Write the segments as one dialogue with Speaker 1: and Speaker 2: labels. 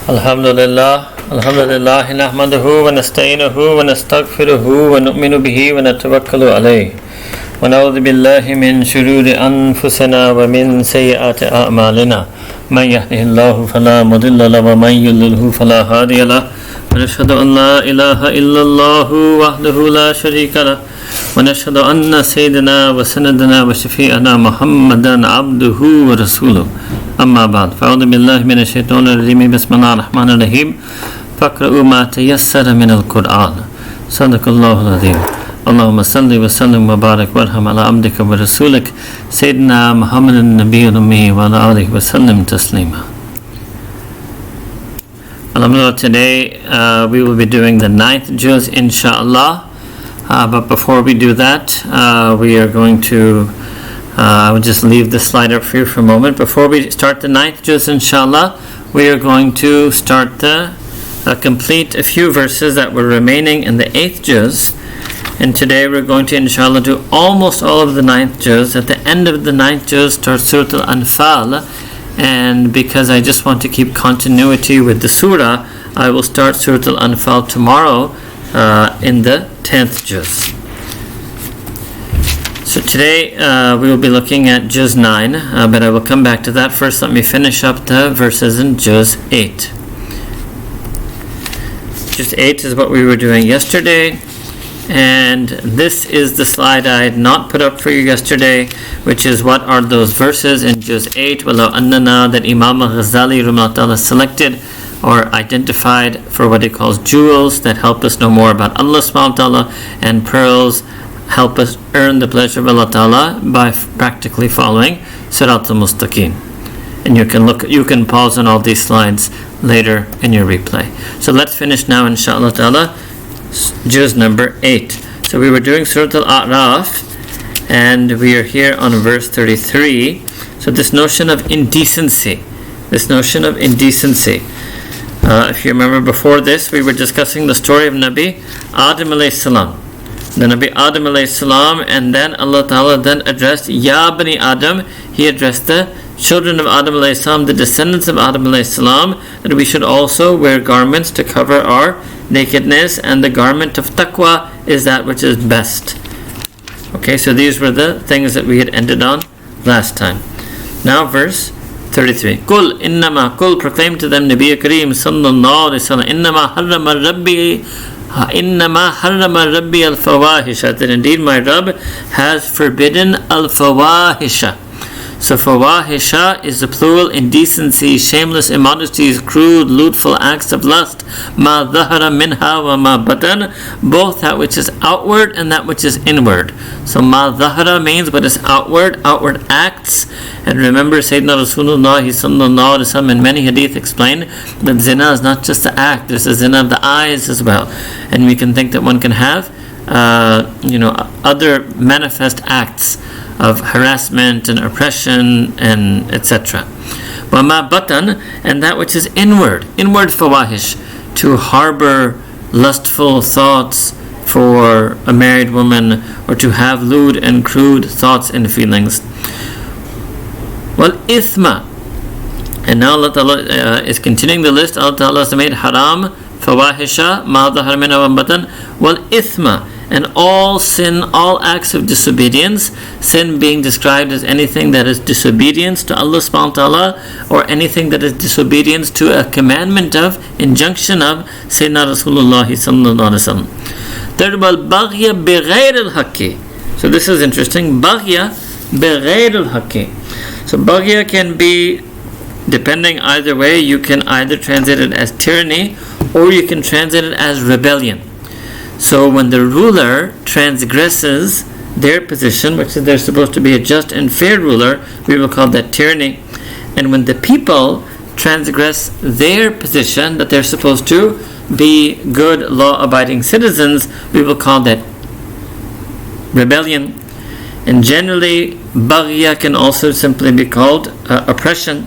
Speaker 1: Alhamdulillah, Alhamdulillah, nahmaduhu wa nasta'inuhu wa nastaghfiruhu wa nu'minu bihi wa natawakkalu alayhi wa na'udhu billahi min shururi anfusina wa min sayyiati a'malina man yahdihillahu fala mudilla lahu wa man yudlilhu fala hadiya lahu wa nashhadu an la ilaha illallah wahdahu la sharika lahu wa nashhadu anna sayyidina wa sanadana wa shafi'ana Muhammadan abduhu wa rasuluhu. أما بعد فأعوذ بالله من الشيطان الرجيم بسم الله الرحمن الرحيم فاقرؤوا ما تيسر من القرآن صدق الله العظيم اللهم صل وسلم وبارك وارحم على عبدك ورسولك سيدنا محمد النبي الأمي وعلى آله وسلم تسليما. Alhamdulillah, today we will be doing the 9th juz inshallah, but before we do that we are going to I will just leave the slide up for you for a moment. Before we start the 9th juz, inshallah, we are going to start the complete a few verses that were remaining in the 8th juz. And today we're going to, inshallah, do almost all of the 9th juz. At the end of the 9th juz starts Surah Al-Anfāl. And because I just want to keep continuity with the surah, I will start Surah Al-Anfāl tomorrow in the 10th juz. So today we will be looking at Juz 9, but I will come back to that. First, let me finish up the verses in Juz 8. Juz 8 is what we were doing yesterday, and this is the slide I had not put up for you yesterday, which is what are those verses in Juz 8, Walau Annana, that Imam al-Ghazali Rahimahullah selected or identified for what he calls jewels that help us know more about Allah subhanahu wa ta'ala, and pearls help us earn the pleasure of Allah Ta'ala by practically following Sirat al-Mustaqim. And you can pause on all these slides later in your replay. So let's finish now, inshallah Ta'ala, juz number 8. So we were doing Surah Al-A'raf, and we are here on verse 33. So this notion of indecency. If you remember before this, we were discussing the story of Nabi Adam alayhi salam. The Nabi Adam alayhi salam, and then Allah Ta'ala then addressed Ya Bani Adam. He addressed the children of Adam alayhi salam, the descendants of Adam alayhi salam, that we should also wear garments to cover our nakedness, and the garment of taqwa is that which is best. Okay, so these were the things that we had ended on last time. Now verse 33. Kul innama, kul, proclaim to them, Nabi Kareem sallallahu alayhi wa sallam, innama harrama rabbi Innama harrama rabbi al-fawahisha, that indeed my Rabb has forbidden al-fawahisha. So fawahisha is the plural, indecency, shameless immodesties, crude, lewdful acts of lust, ma dhahara minha wa ma batan, both that which is outward and that which is inward. So ma dhahara means what is outward acts. And remember, Sayyidina Rasulullah sallallahu alaihi wasallam in many hadith explained that zina is not just the act, there's a zina of the eyes as well. And we can think that one can have other manifest acts of harassment and oppression and etc. Wama batan, and that which is inward fawahish, to harbor lustful thoughts for a married woman, or to have lewd and crude thoughts and feelings. Wal ithma, and now Allah Ta'ala is continuing the list. Allah Ta'ala has made haram, fawahisha, ma dhahara minha wa batan, wal ithma, and all sin, all acts of disobedience, sin being described as anything that is disobedience to Allah subhanahu wa ta'ala, or anything that is disobedience to a commandment of, injunction of Sayyidina Rasulullah sallallahu alaihi wasallam. Third, wal baghya bighayr al-haqqi. So this is interesting. Baghya bighayr al-haqqi. So baghya can be, depending either way, you can either translate it as tyranny, or you can translate it as rebellion. So when the ruler transgresses their position, which is they're supposed to be a just and fair ruler, we will call that tyranny. And when the people transgress their position, that they're supposed to be good, law-abiding citizens, we will call that rebellion. And generally, baghya can also simply be called oppression.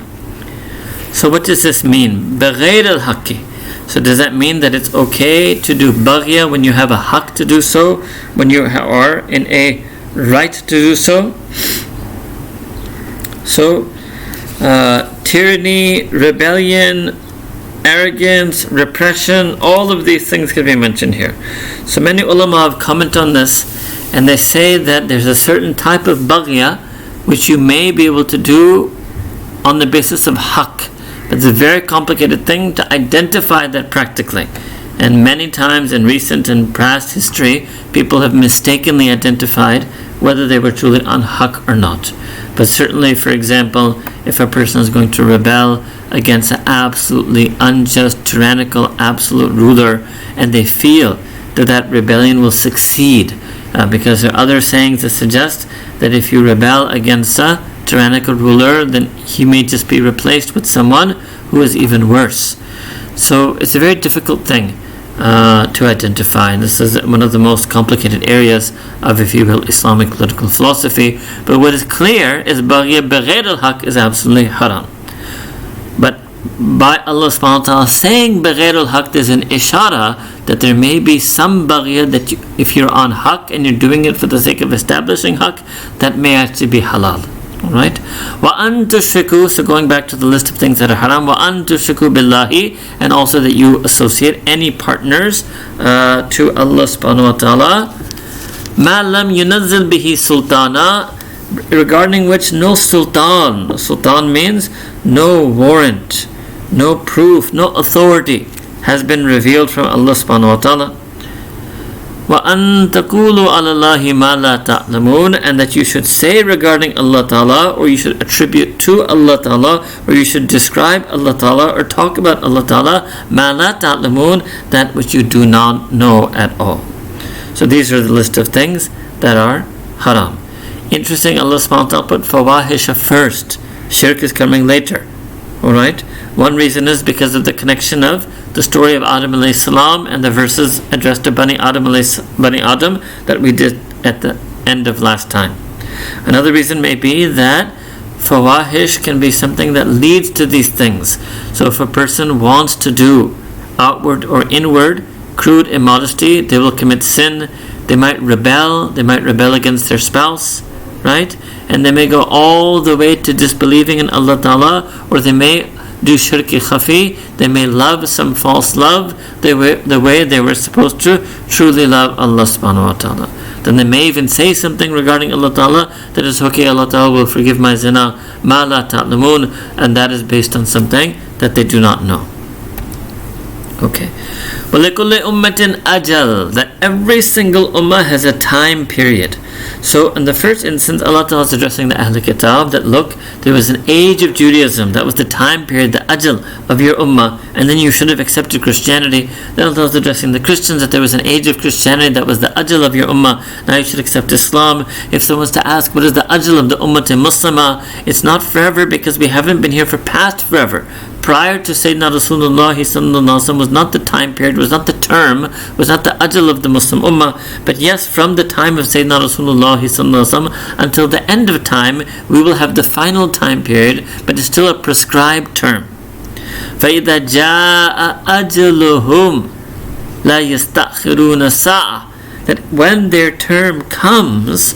Speaker 1: So what does this mean? Bighayr al-haqqi. So does that mean that it's okay to do baghya when you have a haqq to do so, when you are in a right to do so? So tyranny, rebellion, arrogance, repression, all of these things can be mentioned here. So many ulama have commented on this, and they say that there's a certain type of baghya which you may be able to do on the basis of haqq. But it's a very complicated thing to identify that practically. And many times in recent and past history, people have mistakenly identified whether they were truly on haqq or not. But certainly, for example, if a person is going to rebel against an absolutely unjust, tyrannical, absolute ruler, and they feel that that rebellion will succeed, because there are other sayings that suggest that if you rebel against a tyrannical ruler, then he may just be replaced with someone who is even worse. So it's a very difficult thing to identify, and this is one of the most complicated areas of, if you will, Islamic political philosophy. But what is clear is baghya bighair al-haq is absolutely haram. But by Allah subhanahu wa ta'ala saying bighair al-haq, there's an ishara that there may be some baghya that if you're on haq and you're doing it for the sake of establishing haq, that may actually be halal. Alright? وَأَن تُشْرِكُوا, so going back to the list of things that are haram, وَأَن تُشْرِكُوا بِاللَّهِ, and also that you associate any partners to Allah subhanahu wa ta'ala, مَا لَمْ يُنَزِّلْ بِهِ سُلْطَانًا, regarding which no sultan. Sultan means no warrant, no proof, no authority has been revealed from Allah subhanahu wa ta'ala. وَأَن تَقُولُوا عَلَى اللَّهِ مَا لَا تَعْلَمُونَ, and that you should say regarding Allah Ta'ala, or you should attribute to Allah Ta'ala, or you should describe Allah Ta'ala, or talk about Allah Ta'ala, مَا لَا تَعْلَمُونَ, that which you do not know at all. So these are the list of things that are haram. Interesting, Allah subhanahu wa ta'ala put fawahisha first. Shirk is coming later. Alright? One reason is because of the connection of the story of Adam alayhi salam and the verses addressed to Bani Adam that we did at the end of last time. Another reason may be that fawahish can be something that leads to these things. So if a person wants to do outward or inward crude immodesty, they will commit sin. They might rebel against their spouse, right? And they may go all the way to disbelieving in Allah Ta'ala, or they may do shirki khafi, they may love some false love the way they were supposed to truly love Allah subhanahu wa ta'ala. Then they may even say something regarding Allah Ta'ala that is, okay, Allah Ta'ala will forgive my zina, ma la ta'lamun, and that is based on something that they do not know. Okay. وَلِكُلِّ أُمَّةٍ أَجَلٍ, that every single ummah has a time period. So in the first instance, Allah Ta'ala is addressing the Ahl Kitab that, look, there was an age of Judaism, that was the time period, the ajal of your ummah, and then you should have accepted Christianity. Then Allah Ta'ala is addressing the Christians that there was an age of Christianity, that was the ajal of your ummah, now you should accept Islam. If someone's to ask, what is the ajal of the ummah to Muslimah, it's not forever, because we haven't been here for past forever. Prior to Sayyidina Rasulullah was not the time period, was not the term, was not the ajal of the Muslim Ummah. But yes, from the time of Sayyidina Rasulullah until the end of time, we will have the final time period, but it's still a prescribed term. فَإِذَا جَاءَ أَجَلُهُمْ لَا يَسْتَأْخِرُونَ سَاعَةً, that when their term comes,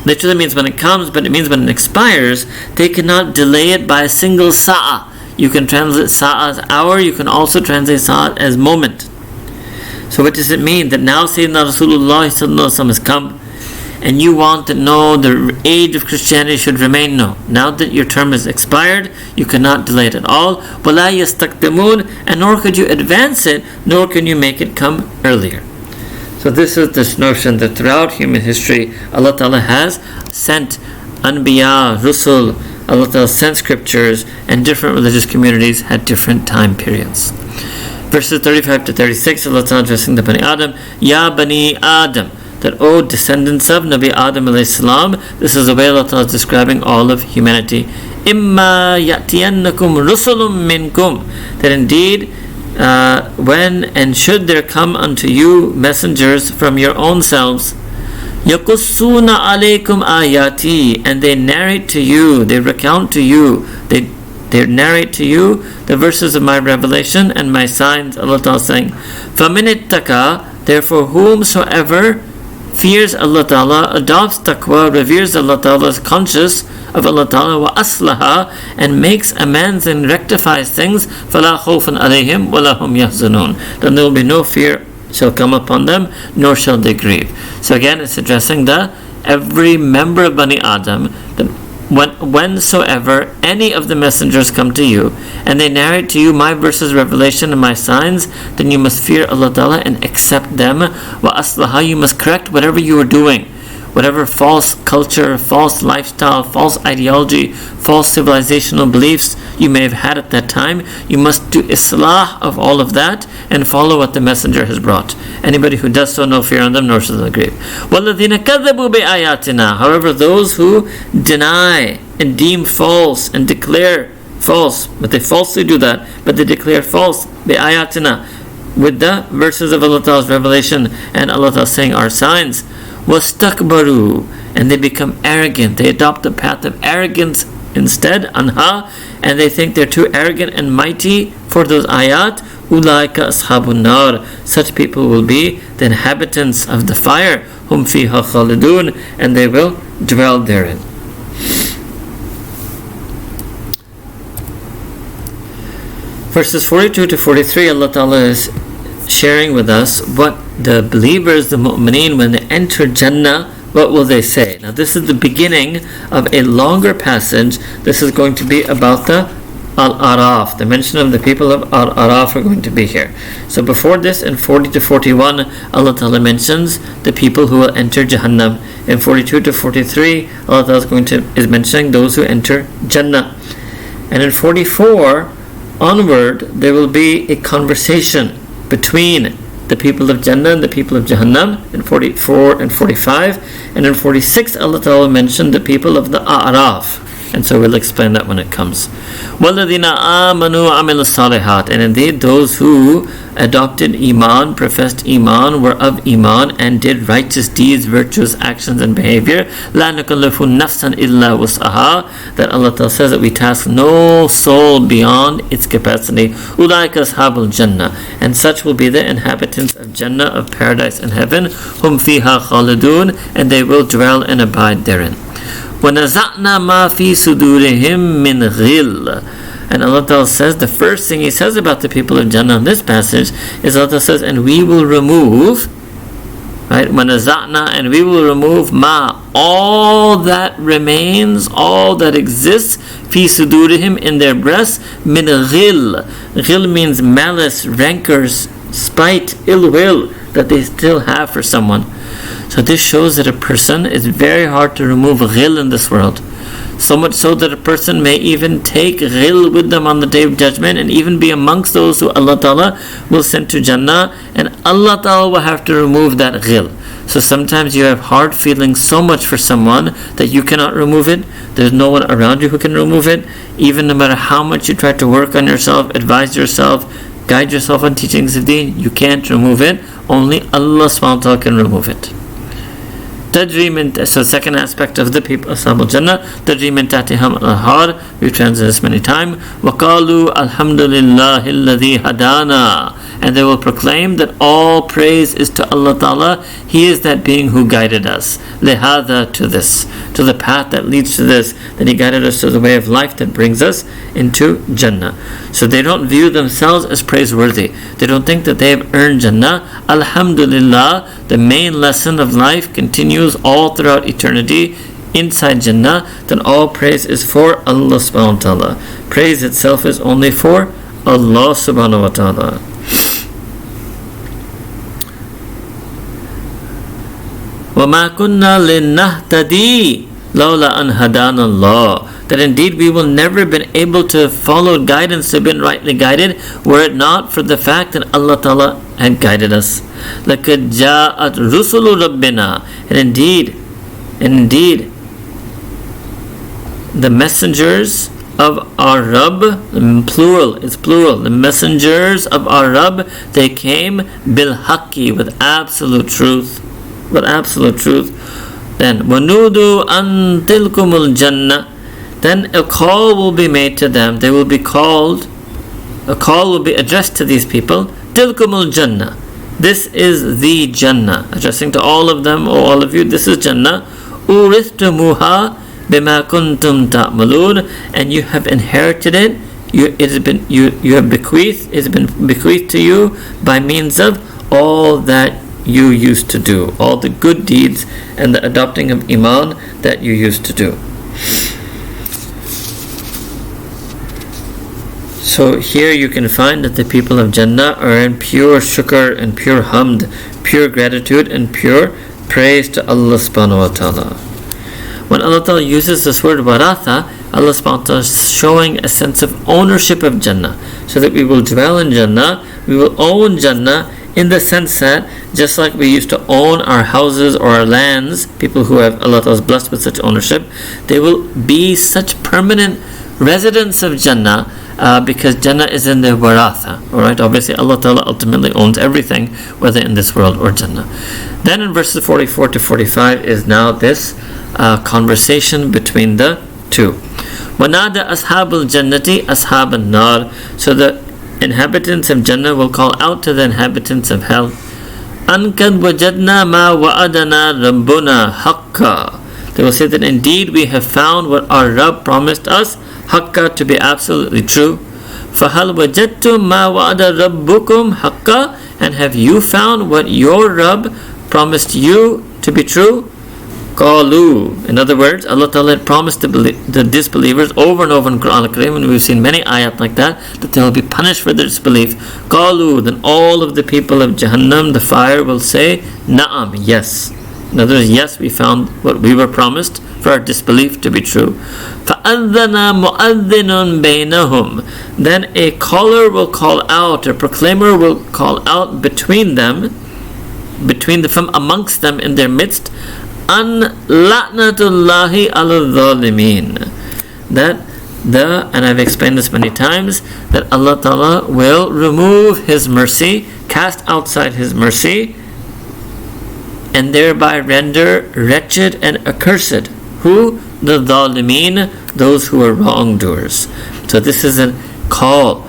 Speaker 1: literally means when it comes, but it means when it expires, they cannot delay it by a single sa'ah. You can translate sa'a as hour, you can also translate sa'a as moment. So what does it mean? That now Sayyidina Rasulullah has come, and you want to know the age of Christianity should remain? No. Now that your term is expired, you cannot delay it at all. وَلَا يَسْتَقْدِمُونَ, and nor could you advance it, nor can you make it come earlier. So this is this notion that throughout human history, Allah Ta'ala has sent Anbiya, Rusul, Allah Ta'ala sent scriptures, and different religious communities had different time periods. Verses 35 to 36, Allah Ta'ala addressing the Bani Adam, Ya Bani Adam, that, O descendants of Nabi Adam alayhi salam, this is the way Allah Ta'ala is describing all of humanity. Imma ya'tiyannakum rusulun minkum, that indeed when and should there come unto you messengers from your own selves, يَقُصُّونَ عَلَيْكُمْ آيَاتِي, and they narrate to you, they recount to you, they narrate to you the verses of my revelation and my signs. Allah Ta'ala saying, فَمِنِ اتَّقَى, therefore whomsoever fears Allah Ta'ala, adopts taqwa, reveres Allah Ta'ala, is conscious of Allah Ta'ala, wa aslaha, and makes amends and rectifies things, فَلَا خَوْفٌ عَلَيْهِمْ وَلَا هُمْ يَحْزَنُونَ, then there will be no fear shall come upon them, nor shall they grieve. So again, it's addressing every member of Bani Adam, that whensoever any of the messengers come to you and they narrate to you my verses, revelation, and my signs, then you must fear Allah Ta'ala and accept them. Wa aslaha, you must correct whatever you are doing, whatever false culture, false lifestyle, false ideology, false civilizational beliefs you may have had at that time. You must do islah of all of that and follow what the messenger has brought. Anybody who does so, no fear on them, nor shall they grieve. وَالَّذِينَ كَذَّبُوا بِآيَاتِنَا, however, those who deny and deem false and declare false, but they falsely do that, but they declare false بِآيَاتِنَا, with the verses of Allah Ta'ala's revelation and Allah Ta'ala saying our signs, وَاسْتَكْبَرُوا, and they become arrogant. They adopt the path of arrogance instead, anha, and they think they're too arrogant and mighty for those ayat. Ulaika ashabun nar, such people will be the inhabitants of the fire, hum fiha khalidun, and they will dwell therein. Verses 42 to 43, Allah Ta'ala is sharing with us what the believers, the mu'mineen, when they enter Jannah, what will they say? Now this is the beginning of a longer passage. This is going to be about the Al-Araf. The mention of the people of Al-Araf are going to be here. So before this, in 40 to 41, Allah Ta'ala mentions the people who will enter Jahannam. In 42 to 43, Allah Ta'ala is mentioning those who enter Jannah. And in 44 onward, there will be a conversation between the people of Jannah and the people of Jahannam in 44 and 45. And in 46, Allah Ta'ala mentioned the people of the A'raf. And so we'll explain that when it comes. وَالَّذِينَ آمَنُوا وَعَمِلُوا الصَّالِحَاتِ, and indeed those who adopted Iman, professed Iman, were of Iman, and did righteous deeds, virtuous actions and behavior. لَا نُكَلِّفُ نَفْسًا إِلَّا وُسْعَهَا, that Allah Ta'ala says that we task no soul beyond its capacity. أُولَٰئِكَ أَصْحَابُ الْجَنَّةِ, and such will be the inhabitants of Jannah, of paradise and heaven. هُمْ فِيهَا خَالِدُونَ, and they will dwell and abide therein. وَنَزَعْنَا مَا فِي صُدُورِهِمْ مِنْ غِلٍّ, and Allah Ta'ala says, the first thing He says about the people of Jannah in this passage is Allah Ta'ala says, and we will remove, right, وَنَزَعْنَا, and we will remove ma, all that remains, all that exists, fi sudurihim, in their breasts, min ghil. Ghil means malice, rancors, spite, ill will that they still have for someone. So this shows that a person, is very hard to remove ghil in this world. So much so that a person may even take ghil with them on the Day of Judgment and even be amongst those who Allah Ta'ala will send to Jannah, and Allah Ta'ala will have to remove that ghil. So sometimes you have hard feelings so much for someone that you cannot remove it. There's no one around you who can remove it. Even no matter how much you try to work on yourself, advise yourself, guide yourself on teachings of Deen, you can't remove it. Only Allah subhanahu wa ta'ala can remove it. So second aspect of the people of Ashab al-Jannah, tajri min tahtihim al-anhar, we've translated this many times. وَقَالُوا الْحَمْدُ لِلَّهِ الَّذِي هَدَانَا, and they will proclaim that all praise is to Allah Ta'ala. He is that being who guided us. لِهَذَا, to this, to the path that leads to this, that He guided us to the way of life that brings us into Jannah. So they don't view themselves as praiseworthy. They don't think that they have earned Jannah. Alhamdulillah, the main lesson of life continues all throughout eternity inside Jannah. Then all praise is for Allah subhanahu wa ta'ala. Praise itself is only for Allah subhanahu wa ta'ala. وَمَا كُنَّا لِنَهْتَدِي لَوْلَا أَنْ هَدَانَ اللَّهُ, that indeed we will never have been able to follow guidance, to have been rightly guided, were it not for the fact that Allah Ta'ala had guided us. لَقَدْ جَاءَتْ رُسُلُ رَبِّنَا, and indeed, the messengers of our Rabb, it's plural, the messengers of our Rabb, they came bil-haqqi, with absolute truth. Then وَنُودُوا أَن تِلْكُمُ الْجَنَّةِ, then a call will be made to them. A call will be addressed to these people. تِلْكُمُ الْجَنَّةِ, This is the Jannah. Addressing to all of them, O all of you, this is Jannah. Uristumuha bima kuntum ta'malun, and you have inherited it. You have bequeathed. It's been bequeathed to you by means of all that you used to do, all the good deeds and the adopting of Iman that you used to do. So here you can find that the people of Jannah are in pure shukr and pure hamd, pure gratitude and pure praise to Allah subhanahu wa ta'ala. When Allah ta'ala uses this word waratha, Allah subhanahu wa ta'ala is showing a sense of ownership of Jannah, so that we will dwell in Jannah, we will own Jannah, in the sense that just like we used to own our houses or our lands, people who have Allah ta'ala is blessed with such ownership, they will be such permanent residents of Jannah, because Jannah is in the waratha. Alright, obviously Allah ta'ala ultimately owns everything, whether in this world or Jannah. Then in verses 44 to 45 is now this conversation between the two. وَنَادَ أَصْحَابُ الْجَنَّةِ أَصْحَابَ النَّارِ. So the inhabitants of Jannah will call out to the inhabitants of hell, أَنْ قَدْ وَجَدْنَا مَا وَعَدَنَا رَبُّنَا حَقًّا. They will say that indeed we have found what our Rabb promised us, haqqa, to be absolutely true. فَهَلْ وَجَدْتُمْ مَا وَعَدَ رَبُّكُمْ حَقًّا. And have you found what your Rabb promised you to be true? Qalu. In other words, Allah Ta'ala had promised the disbelievers over and over in Quran Al-Karim, and we've seen many ayat like that they will be punished for their disbelief. Qalu. Then all of the people of Jahannam, the fire, will say, Na'am, yes. In other words, yes, we found what we were promised for our disbelief to be true. فَأَذَّنَا مُؤَذِّنٌ بَيْنَهُمْ. Then a caller will call out, a proclaimer will call out between them, from amongst them, in their midst, an la'natullahi al-zalimin. And I've explained this many times, that Allah Ta'ala will remove His mercy, cast outside His mercy, and thereby render wretched and accursed. Who? The zalimeen, those who are wrongdoers. So this is a call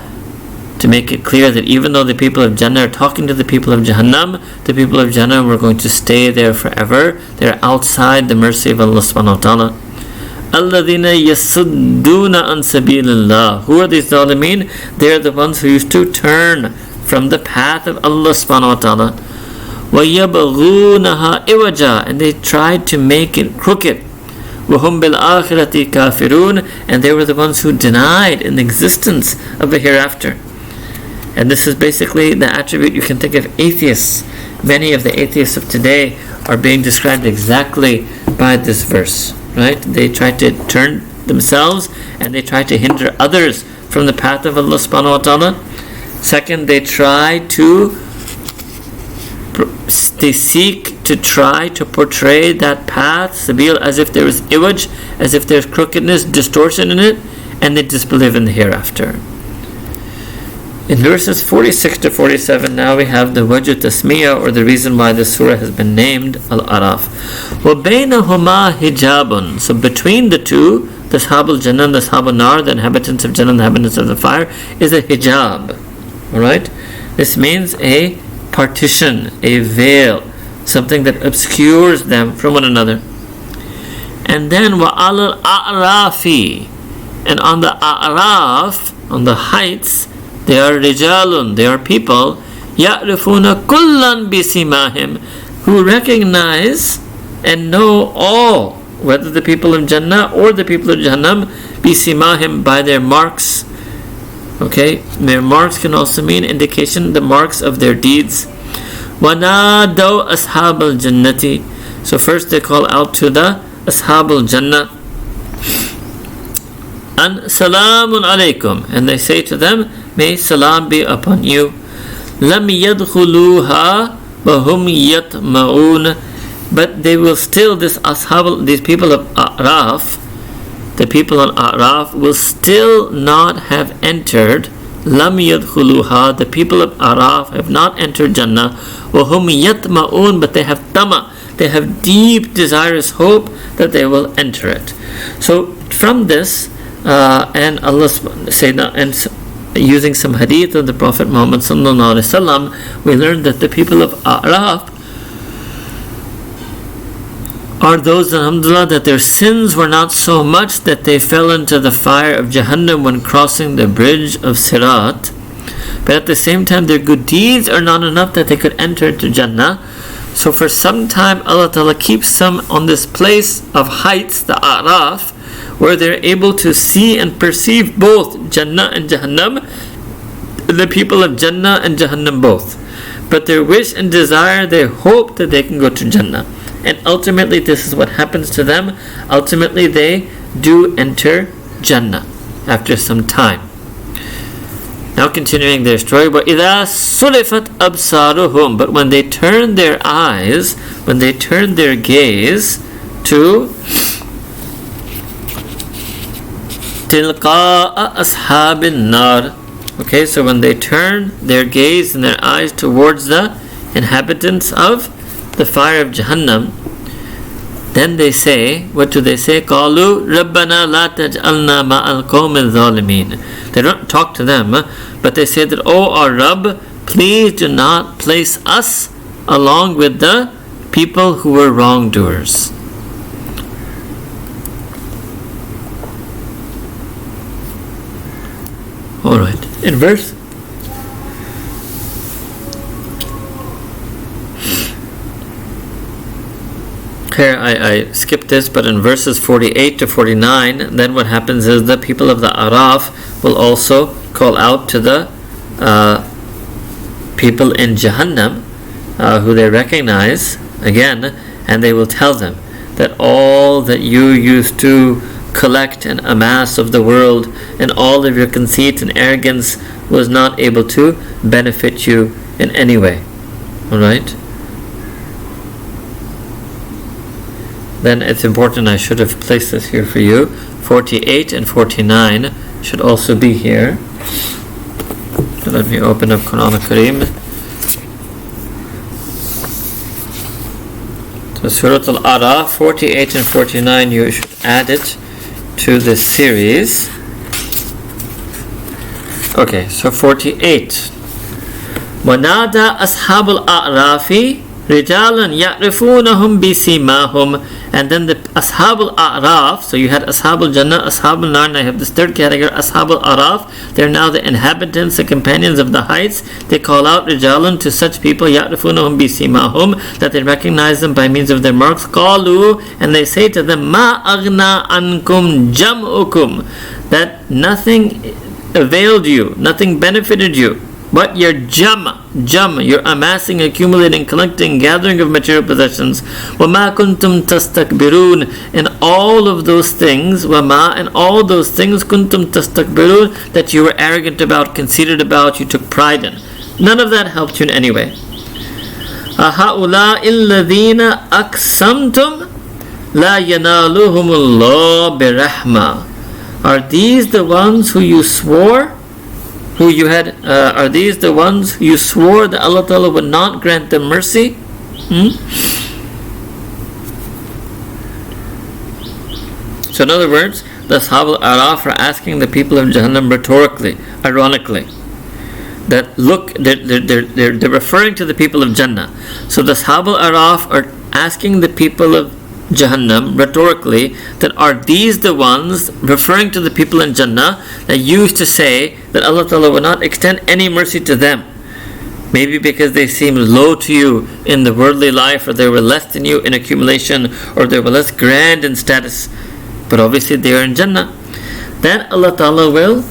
Speaker 1: to make it clear that even though the people of Jannah are talking to the people of Jahannam, the people of Jannah were going to stay there forever. They're outside the mercy of Allah subhanahu wa ta'ala. الَّذِينَ يَصُدُّونَ عَنْ سَبِيلِ اللَّهِ. Who are these zalimeen? They're the ones who used to turn from the path of Allah subhanahu wa ta'ala. وَيَبْغُونَهَا إِوَجًا. And they tried to make it crooked. وَهُمْ بِالْآخِرَةِ كَافِرُونَ. And they were the ones who denied in the existence of the hereafter. And this is basically the attribute you can think of atheists. Many of the atheists of today are being described exactly by this verse, right? They try to turn themselves and they try to hinder others from the path of Allah subhanahu wa ta'ala. Second, they seek to try to portray that path, sabil, as if there is iwaj, as if there's crookedness, distortion in it, and they disbelieve in the hereafter. In verses 46 to 47, now we have the wajh tasmiyah, or the reason why this surah has been named Al-Araf. وَبَيْنَهُمَا hijabun. So between the two, the Ashab al-Jannah and the Ashab al-Nar, the inhabitants of Jannah and the inhabitants of the fire, is a hijab. Alright? This means a partition, a veil, something that obscures them from one another. And then وَعَلَى الْأَعْرَافِ. And on the A'raf, on the heights, they are rijalun, they are people, يَعْرِفُونَ كُلًّا بِسِمَاهِمْ, who recognize and know all, whether the people of Jannah or the people of Jahannam, bisimahim, by their marks. Okay, their marks can also mean indication, the marks of their deeds. وَنَادَوْا أَصْحَابَ الْجَنَّةِ. So first they call out to the Ashab al-Jannah, and salamun alaykum, and they say to them, may salam be upon you. لَمْ يَدْخُلُوهَا وَهُمْ يَطْمَعُونَ. But they will still, these people of A'raf, the people on A'raf will still not have entered. لَمْ يَدْخُلُوهَا. The people of A'raf have not entered Jannah. وَهُمْ يَطْمَعُونَ. But they have tama, they have deep desirous hope that they will enter it. So from this, and Allah Sayyidina, and using some hadith of the Prophet Muhammad sallallahu alaihi wasallam, we learned that the people of A'raf are those, alhamdulillah, that their sins were not so much that they fell into the fire of Jahannam when crossing the bridge of Sirat, but at the same time their good deeds are not enough that they could enter into Jannah. So for some time Allah Ta'ala keeps them on this place of heights, the A'raf, where they're able to see and perceive both Jannah and Jahannam, the people of Jannah and Jahannam both. But their wish and desire, they hope that they can go to Jannah. And ultimately this is what happens to them. Ultimately they do enter Jannah after some time. Now continuing their story, وَإِذَا سُلِفَتْ أَبْصَارُهُمْ, but when they turn their eyes, when they turn their gaze to تِلْقَاءَ أَصْحَابِ النَّارِ, okay, so when they turn their gaze and their eyes towards the inhabitants of the fire of Jahannam, then they say, what do they say? قَالُوا رَبَّنَا لَا تَجْعَلْنَا مَعَ الْقَوْمِ الظَّالِمِينَ. They don't talk to them, but they say that, oh our Rabb, please do not place us along with the people who were wrongdoers. Alright, in verse here I skipped this, but in verses 48 to 49, then what happens is the people of the Araf will also call out to the people in Jahannam who they recognize again, and they will tell them that all that you used to collect and amass of the world and all of your conceit and arrogance was not able to benefit you in any way. Alright? Then it's important, I should have placed this here for you. 48 and 49 should also be here. So let me open up Quran al-Kareem. So Surah Al-Araf, 48 and 49, you should add it to this series. Okay, so 48. وَنَادَى أَصْحَابُ الْأَعْرَافِ رِجَالًا يَعْرِفُونَهُمْ بِسِيمَاهُمْ. And then the Ashab al-A'raf, so you had Ashab al-Jannah, Ashab al-Nar, and I have this third category, Ashab al-A'raf. They're now the inhabitants, the companions of the heights. They call out Rijalan to such people, يَعْرِفُونَهُمْ بِسِيمَاهُمْ, that they recognize them by means of their marks. قَالُوا, and they say to them, مَا أَغْنَى عَنْكُمْ جَمْعُكُمْ, that nothing availed you, nothing benefited you. But your jam, you're amassing, accumulating, collecting, gathering of material possessions. وَمَا كُنْتُمْ تَسْتَكْبِرُونَ, and all of those things, وَمَا, and all those things, كُنْتُمْ تَسْتَكْبِرُونَ, that you were arrogant about, conceited about, you took pride in. None of that helped you in any way. أَهَؤُلَاءِ الَّذِينَ أَقْسَمْتُمْ لَا يَنَالُهُمُ اللَّهُ بِرَحْمَةٍ. Are these the ones who you swore? Are these the ones who you swore that Allah Ta'ala would not grant them mercy? So in other words, the Ashab al-Araf are asking the people of Jahannam rhetorically, ironically, that look, they're referring to the people of Jannah. So the Ashab al-Araf are asking the people of Jahannam rhetorically that are these the ones, referring to the people in Jannah, that used to say that Allah Ta'ala will not extend any mercy to them, maybe because they seemed low to you in the worldly life, or they were less than you in accumulation, or they were less grand in status, but obviously they are in Jannah. Then Allah Ta'ala will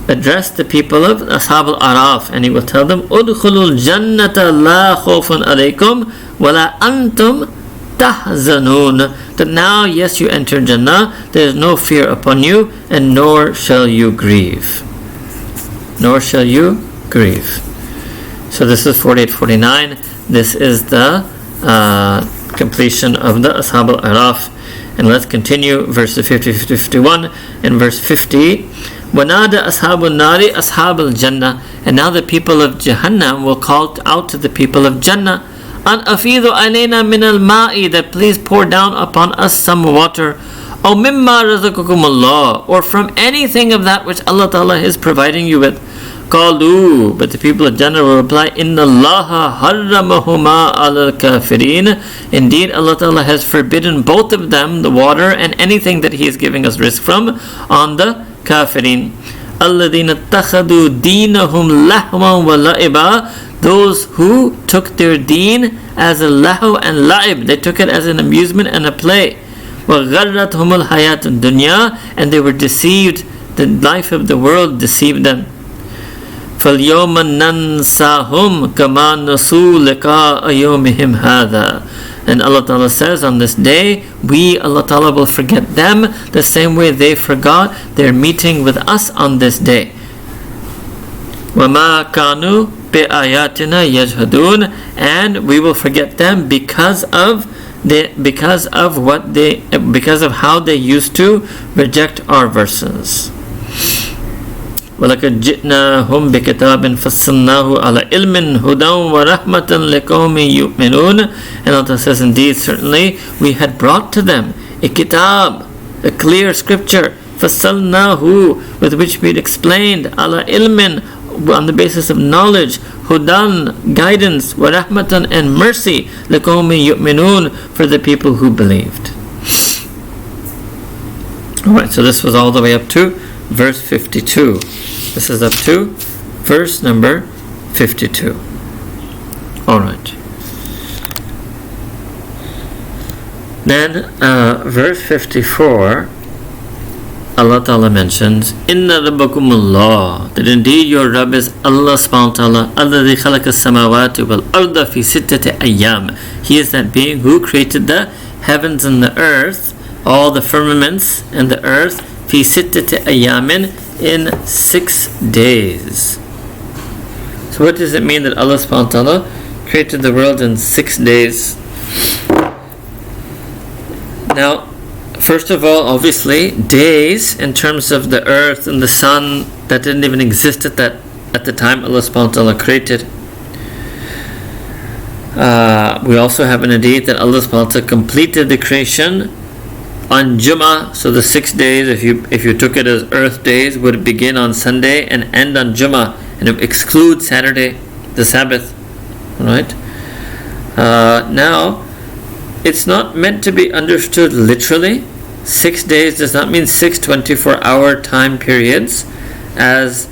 Speaker 1: address the people of Ashab al-Araf, and He will tell them, Udkhulul jannata la khawfun alaykum wa la antum tahzanun, that now, yes, you enter Jannah, there is no fear upon you, and nor shall you grieve. Nor shall you grieve. So this is 48-49. This is the completion of the Ashab al-Araf. And let's continue verses 50-51. In verse 50, وَنَادَى أَصْحَابُ النَّارِ أَصْحَابَ الْجَنَّةِ, and now the people of Jahannam will call out to the people of Jannah, An afidu alayna min al-ma'i, that please pour down upon us some water, or mimma razaqakum Allah, or from anything of that which Allah Ta'ala is providing you with. قَالُوا, but the people of Jannah will reply, إِنَّ اللَّهَ حَرَّمَهُمَا عَلَى الْكَافِرِينَ. Indeed, Allah Ta'ala has forbidden both of them, the water and anything that He is giving us rizq from, on the kafirin. الَّذِينَ اتَّخَذُوا دِينَهُمْ لَهْوًا وَلَعِبًا. Those who took their deen as a lahu and la'ib, they took it as an amusement and a play. وَغَرَّتْهُمُ الْحَيَاةُ الدُّنْيَا, and they were deceived, the life of the world deceived them. فَالْيَوْمَ نَنْسَاهُمْ كَمَا نَسُوا لِقَاءَ يَوْمِهِمْ هَذَا. And Allah Ta'ala says, on this day, we, Allah Ta'ala, will forget them the same way they forgot their meeting with us on this day. وَمَا كَانُوا بِآيَاتِنَا يَجْهَدُونَ. And we will forget them because of how they used to reject our verses. وَلَقَدْ جِئْنَاهُمْ بِكِتَابٍ فَصَّلْنَاهُ عَلَى عِلْمٍ هُدًى وَرَحْمَةً لِقَوْمٍ يُؤْمِنُونَ. And Allah says, indeed, certainly, we had brought to them a kitab, a clear scripture, فَصَّلْنَاهُ, with which we had explained, عَلَى عِلْمٍ, on the basis of knowledge, hudan, guidance, wa rahmatan, and mercy, liqawmi yu'minun, for the people who believed. Alright, so this was all the way up to verse 52. This is up to verse number 52. Alright. Then, verse 54, Allah Ta'ala mentions, Inna Rabbakumullah, that indeed your Rabb is Allah subhanahu wa ta'ala, alladhi khalaqa as-samawati wal arda fi sittati ayyam. He is that being who created the heavens and the earth, all the firmaments and the earth, fi sittati ayyamin, in 6 days. So what does it mean that Allah subhanahu wa ta'ala created the world in 6 days? Now, first of all, obviously, days in terms of the earth and the sun, that didn't even exist at the time Allah subhanahu wa ta'ala created. We also have an hadith that Allah subhanahu wa ta'ala completed the creation on Jummah. So the 6 days, if you took it as earth days, would begin on Sunday and end on Jummah, and it excludes Saturday, the Sabbath. Right? Now, it's not meant to be understood literally. 6 days does not mean 6 24-hour time periods, as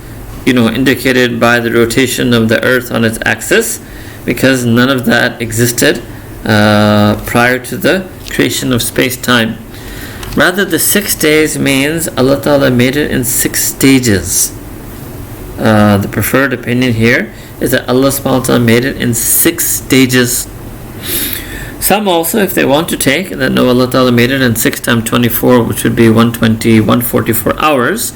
Speaker 1: indicated by the rotation of the earth on its axis, because none of that existed prior to the creation of space-time. Rather, the 6 days means Allah Ta'ala made it in 6 stages. The preferred opinion here is that Allah subhanahu wa ta'ala made it in 6 stages. Some also, if they want to take that, no, Allah Ta'ala made it in 6 times 24, which would be 120, 144 hours.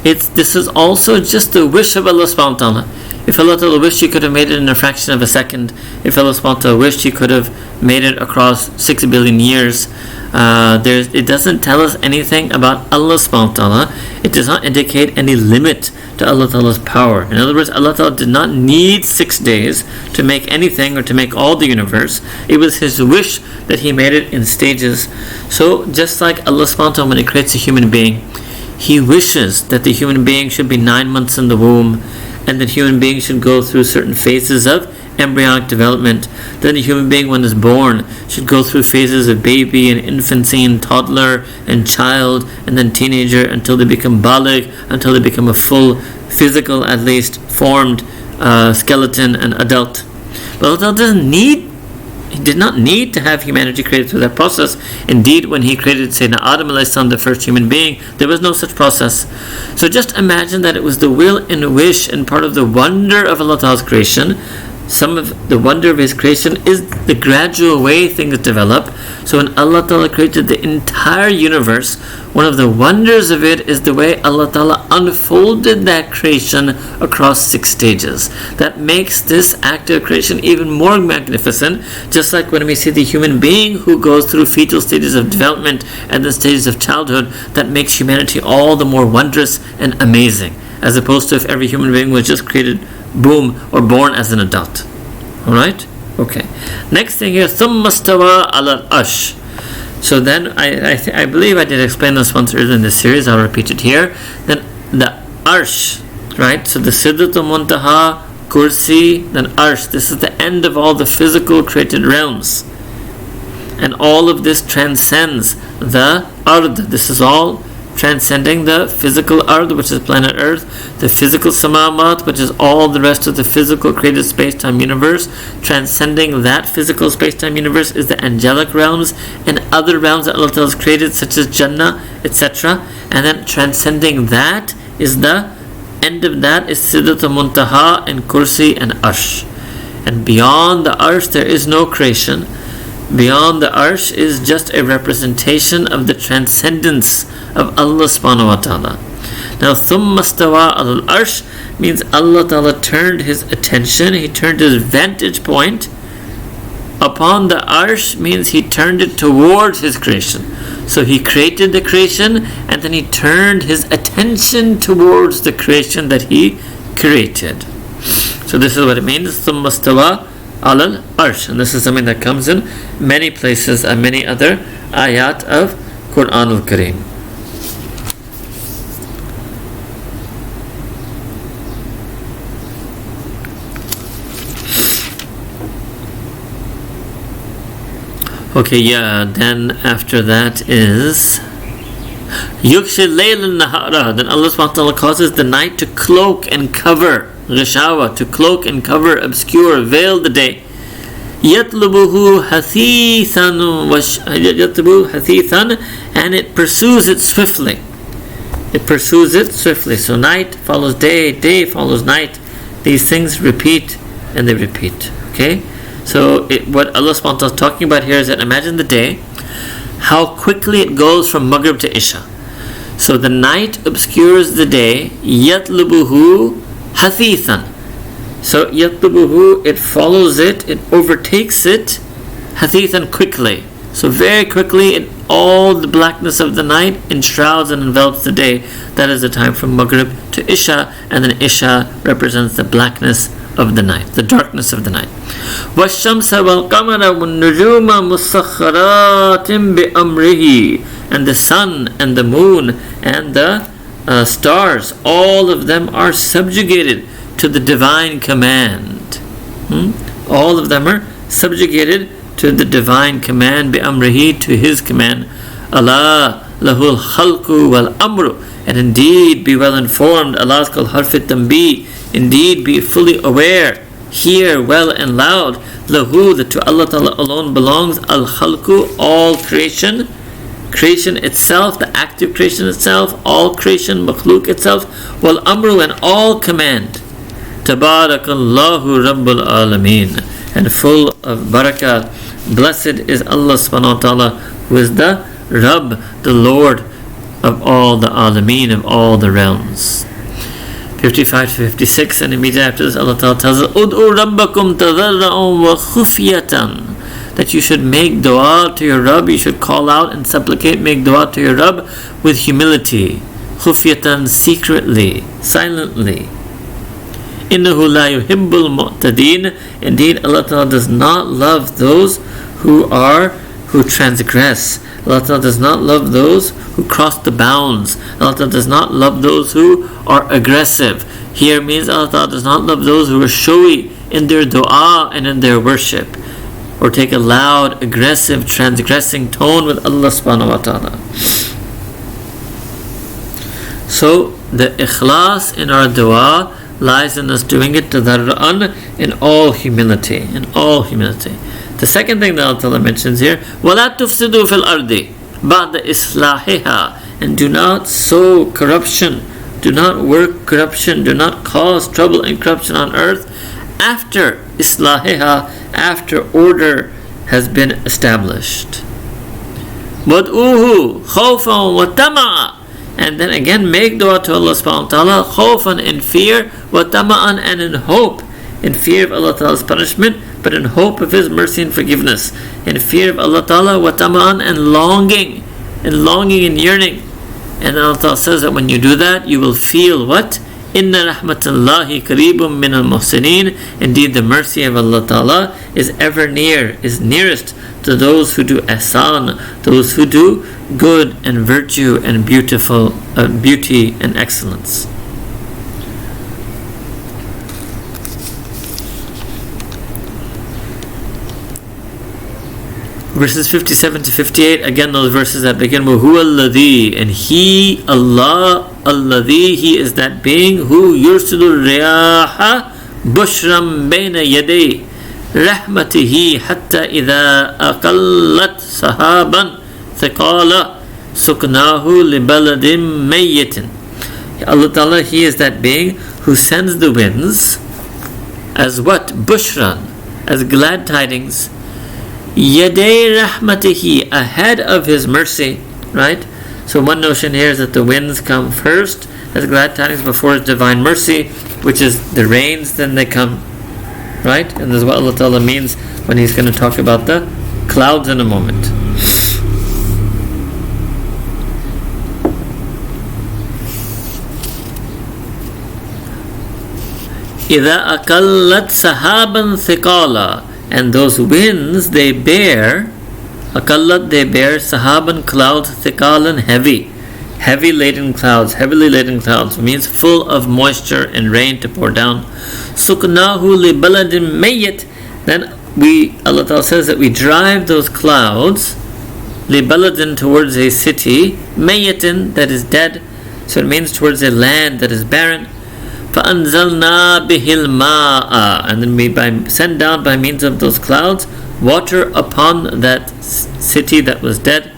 Speaker 1: This is also just the wish of Allah subhanahu wa ta'ala. If Allah Ta'ala wished, He could have made it in a fraction of a second. If Allah subhanahu wa ta'ala wished, He could have made it across 6 billion years. It doesn't tell us anything about Allah subhanahu wa ta'ala. It does not indicate any limit to Allah Ta'ala's power. In other words, Allah Ta'ala did not need 6 days to make anything or to make all the universe. It was His wish that He made it in stages. So just like Allah subhanahu wa ta'ala, when He creates a human being, He wishes that the human being should be 9 months in the womb, and that human beings should go through certain phases of embryonic development. Then the human being, when is born, should go through phases of baby and infancy and toddler and child and then teenager, until they become baligh, until they become a full physical, at least formed skeleton and adult. But Allah He did not need to have humanity created through that process. Indeed, when He created Sayyidina Adam alayhi salam, the first human being, there was no such process. So just imagine that it was the will and wish and part of the wonder of Allah Ta'ala's creation. Some of the wonder of His creation is the gradual way things develop. So when Allah Ta'ala created the entire universe, one of the wonders of it is the way Allah Ta'ala unfolded that creation across 6 stages. That makes this act of creation even more magnificent. Just like when we see the human being who goes through fetal stages of development and the stages of childhood, that makes humanity all the more wondrous and amazing, as opposed to if every human being was just created boom, or born as an adult. Alright? Okay. Next thing here, ثُمَّ اسْتَوَى عَلَى الْعَرْشِ. So then, I believe I did explain this once earlier in this series, I'll repeat it here. Then the arsh, Right? So the Sidratul Muntaha, Kursi, then Arsh. This is the end of all the physical created realms. And all of this transcends the Ard. This is all transcending the physical Ard, which is planet Earth, the physical Samawat, which is all the rest of the physical created space-time universe. Transcending that physical space-time universe is the angelic realms and other realms that Allah has created, such as Jannah, etc. And then transcending that is the end of that is Sidratul Muntaha and Kursi and Arsh. And beyond the Arsh there is no creation. Beyond the Arsh is just a representation of the transcendence of Allah subhanahu wa ta'ala. Now, Thumma stawa al Arsh means Allah ta'ala turned His attention, He turned His vantage point upon the Arsh, means He turned it towards His creation. So He created the creation and then He turned His attention towards the creation that He created. So this is what it means, Thumma stawa al Arsh. And this is something that comes in many places and many other ayat of Quran al-Kareem. Okay, then after that is Yukshil Layl al-Nahara. Then Allah subhanahu wa ta'ala causes the night to cloak and cover, Ghishawa, to cloak and cover, obscure, veil the day. Yatlubuhu hatithan, and it pursues it swiftly. It pursues it swiftly. So night follows day, day follows night. These things repeat and they repeat. Okay? So what Allah subhanahu wa ta'ala is talking about here is that imagine the day, how quickly it goes from Maghrib to Isha. So the night obscures the day, yatlubuhu hathithan. So yatlubuhu, it follows it, it overtakes it, hathithan, quickly. So very quickly, all the blackness of the night enshrouds and envelops the day. That is the time from Maghrib to Isha, and then Isha represents the blackness of the night, the darkness of the night. وَالشَّمْسَ وَالْقَمَرَ وَالنُّجُومَ مُسَخَّرَاتٍ بِأَمْرِهِ. And the sun and the moon and the stars, all of them are subjugated to the divine command. All of them are subjugated to the divine command, بِأَمْرِهِ, to His command. Allah lahul khalqu wal amru. And indeed, be well informed. Allah is called harf at-tanbih. Indeed, be fully aware, hear well and loud. Lahu, that to Allah Ta'ala alone belongs al-khalqu, all creation, creation itself, the active creation itself, all creation, makhluk itself, wal amru, and all command. Tabarakallahu Rabbul Alameen, and full of barakah. Blessed is Allah subhanahu wa ta'ala, who is the Rabb, the Lord of all the Alameen, of all the realms. 55 to 56, and immediately after this Allah Ta'ala tells us, Ud'u Rabbakum tadarra'un wa khufyatan, that you should make dua to your Rabb, you should call out and supplicate, make dua to your Rabb with humility, khufyatan, secretly, silently. Innahu la yuhibbul mu'tadin. Indeed, Allah Ta'ala does not love those who transgress. Allah Ta'ala does not love those who cross the bounds. Allah Ta'ala does not love those who are aggressive. Here means Allah Ta'ala does not love those who are showy in their dua and in their worship, or take a loud, aggressive, transgressing tone with Allah subhanahu wa ta'ala. So the ikhlas in our dua lies in us doing it tadarru'an, in all humility, in all humility. The second thing that Allah Ta'ala mentions here, وَلَا تُفْسِدُوا فِي الْأَرْضِ بَعْدَ إِصْلَاحِهَا, and do not sow corruption, do not work corruption, do not cause trouble and corruption on earth after islahiha, after order has been established. وَادْعُوهُ خَوْفًا وَطَمَعًا, and then again make dua to Allah subhanahu wa ta'ala, khawfan, in fear, wa tama'an, and in hope, in fear of Allah Ta'ala's punishment, but in hope of His mercy and forgiveness, in fear of Allah Ta'ala, wa tama'an, and longing and yearning. And Allah Ta'ala says that when you do that, you will feel what? Inna rahmatallahi qareebun min al-muhsinin. Indeed, the mercy of Allah Ta'ala is ever near, is nearest to those who do ihsan, those who do good and virtue and beauty and excellence. Verses 57 to 58, again those verses that begin with Huwa alladhi, and He, Allah, alladhi, He is that being who yursilu riyaha bushram bayna yaday rahmatihi hatta idha aqallat sahaban thiqala suknahu li baladin mayyitin. Allah Ta'ala, He is that being who sends the winds as what? Bushran, as glad tidings. Yaday rahmatihi, ahead of His mercy, right? So one notion here is that the winds come first as glad tidings before His divine mercy, which is the rains, then they come, right? And this is what Allah Ta'ala means when He's going to talk about the clouds in a moment. إِذَا أَقَلَّتْ سَحَابًا ثِقَالًا, and those winds they bear, akallat, they bear sahaban, clouds, thiqalan, heavy laden clouds, heavily laden clouds, means full of moisture and rain to pour down. Suknahu li baladin mayyit, then Allah Ta'ala says that we drive those clouds li baladin, towards a city, mayyitin, that is dead, so it means towards a land that is barren. فَأَنزَلْنَا بِهِ الْمَاءَ, and then we send down by means of those clouds water upon that city that was dead.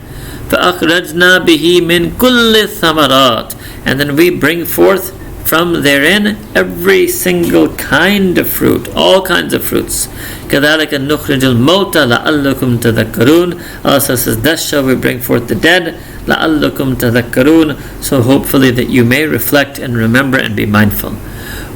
Speaker 1: فَأَخْرَجْنَا بِهِ مِنْ كُلِّ الثَّمَرَاتِ, and then we bring forth from therein every single kind of fruit, all kinds of fruits. كَذَلِكَ نُخْرِجُ الْمَوْتَ لَعَلَّكُمْ تَذَكَّرُونَ. Allah says, thus shall we bring forth the dead, لَعَلَّكُمْ تَذَكَّرُونَ, so hopefully that you may reflect and remember and be mindful.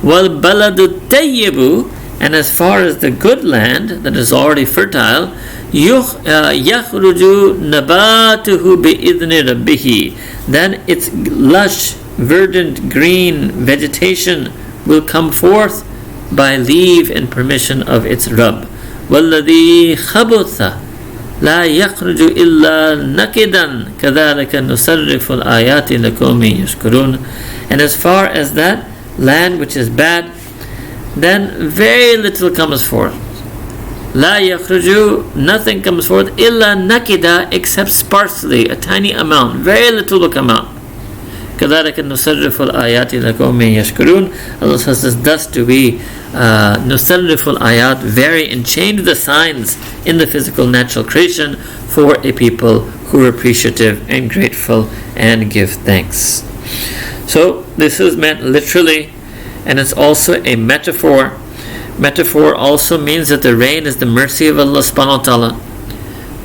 Speaker 1: وَالْبَلَدُ الطَّيِّبُ, and as far as the good land that is already fertile, يَخْرُجُ نَبَاتُهُ بِإِذْنِ رَبِّهِ, then its lush, verdant, green vegetation will come forth by leave and permission of its Rabb. وَالَّذِي خَبُثَ لَا يَخْرُجُ إِلَّا نَكِدًا كَذَلِكَ نُصَرِّفُ الْآيَاتِ لَقَوْمٍ يَشْكُرُونَ, and as far as that land which is bad, then very little comes forth. La yakhruju, nothing comes forth, illa nakida, except sparsely, a tiny amount, very little will come out. كَذَلِكَ نُصَرِّفُ الْآيَاتِ لَقَوْمٍ يَشْكُرُونَ. Allah says, thus do we نُصَرِّفُ الْآيَاتِ, vary and change the signs in the physical natural creation for a people who are appreciative and grateful and give thanks. So this is meant literally, and it's also a metaphor. Metaphor also means that the rain is the mercy of Allah subhanahu wa ta'ala.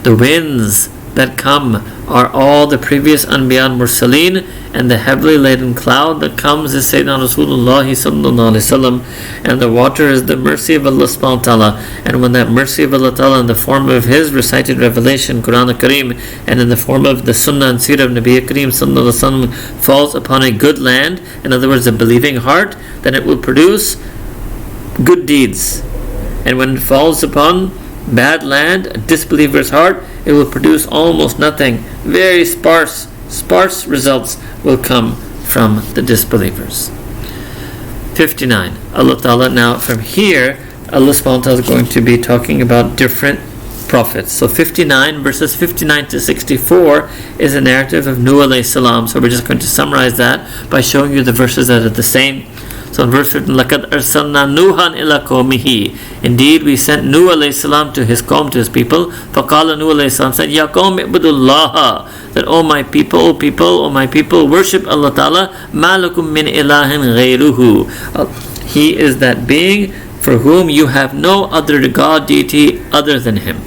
Speaker 1: The winds that come are all the previous Anbiya and Mursaleen, and the heavily laden cloud that comes is Sayyidina Rasulullah sallallahu alaihi wasallam, and the water is the mercy of Allah subhanahu wa ta'ala. And when that mercy of Allah ta'ala in the form of His recited revelation, Quran al-Kareem, and in the form of the Sunnah and Seerah of Nabi Kareem sallallahu alaihi wasallam falls upon a good land, in other words a believing heart, then it will produce good deeds. And when it falls upon bad land, a disbeliever's heart, it will produce almost nothing. Very sparse results will come from the disbelievers. 59. Allah Ta'ala, now from here, Allah subhanahu wa ta'ala is going to be talking about different prophets. So 59 verses 59 to 64 is a narrative of Nuh alayhi salam. So we're just going to summarize that by showing you the verses that are the same. So in verse 15, لَقَدْ أَرْسَلْنَا نُوحًا إِلَىٰ قَوْمِهِ, indeed we sent Nuh alayhi salam to his qawm, to his people. فَقَالَ Nuh alayhi salam said, يَا قَوْمِ اعْبُدُوا اللَّهَ, that O my people, worship Allah Ta'ala. مَا لَكُم مِّنْ إِلَٰهٍ غَيْرُهُ, He is that being for whom you have no other God, deity other than Him.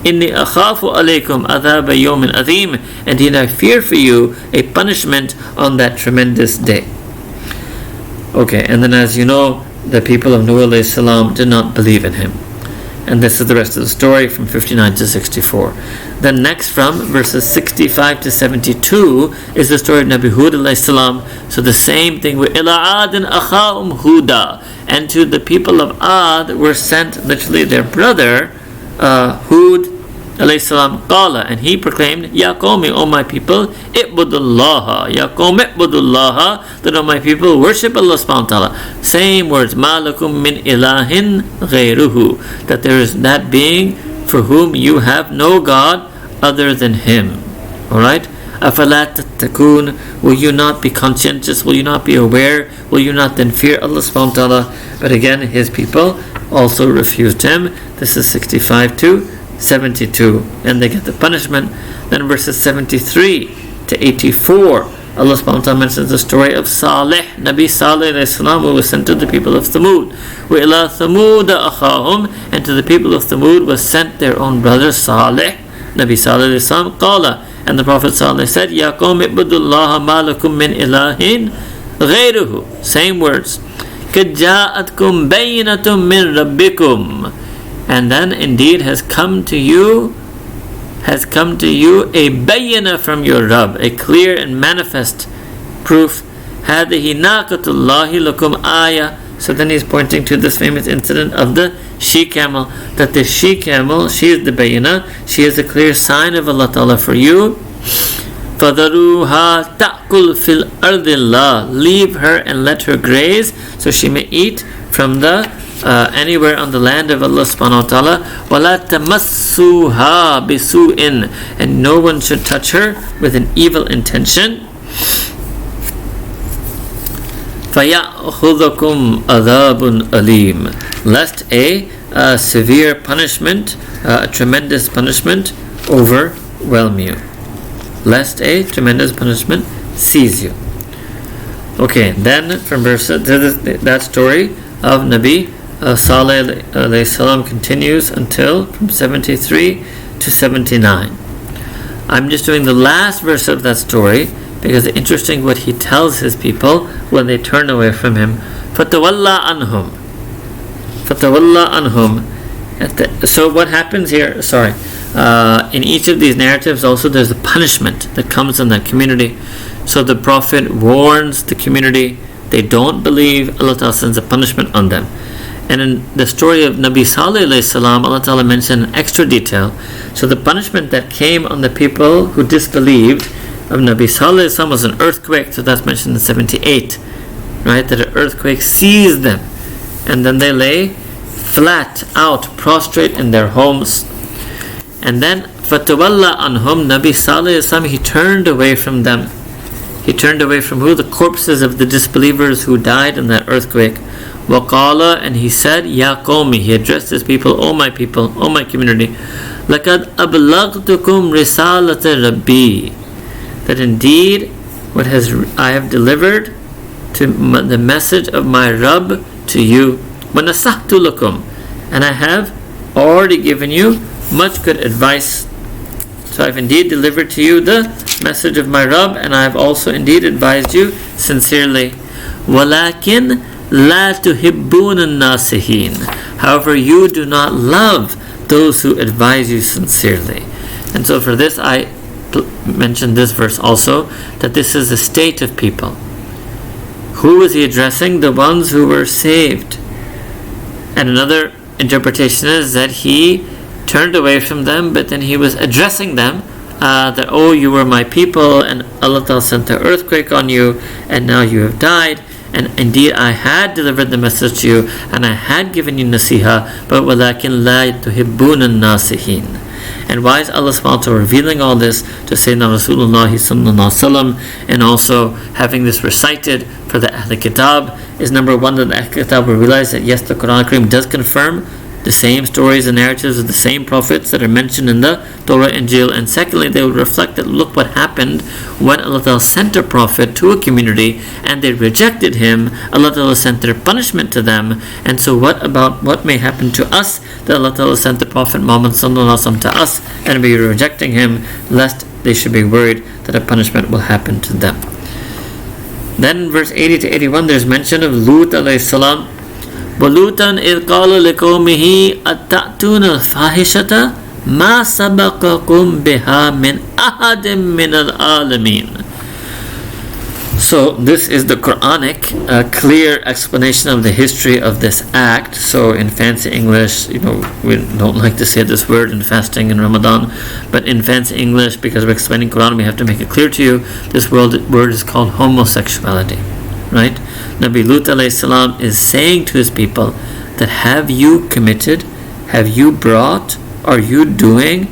Speaker 1: إِنِّي أَخَافُ عَلَيْكُمْ عَذَابَ يَوْمٍ عَظِيمٍ, indeed I fear for you a punishment on that tremendous day. Okay, and then as you know, the people of Nuh alayhi salam did not believe in him. And this is the rest of the story from 59 to 64. Then next from verses 65 to 72 is the story of Nabi Hud alayhi salam. So the same thing with إِلَىٰ عَادٍ أَخَاهُمْ هُودًا, and to the people of Ad were sent literally their brother Hud alayhi salam. Qala, and he proclaimed, Ya qawmi, O my people, I'budullaha, Ya qawmi I'budullaha, that O my people, worship Allah subhanahu wa ta'ala. Same words, Ma lakum min ilahin ghayruhu, that there is that being for whom you have no God other than Him. Alright? أَفَلَا تَتَّقُونَ, will you not be conscientious? Will you not be aware? Will you not then fear Allah subhanahu wa ta'ala? But again, His people also refused Him. This is 65 to 72. And they get the punishment. Then verses 73 to 84, Allah subhanahu wa ta'ala mentions the story of Salih, Nabi Salih alayhi salam, who was sent to the people of Thamud. وَإِلَىٰ ثَمُودَ أَخَاهُمْ, and to the people of Thamud was sent their own brother Salih, Nabi Salih alayhi salam. قَالَ, and the Prophet Salih said, يَا قَوْمِ اعْبُدُوا اللَّهَ مَا لَكُم مِّنْ إِلَٰهٍ غَيْرُهُ. Same words. قَدْ جَاءَتْكُمْ بَيِّنَةٌ مِّن رَبِّكُمْ, and then indeed has come to you a bayyana from your Rabb, a clear and manifest proof. هَذِهِ نَاقَةُ اللَّهِ لَكُمْ آيَةٌ. So then he's pointing to this famous incident of the she-camel, that the she-camel, she is the bayyana, she is a clear sign of Allah Ta'ala for you. فَذَرُوهَا تَأْكُلْ فِي الْأَرْضِ اللَّهِ, leave her and let her graze, so she may eat from the anywhere on the land of Allah subhanahu wa ta'ala. وَلَا تَمَسُّوهَا بِسُوءٍ, and no one should touch her with an evil intention. فَيَأْخُذَكُمْ عَذَابٌ أَلِيمٌ, lest a severe punishment, a tremendous punishment overwhelm you. Lest a tremendous punishment seize you. Okay, then from verse, that story of Nabi Salih alayhi salam continues until from 73 to 79. I'm just doing the last verse of that story because it's interesting what he tells his people when they turn away from him. فَتَوَلَّى عَنْهُمْ. فَتَوَلَّى عَنْهُمْ. So what happens here, in each of these narratives also there's a punishment that comes in that community. So the Prophet warns the community, they don't believe, Allah Ta'ala sends a punishment on them. And in the story of Nabi Salih alayhi salam, Allah Ta'ala mentioned an extra detail. So the punishment that came on the people who disbelieved of Nabi Salih alayhi salam was an earthquake. So that's mentioned in 78, right? That an earthquake seized them, and then they lay flat out, prostrate in their homes. And then فَتَوَلَّى عَنْهُمْ, Nabi Salih alayhi salam, he turned away from them. He turned away from who? The corpses of the disbelievers who died in that earthquake. وَقَالَ, and he said, يَا قَوْمِ, he addressed his people, O my people, O my community, لَقَدْ أَبْلَغْتُكُمْ رِسَالَةَ رَبِّي, that indeed I have delivered to the message of my Rabb to you. وَنَصَحْتُ لَكُمْ, and I have already given you much good advice. So I've indeed delivered to you the message of my Rabb, and I have also indeed advised you sincerely. وَلَكِنْ لَا تُحِبُّونَ النَّاصِحِينَ, however you do not love those who advise you sincerely. And so for this I mentioned this verse also, that this is the state of people. Who was he addressing? The ones who were saved. And another interpretation is that he turned away from them, but then he was addressing them, that, oh, you were my people, and Allah Ta'ala sent the earthquake on you, and now you have died, and indeed I had delivered the message to you, and I had given you nasiha, but وَلَكِنْ لَا تُحِبُّونَ النَّاصِحِينَ. And why is Allah subhanahu wa ta'ala revealing all this to Sayyidina Rasulullah sallallahu alaihi wasallam, and also having this recited for the Ahl Kitab? Is number one, that the Ahl Kitab will realize that yes, the Quran Kareem does confirm the same stories and narratives of the same prophets that are mentioned in the Torah and Injil. And secondly, they will reflect that look what happened when Allah Ta'ala sent a prophet to a community and they rejected him. Allah Ta'ala sent their punishment to them. And so what may happen to us, that Allah Ta'ala sent the Prophet Muhammad sallallahu alaihi wasallam to us and we are rejecting him, lest they should be worried that a punishment will happen to them. Then in verse 80 to 81 there's mention of Lut alayhi salam. وَلُوطًا إِذْ قَالَ لِقَوْمِهِ أَتَأْتُونَ الْفَاحِشَةَ مَا سَبَقَكُمْ بِهَا مِنْ أَحَدٍ مِنَ الْعَالَمِينَ. So this is the Quranic clear explanation of the history of this act. So in fancy English, we don't like to say this word in fasting in Ramadan, but in fancy English, because we're explaining Quran, we have to make it clear to you, this word is called homosexuality, right? Nabi Lut alayhi salam is saying to his people that have you committed, have you brought are you doing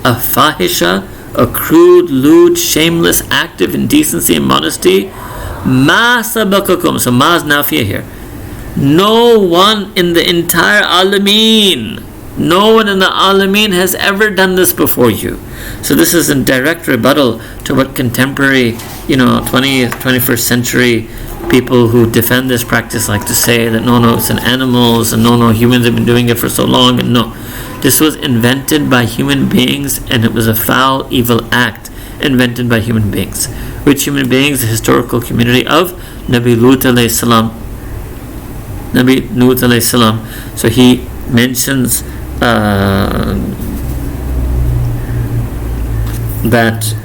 Speaker 1: a fahisha, a crude, lewd, shameless act of indecency and modesty? Ma sabakakum. So ma is nafiya here. No one in the entire alameen, no one in the alameen has ever done this before you. So this is in direct rebuttal to what contemporary, 20th, 21st century people who defend this practice like to say, that no, it's in animals, and no, humans have been doing it for so long, and no. This was invented by human beings, and it was a foul, evil act invented by human beings. Which human beings? The historical community of Nabi Lut alayhi salam. Nabi Lut alayhi salam. So he mentions that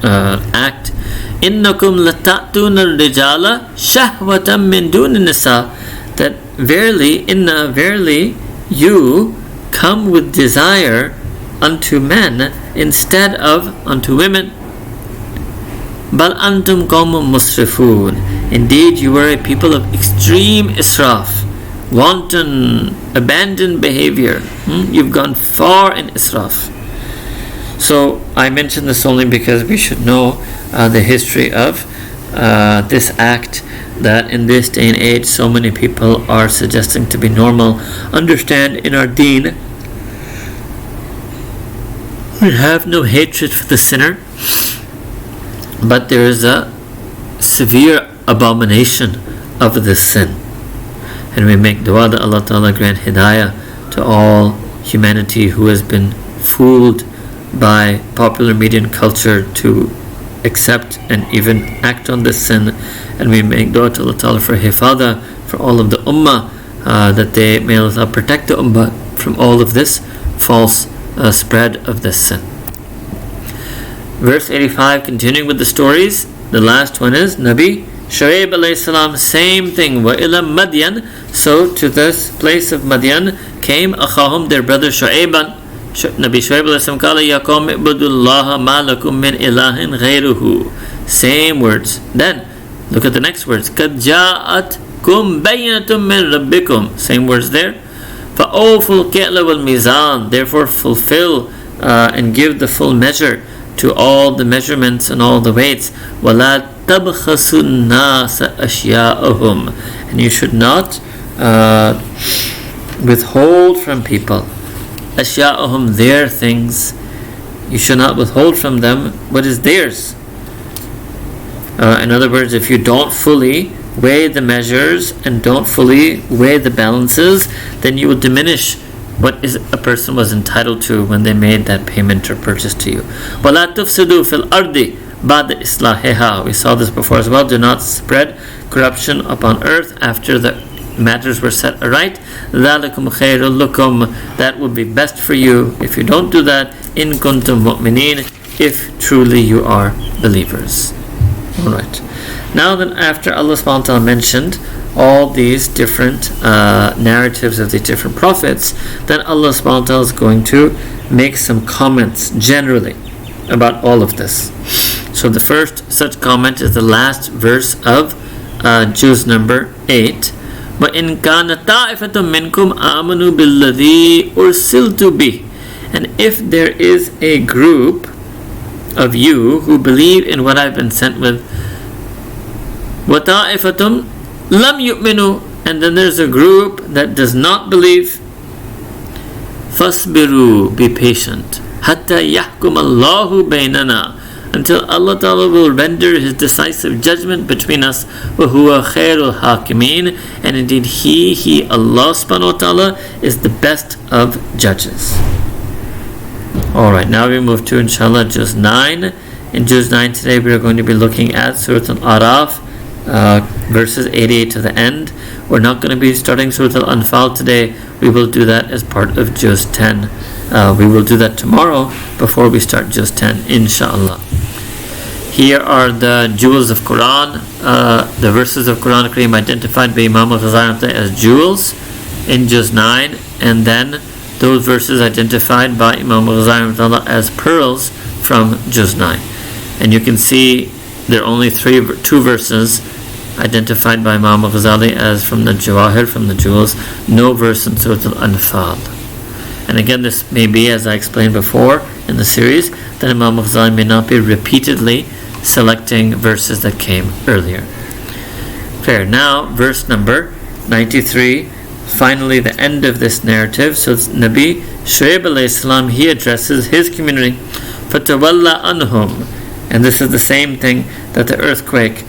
Speaker 1: act. Innakum latatuna rijala shahwatam min dun nisa. That verily you come with desire unto men instead of unto women. Bal antum qawmun musrifun. Indeed, you are a people of extreme israf, wanton, abandoned behavior. You've gone far in israf. So I mention this only because we should know the history of this act that in this day and age so many people are suggesting to be normal. Understand, in our deen, we have no hatred for the sinner, but there is a severe abomination of this sin. And we make dua that Allah Ta'ala grant hidayah to all humanity who has been fooled by popular media and culture to accept and even act on this sin. And we make dua to Allah Ta'ala for hifada, for all of the Ummah, that may Allah protect the Ummah from all of this false spread of this sin. Verse 85, continuing with the stories, the last one is Nabi Shuayb alayhi salam, same thing. Wa ila Madyan, so to this place of Madyan came akhahum, their brother Shuayban. Nabi Shuayb alayhi salam qala ya qawm ibudullaha ma lakum min ilahin ghayruhu. Same words. Then look at the next words. Qad ja'atkum bayyinatun min rabbikum. Same words there. Fa awful ka'la wal mizan. Therefore fulfill and give the full measure to all the measurements and all the weights. وَلَا تَبْخَسُوا النَّاسَ أَشْيَاءَهُمْ. And you should not withhold from people أَشْيَاءَهُمْ, their things. You should not withhold from them what is theirs. In other words, if you don't fully weigh the measures and don't fully weigh the balances, then you will diminish what is a person was entitled to when they made that payment or purchase to you. وَلَا تُفْسِدُوا فِي الْأَرْضِ بَعْدَ إِصْلَاحِهَا. We saw this before as well. Do not spread corruption upon earth after the matters were set aright. ذَلِكُمْ خَيْرٌ لَكُمْ. That would be best for you if you don't do that. إِن كُنْتُم مُؤْمِنِينَ. If truly you are believers. Alright. Now then, after Allah subhanahu wa ta'ala mentioned all these different narratives of the different prophets, then Allah subhanahu wa ta'ala is going to make some comments generally about all of this. So the first such comment is the last verse of Juz number 8. وَإِن كَانَ طَائِفَةٌ مِّنْكُمْ آمَنُوا بِالَّذِي أُرْسِلْتُ بِهِ. And if there is a group of you who believe in what I've been sent with, وَطَائِفَةٌ لَمْ يُؤْمِنُوا, and then there's a group that does not believe, فَاصْبِرُوا, be patient, حَتَّى يَحْكُمَ اللَّهُ بَيْنَنَا, until Allah Ta'ala will render His decisive judgment between us. وَهُوَ خَيْرُ الْحَاكِمِينَ, and indeed He, Allah subhanahu wa ta'ala, is the best of judges. Alright, now we move to inshallah Juz 9. In Juz 9 today we are going to be looking at Surah Al-Araf, verses 88 to the end. We're not going to be starting Surah Al-Anfāl today. We will do that as part of Juz 10. We will do that tomorrow before we start Juz 10, inshallah. Here are the jewels of Quran, the verses of Quran Kareem identified by Imam al-Ghazali as jewels in Juz 9, and then those verses identified by Imam al-Ghazali as pearls from Juz 9. And you can see there are only two verses identified by Imam al-Ghazali as from the Jawahir, from the jewels. No verse in Surah Al-Anfāl. And again, this may be, as I explained before in the series, that Imam Ghazali may not be repeatedly selecting verses that came earlier. Fair. Now, verse number 93, finally the end of this narrative. So Nabi Shuayb alayhi salam, he addresses his community. فَتَوَلَّى عَنْهُمْ. And this is the same thing that the earthquake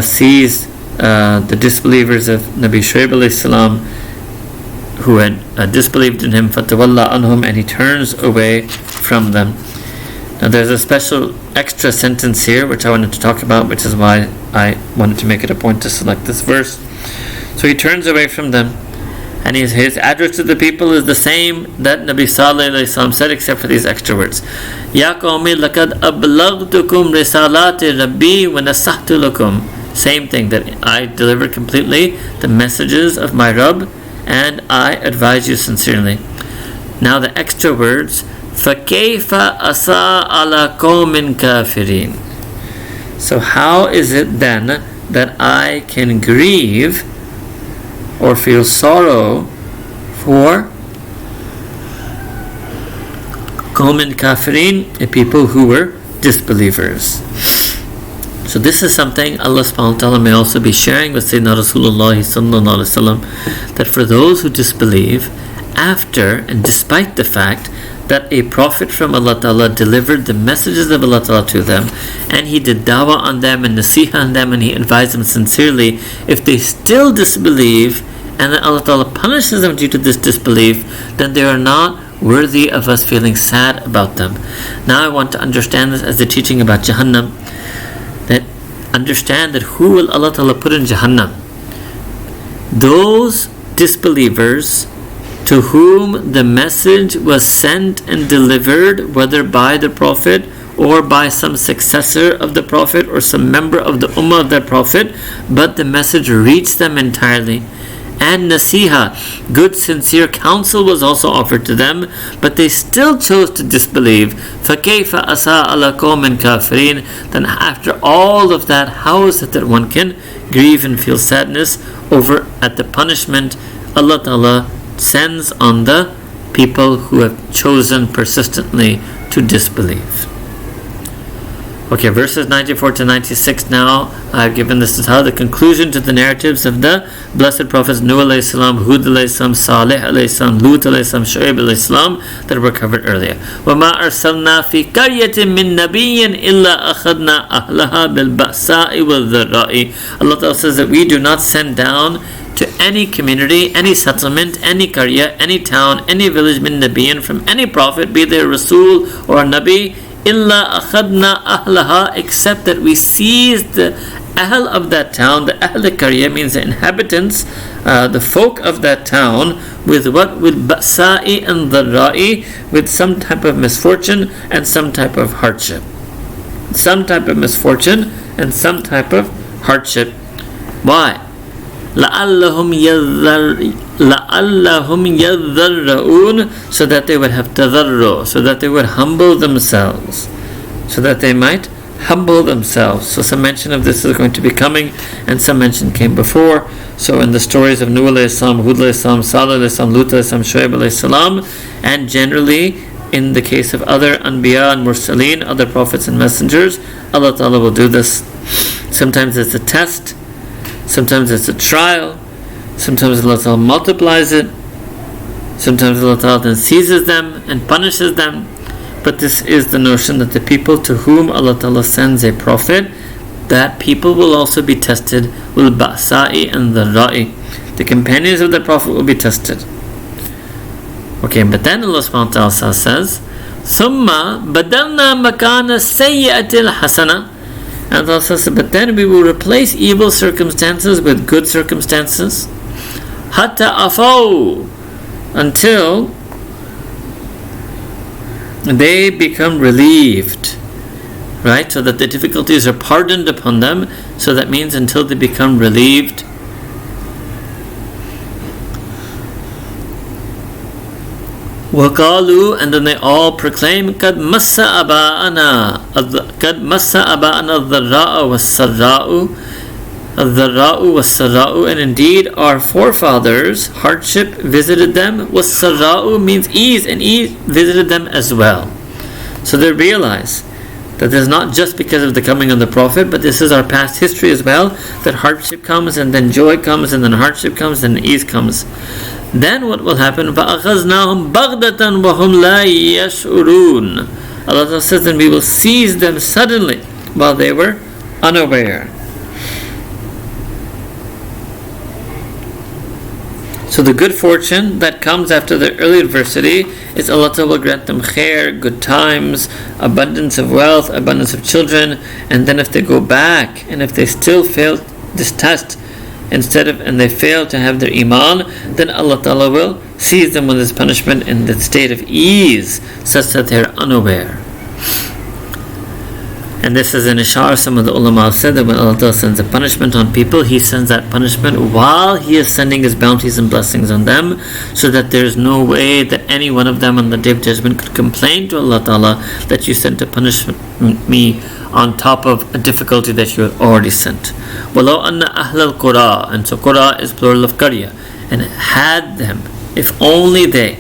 Speaker 1: seized the disbelievers of Nabi Shuayb alayhi salam, who had disbelieved in him. فَتَوَلَّى عَنْهُمْ. And he turns away from them. Now there's a special extra sentence here which I wanted to talk about, which is why I wanted to make it a point to select this verse. So he turns away from them, and his address to the people is the same that Nabi Salih alayhi salam said, except for these extra words. Ya qawmi laqad ablaghtukum risalati rabbi wa nasahtu lakum. Same thing, that I delivered completely the messages of my Rabb, and I advise you sincerely. Now the extra words, فَكَيْفَ أَسَىٰ عَلَىٰ قَوْمٍ كَافِرِينَ. So how is it then that I can grieve or feel sorrow for قَوْمٍ كَافِرِينَ, a people who were disbelievers? So this is something Allah subhanahu wa ta'ala may also be sharing with Sayyidina Rasulullah sallallahu alaihi wasallam, that for those who disbelieve after and despite the fact that a prophet from Allah Ta'ala delivered the messages of Allah Ta'ala to them, and he did dawah on them and nasiha on them, and he advised them sincerely, if they still disbelieve and then Allah Ta'ala punishes them due to this disbelief, then they are not worthy of us feeling sad about them. Now I want to understand this as the teaching about Jahannam, that understand that who will Allah Ta'ala put in Jahannam? Those disbelievers to whom the message was sent and delivered, whether by the Prophet or by some successor of the Prophet or some member of the Ummah of that Prophet, but the message reached them entirely. And nasiha, good sincere counsel, was also offered to them, but they still chose to disbelieve. فَكَيْفَ أَسَىٰ عَلَىٰ قَوْمٍ كَافِرِينَ. Then after all of that, how is it that one can grieve and feel sadness over at the punishment Allah Ta'ala sends on the people who have chosen persistently to disbelieve? Okay, verses 94 to 96 now. I've given this as how the conclusion to the narratives of the Blessed Prophets Nuh alayhi salam, Hud alayhi salam, Salih alayhi salam, Lut alayhi salam, Shuayb alayhi salam, that were covered earlier. وَمَا أَرْسَلْنَا فِي قَرْيَةٍ مِّن نَبِيٍّ إِلَّا أَخَذْنَا أَهْلَهَا بِالْبَأْسَاءِ وَالضَّرَّاءِ. Allah Ta'ala says that we do not send down to any community, any settlement, any qarya, any town, any village, min nabiyin, from any prophet, be they a Rasul or a Nabi, illa akhadna ahlaha, except that we seized the ahl of that town. The ahl qarya means the inhabitants, the folk of that town, with what? With ba'sa'i and dharra'i, with some type of misfortune and some type of hardship. Some type of misfortune and some type of hardship. Why? لَعَلَّهُمْ يَذَّرَّؤُونَ, so that they would have tadarru, so that they would humble themselves, so that they might humble themselves. So some mention of this is going to be coming, and some mention came before. So in the stories of Nuh alayhi salam, Hud alayhi salam, Salih alayhi salam, Lut alayhi salam, Shuayb alayhi salam, and generally in the case of other anbiya and mursaleen, other prophets and messengers, Allah Ta'ala will do this. Sometimes it's a test, sometimes it's a trial, sometimes Allah Ta'ala multiplies it, sometimes Allah Ta'ala then seizes them and punishes them. But this is the notion that the people to whom Allah Ta'ala sends a prophet, that people will also be tested with ba'sa'i and dharra'i. The companions of the prophet will be tested. Okay, but then Allah subhanahu wa ta'ala says, ثُمَّ بَدَلْنَا مَكَانَ السَّيِّئَةِ الْحَسَنَةِ. And Allah says, but then we will replace evil circumstances with good circumstances. Hatta afaw, until they become relieved. Right? So that the difficulties are pardoned upon them. So that means until they become relieved. وَقَالُوا, and then they all proclaim, قَدْ مَسَّ أَبَاءَنَا الضَّرَّاءُ وَالسَّرَّاءُ الضراء والسراء, and indeed our forefathers, hardship visited them. والسراء means ease, and ease visited them as well. So they realize that this is not just because of the coming of the Prophet, but this is our past history as well, that hardship comes and then joy comes and then hardship comes and ease comes. Then what will happen? فَأَخَذْنَاهُمْ بَغْدَةً وَهُمْ لَا يَشْعُرُونَ. Allah says, then we will seize them suddenly while they were unaware. So the good fortune that comes after the early adversity is Allah will grant them khair, good times, abundance of wealth, abundance of children, and then if they go back and if they still fail this test and they fail to have their iman, then Allah Ta'ala will seize them with His punishment in the state of ease, such that they are unaware. And this is an ishar. Some of the ulama have said that when Allah sends a punishment on people, He sends that punishment while He is sending His bounties and blessings on them, so that there is no way that any one of them on the Day of Judgment could complain to Allah Ta'ala that you sent a punishment me on top of a difficulty that you had already sent. وَلَوْ أَنَّ أَهْلَ الْقُرَىٰ, and so Qura is plural of Qarya, and had them, if only the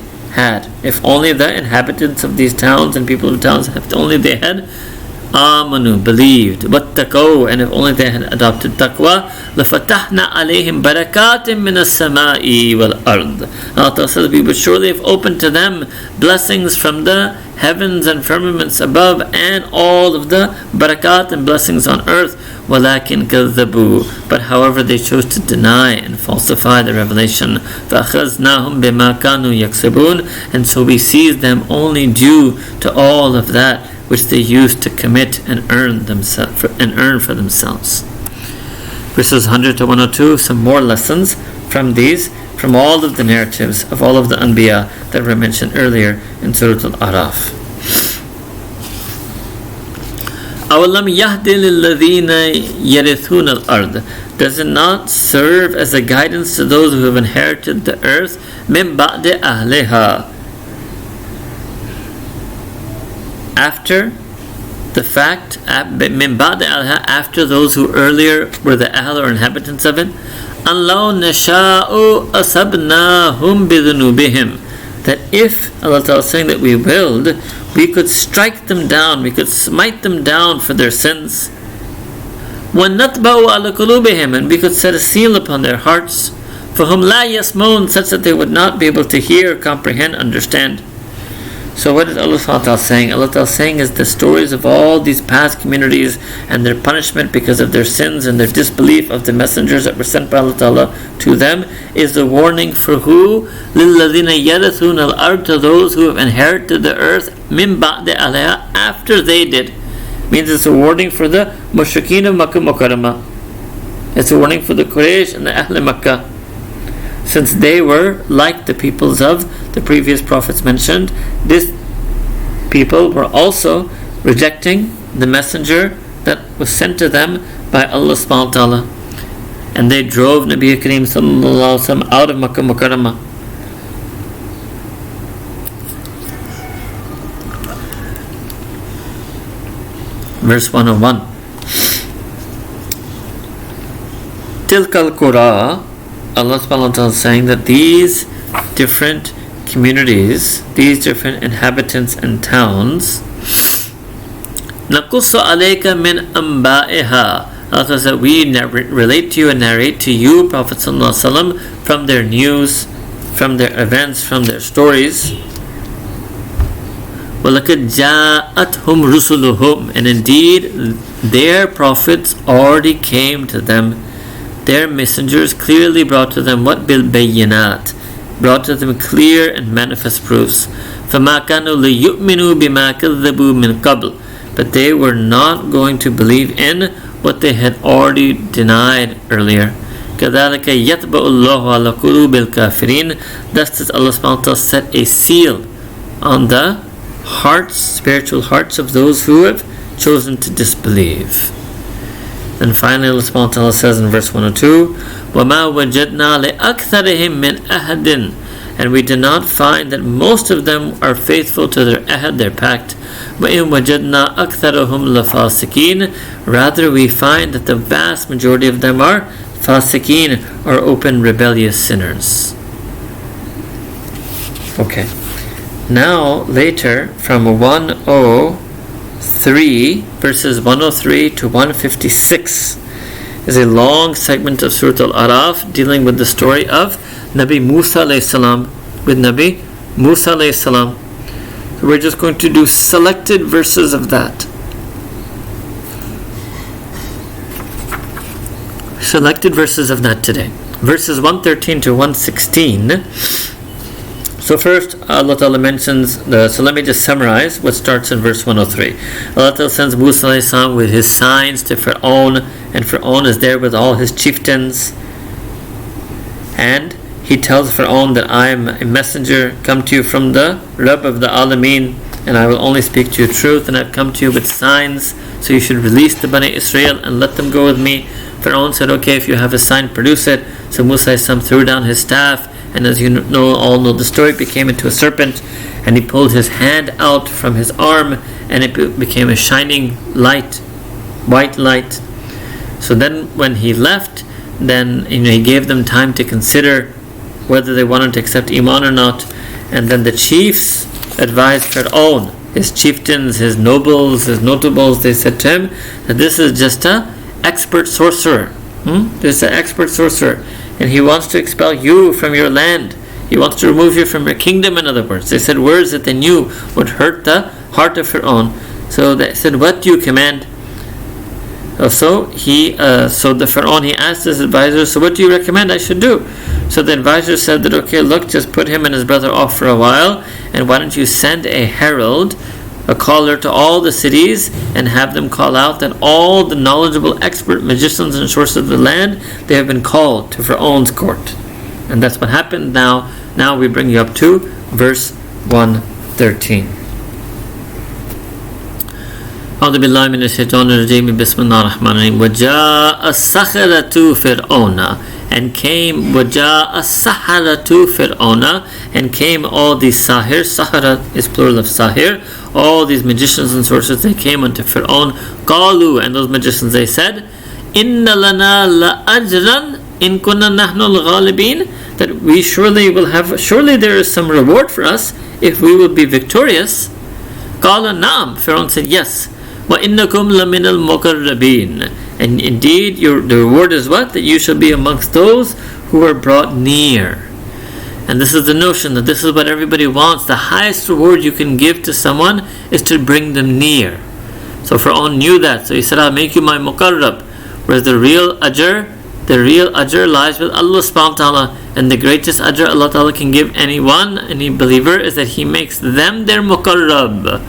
Speaker 1: inhabitants of these towns and people of towns, if only they had amanu, believed, wattaqaw, and if only they had adopted taqwa, lafatahna alayhim barakatim min as-sama'i wal ard. Allah says we would surely have opened to them blessings from the heavens and firmaments above, and all of the barakat and blessings on earth. Walakin kadhabu, but however they chose to deny and falsify the revelation. فَأَخَذْنَاهُمْ بِمَا كَانُوا يَكْسِبُونَ, and so we seized them only due to all of that which they used to commit and earn for themselves. Verses 100 to 102, some more lessons from all of the narratives of all of the Anbiya that were mentioned earlier in Surah Al-Araf. أَوَلَّمْ يَهْدِ لِلَّذِينَ يَرِثُونَ الْأَرْضَ, does it not serve as a guidance to those who have inherited the earth? مِنْ بَعْدِ أَهْلِهَا, after the fact, after those who earlier were the ahl or inhabitants of it. أَنْ نَشَاءُ أَصَبْنَاهُمْ بِذُنُوبِهِمْ, that if Allah Ta'ala is saying that we willed, we could strike them down, we could smite them down for their sins. وَنَطْبَعُ عَلَى قُلُوبِهِمْ, and we could set a seal upon their hearts. فَهُمْ لَا يَسْمَعُونَ, such that they would not be able to hear, comprehend, understand. So what is Allah Ta'ala saying? Allah Ta'ala saying is the stories of all these past communities and their punishment because of their sins and their disbelief of the messengers that were sent by Allah Ta'ala to them is the warning for who? لِلَّذِينَ يَرِثُونَ الْأَرْضَ, to those who have inherited the earth مِنْ بَعْدِ عَلَيْهَا, after they did. Means it's a warning for the mushrikeen of Makkah Mukarramah. It's a warning for the Quraysh and the Ahl Makkah, since they were like the peoples of the previous prophets mentioned. These people were also rejecting the messenger that was sent to them by Allah subhanahu wa ta'ala, and they drove Nabi Kareem sallallahu alaihi wasallam out of Makkah Mukarramah. Verse 101, Tilkal Qura, Allah subhanahu wa ta'ala is saying that these different communities, these different inhabitants and towns, نَقُصُّ عَلَيْكَ مِنْ أَنْبَائِهَا, Allah says that we relate to you and narrate to you, Prophet sallallahu alaihi wasallam, from their news, from their events, from their stories. وَلَقَدْ جَاءَتْهُمْ رُسُلُهُمْ, and indeed their prophets already came to them. Their messengers clearly brought to them what bil-bayyinat, brought to them clear and manifest proofs. فَمَا كَانُوا لِيُؤْمِنُوا بِمَا كَذَّبُوا مِنْ قَبْلِ, but they were not going to believe in what they had already denied earlier. كَذَلِكَ يَطْبَعُ اللَّهُ عَلَى قُلُوبِ الْكَافِرِينَ, thus does Allah subhanahu wa ta'ala set a seal on the hearts, spiritual hearts of those who have chosen to disbelieve. And finally Allah subhanahu wa ta'ala says in verse 102, وَمَا وَجَدْنَا لِأَكْثَرِهِمْ مِنْ أَحَدٍ, and we do not find that most of them are faithful to their ahad, their pact. وَإِن وَجَدْنَا أَكْثَرَهُمْ لَفَاسِقِينَ. Rather, we find that the vast majority of them are fasiqeen, or open rebellious sinners. Okay. Now, later, from 103, verses 103 to 156, is a long segment of Surah Al-Araf dealing with the story of Nabi Musa alayhi salam, with Nabi Musa alayhi salam. So we're just going to do selected verses of that. Selected verses of that today. Verses 113 to 116. So first, Allah Ta'ala mentions, so let me just summarize what starts in verse 103. Allah Ta'ala sends Musa alayhi salam with his signs to Fir'aun, and Fir'aun is there with all his chieftains. And he tells Fir'aun that I am a messenger, come to you from the Rabb of the Alameen, and I will only speak to you truth, and I've come to you with signs, so you should release the Bani Israel and let them go with me. Fir'aun said, okay, if you have a sign, produce it. So Musa alayhi salam threw down his staff, and as you all know the story, it became into a serpent, and he pulled his hand out from his arm, and it became a shining light, white light. So then when he left, then he gave them time to consider whether they wanted to accept Iman or not. And then the chiefs advised Fir'aun, his chieftains, his nobles, his notables, they said to him that this is just an expert sorcerer. This is an expert sorcerer, and he wants to expel you from your land. He wants to remove you from your kingdom, in other words. They said words that they knew would hurt the heart of Fir'aun. So they said, what do you command? So the Fir'aun, he asked his advisor, so what do you recommend I should do? So the advisor said that, okay, look, just put him and his brother off for a while, and why don't you send a herald, a caller to all the cities, and have them call out that all the knowledgeable expert magicians and sorcerers of the land, they have been called to Fir'aun's court. And that's what happened. Now we bring you up to verse 113. أعوذ بالله من الشيطان الرجيم بسم الله الرحمن الرحيم وجاء السحرة فرعون and came وجاء السحرة فرعون and came all these sahir. Sahara is plural of sahir. All these magicians and sorcerers, they came unto Fir'aun. قالوا, and those magicians, they said, إن لنا لأجرا إن كنا نحن الغالبين, that we surely there is some reward for us if we will be victorious. قال نعم, Fir'aun said, yes. وَإِنَّكُمْ لَمِنَ الْمُقَرَّبِينَ, and indeed the reward is what? That you shall be amongst those who are brought near. And this is the notion that this is what everybody wants. The highest reward you can give to someone is to bring them near. So Fir'aun knew that, so he said, I'll make you my muqarrab. Whereas the real ajr lies with Allah subhanahu wa ta'ala, and the greatest ajr Allah ta'ala can give anyone, any believer, is that he makes them their muqarrab.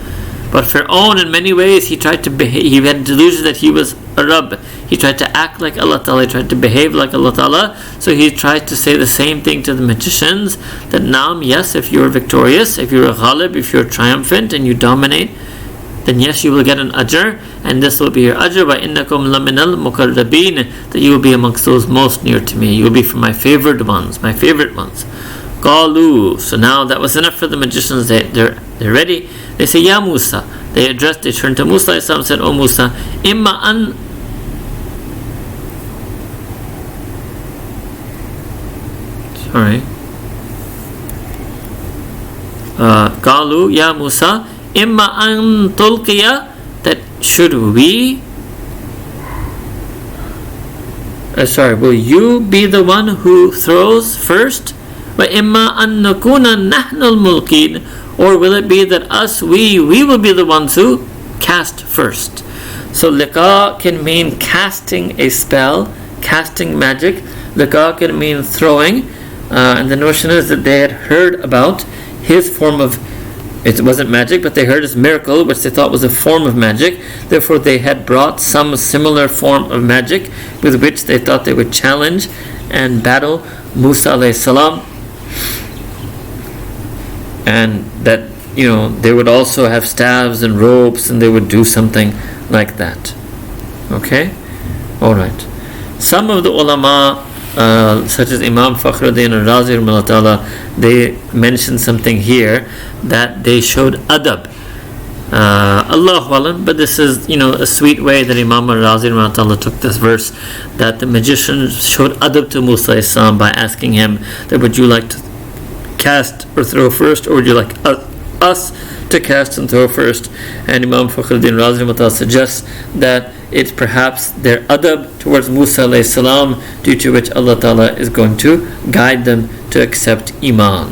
Speaker 1: But Fir'aun, in many ways, he tried to behave. He had delusion that he was a Rabb. He tried to act like Allah Ta'ala. He tried to behave like Allah Ta'ala. So he tried to say the same thing to the magicians, that Naam, yes, if you're victorious, if you're a ghalib, if you're triumphant and you dominate, then yes, you will get an ajr, and this will be your ajr. Wa innakum laminal muqarrabin, that you will be amongst those most near to me. You will be from my favorite ones. Qalu. So now that was enough for the magicians. They're ready. They say, Ya Musa. They turned to Musa and said, O Musa, imma an Qalu, Ya Musa, imma an tulqiya, that should we will you be the one who throws first? Wa imma an nakuna nahnu al-mulqin, or will it be that we will be the ones who cast first? So liqa can mean casting a spell, casting magic. Liqa can mean throwing, and the notion is that they had heard about his form of, it wasn't magic, but they heard his miracle, which they thought was a form of magic. Therefore they had brought some similar form of magic with which they thought they would challenge and battle Musa alayhi salam. And that, they would also have staves and ropes, and they would do something like that. Okay? Alright. Some of the ulama, such as Imam Fakhruddin al-Razi, they mention something here that they showed adab. Allahu Alam, but this is, a sweet way that Imam al-Razi took this verse, that the magicians showed adab to Musa Islam by asking him that, would you like to cast or throw first, or would you like us to cast and throw first? And Imam Fakhruddin Razi suggests that it's perhaps their adab towards Musa alayhi salam, due to which Allah Ta'ala is going to guide them to accept Iman.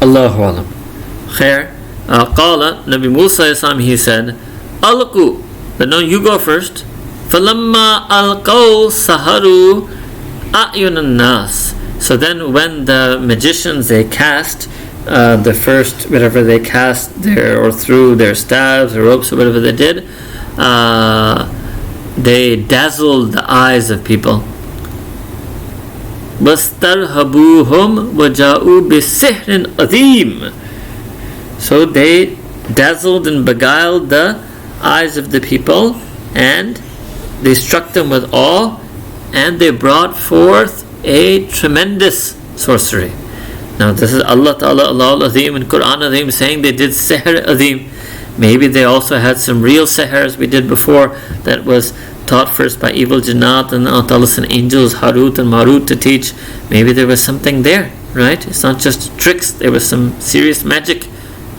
Speaker 1: Allahu Alam. Khair. Qala, Nabi Musa alayhi salam, he said, Alqu, but no, you go first. Falamma alqaw saharu a'yun an-nas. So then when the magicians, they cast the first, whatever they cast or threw their staves or ropes or whatever they did, they dazzled the eyes of people. وَاسْتَرْهَبُوهُمْ وَجَاءُوا بِسِحْرٍ عَظِيمٍ. So they dazzled and beguiled the eyes of the people, and they struck them with awe, and they brought forth a tremendous sorcery. Now this is Allah Ta'ala, Allah Azim in Quran Azim saying they did sihr Azim. Maybe they also had some real sihr, as we did before, that was taught first by evil Jannat and Allah Ta'ala sent angels Harut and Marut to teach. Maybe there was something there, right? It's not just tricks, there was some serious magic.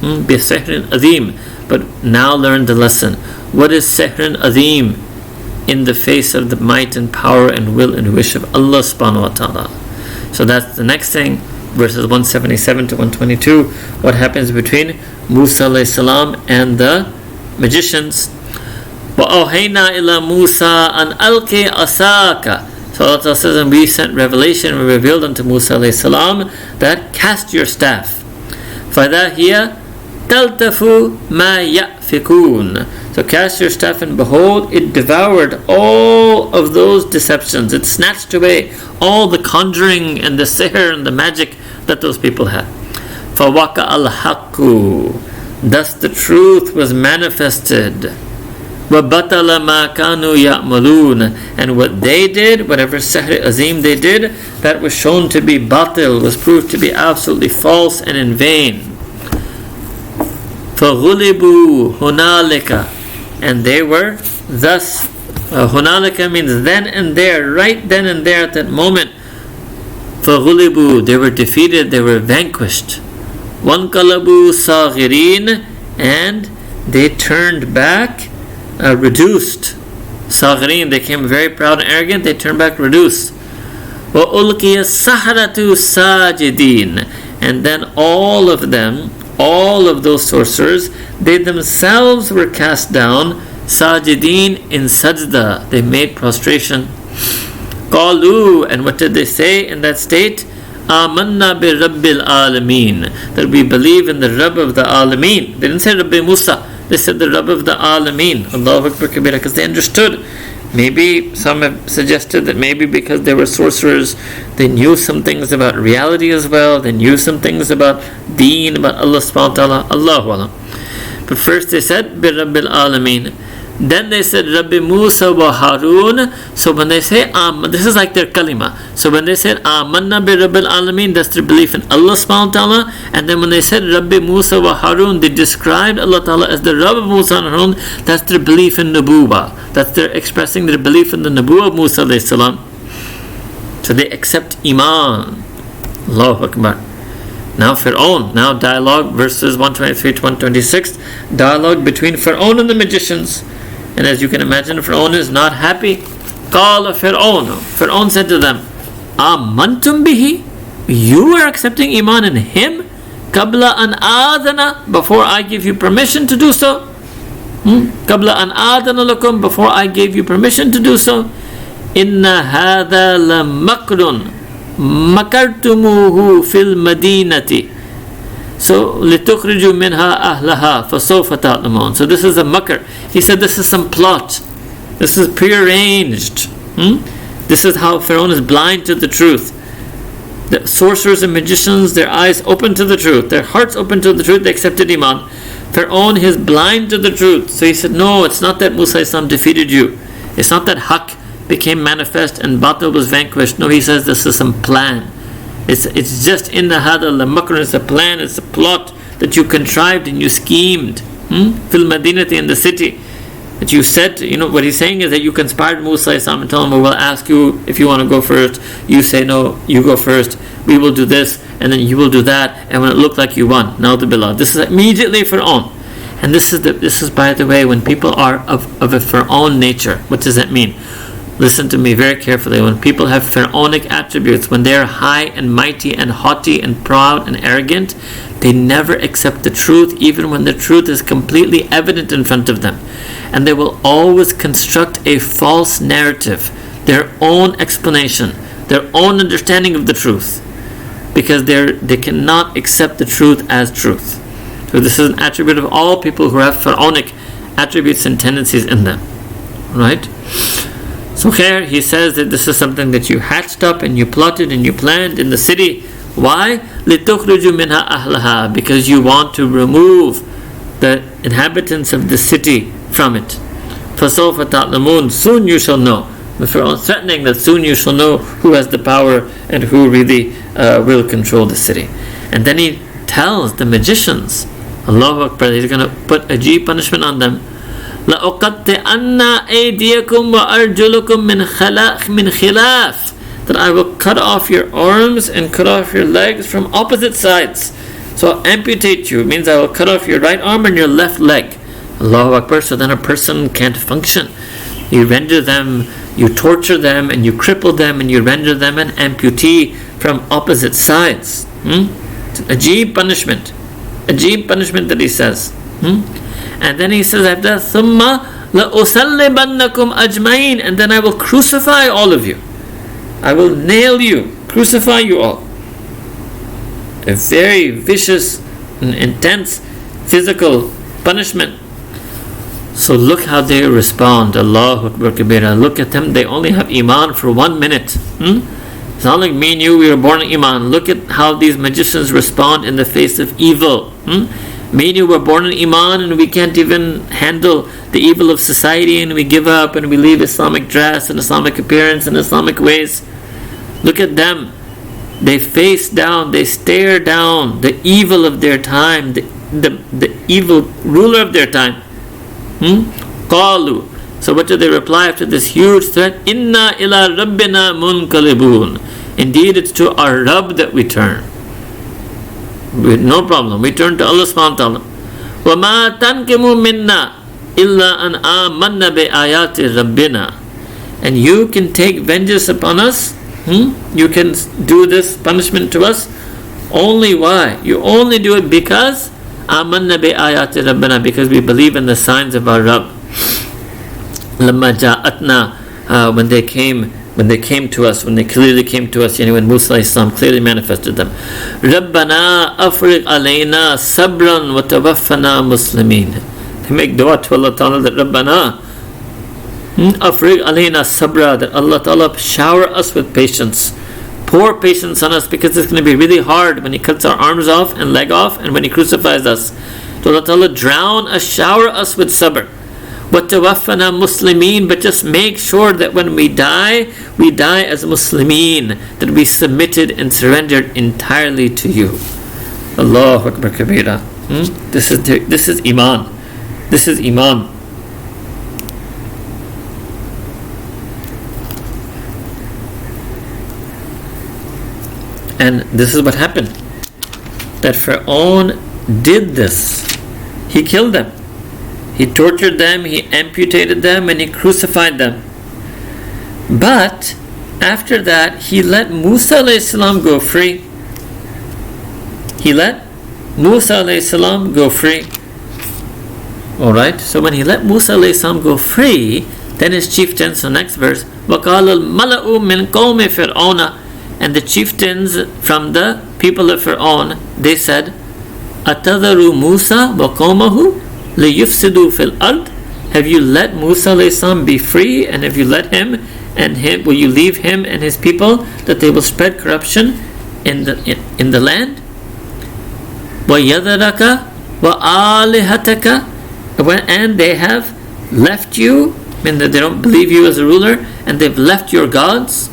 Speaker 1: Bi Sihrin Azim. But now learn the lesson. What is Sihrin Azim? In the face of the might and power and will and wish of Allah subhanahu wa ta'ala. So that's the next thing, verses 177 to 122. What happens between Musa alayhi salam and the magicians? وَأَوْحَيْنَا إِلَى مُوسَىٰ أَنْ أَلْقِ عَصَاكَ. So Allah says, and we sent revelation, we revealed unto Musa alayhi salam that cast your staff. فَذَا هِيَ تَلْتَفُ مَا يَأْفِكُونَ. So cast your staff, and behold, it devoured all of those deceptions. It snatched away all the conjuring and the sihr and the magic that those people had. فَوَقَعَ الْحَقُّ. Thus the truth was manifested. وَبَطَلَ مَا كَانُوا يَعْمَلُونَ. And what they did, whatever sihr azim they did, that was shown to be batil, was proved to be absolutely false and in vain. فَغُلِبُوا هُنَالِكَ. And they were thus, hunalika means then and there, right then and there at that moment. فَغُلِبُوا, they were defeated, they were vanquished. وَانْقَلَبُوا صَاغِرِينَ. And they turned back, reduced. صَاغِرِينَ, they came very proud and arrogant, they turned back reduced. وَأُلْقِيَ السَّحَرَةُ سَاجِدِينَ. And then all of them, all of those sorcerers, they themselves were cast down, sajideen, in sajda. They made prostration. Qalu, and what did they say in that state? Amanna bi Rabbil Alameen. That we believe in the Rabb of the Alameen. They didn't say Rabbi Musa, they said the Rabb of the Alameen. Allahu Akbar Kabira, because they understood. Maybe some have suggested that maybe because they were sorcerers, they knew some things about reality as well. They knew some things about deen, about Allah subhanahu wa ta'ala. Allahu Alam. But first they said, Bi Rabbil Alameen. Then they said, Rabbi Musa wa Harun. So when they say, this is like their kalima. So when they said, Amanna bi Rabbil Alameen, that's their belief in Allah subhanahu wa ta'ala. And then when they said, Rabbi Musa wa Harun, they described Allah ta'ala as the Rabb of Musa and Harun. That's their belief in Nubuwa. That's their expressing their belief in the Nubuwa of Musa alayhi salam. So they accept Iman. Allahu Akbar. Now Fir'aun, now dialogue, verses 123 to 126. Dialogue between Fir'aun and the magicians. And as you can imagine, Fir'aun is not happy. Qala Fir'aun. Fir'aun said to them, Amantum bihi? You are accepting Iman in him? Qabla an adana, before I give you permission to do so? Qabla an adana lakum, before I gave you permission to do so? Inna hadha la makrun makartumuhu fil madinati. So litukhriju minha ahlaha fasawfa ta'lamun. So this is a makr. He said this is some plot. This is prearranged. This is how Pharaoh is blind to the truth. The sorcerers and magicians, their eyes open to the truth, their hearts open to the truth, they accepted Iman. Fir'aun is blind to the truth. So he said, no, it's not that Musa Islam defeated you. It's not that Haqq became manifest and Batil was vanquished. No, he says this is some plan. It's just in the hadal makr, it's a plan, it's a plot that you contrived and you schemed. Fil Madinati, in the city. That you said, what he's saying is that you conspired Musa Islam and told him, we'll ask you if you want to go first. You say, no, you go first. We will do this, and then you will do that. And when it looked like you won, na'udhu billah. This is immediately Fir'aun. And this is, by the way, when people are of a Fir'aun nature. What does that mean? Listen to me very carefully. When people have Fir'aunic attributes, when they are high and mighty and haughty and proud and arrogant, they never accept the truth, even when the truth is completely evident in front of them. And they will always construct a false narrative, their own explanation, their own understanding of the truth, because they cannot accept the truth as truth. So this is an attribute of all people who have Pharaonic attributes and tendencies in them. Right? So here he says that this is something that you hatched up and you plotted and you planned in the city. Why? لِتُخْرِجُ مِنْهَا أَهْلَهَا, because you want to remove the inhabitants of the city from it. فَسَوْفَ تَعْلَمُونَ, soon you shall know. The Pharaoh threatening that soon you shall know who has the power and who really will control the city. And then he tells the magicians, Allahu Akbar, he's going to put ajib punishment on them. لَأُقَطِّعَنَّ أَيْدِيَكُمْ وَأَرْجُلُكُمْ مِنْ خِلَافٍ, that I will cut off your arms and cut off your legs from opposite sides. So I'll amputate you. It means I will cut off your right arm and your left leg. Allahu Akbar. So then a person can't function. You render them, you torture them, and you cripple them, and you render them an amputee from opposite sides. It's an ajib punishment. Ajib punishment that he says. And then he says after that, ثُمَّ لَأُسَلِّبَنَّكُمْ أَجْمَعِينَ, and then I will crucify all of you. I will nail you, crucify you all. A very vicious and intense physical punishment. So look how they respond. Allahu Akbar Kabira. Look at them, they only have Iman for 1 minute. It's not like me and you, we were born in Iman. Look at how these magicians respond in the face of evil. Me and you were born in Iman and we can't even handle the evil of society, and we give up and we leave Islamic dress and Islamic appearance and Islamic ways. Look at them. They face down, they stare down the evil of their time, the evil ruler of their time. Qalu. So what do they reply after this huge threat? Inna ila rabbina munqalibun. Indeed, it's to our Rabb that we turn. No problem. We turn to Allah subhanahu wa ta'ala. وَمَا تَنْكِمُ مِنَّا إِلَّا أَنْ آمَنَّ بِآيَاتِ رَبِّنَا. And you can take vengeance upon us. You can do this punishment to us. Only why? You only do it because آمَنَّ بِآيَاتِ رَبِّنَا, because we believe in the signs of our Rabb. لَمَّا جَاءَتْنَا, when they came to us, when they clearly came to us, when Musa Islam clearly manifested them. رَبَّنَا أَفْرِقْ عَلَيْنَا صَبْرًا وَتَوَفَّنَا مُسْلِمِينَ. They make dua to Allah Ta'ala that Rabbana أَفْرِقْ عَلَيْنَا صَبْرًا, that Allah Ta'ala shower us with patience. Pour patience on us, because it's going to be really hard when He cuts our arms off and leg off, and when He crucifies us. So Allah Ta'ala drown us, shower us with sabr. وَتَوَفَّنَا مُسْلِمِينَ, but just make sure that when we die as Muslimin, that we submitted and surrendered entirely to you. Allahu Akbar Kabira. This is Iman. This is Iman. And this is what happened. That Fir'aun did this. He killed them. He tortured them, he amputated them, and he crucified them. But after that, he let Musa alayhi salam go free. He let Musa alayhi salam go free. Alright, so when he let Musa alayhi salam go free, then his chieftains, so next verse, وَقَالَ الْمَلَأُ مِنْ قَوْمِ فِرْعَوْنَ, and the chieftains from the people of Fir'aun, they said, أَتَذَرُ مُوسَى وَقَوْمَهُ لِيُفْسِدُوا فِي الْأَرْضِ. Have you let Musa alayhi salam be free, and have you let him and him, will you leave him and his people that they will spread corruption in the land? وَيَذَرَكَ وَآلِهَتَكَ, and they have left you, I mean that they don't believe you as a ruler, and they've left your gods.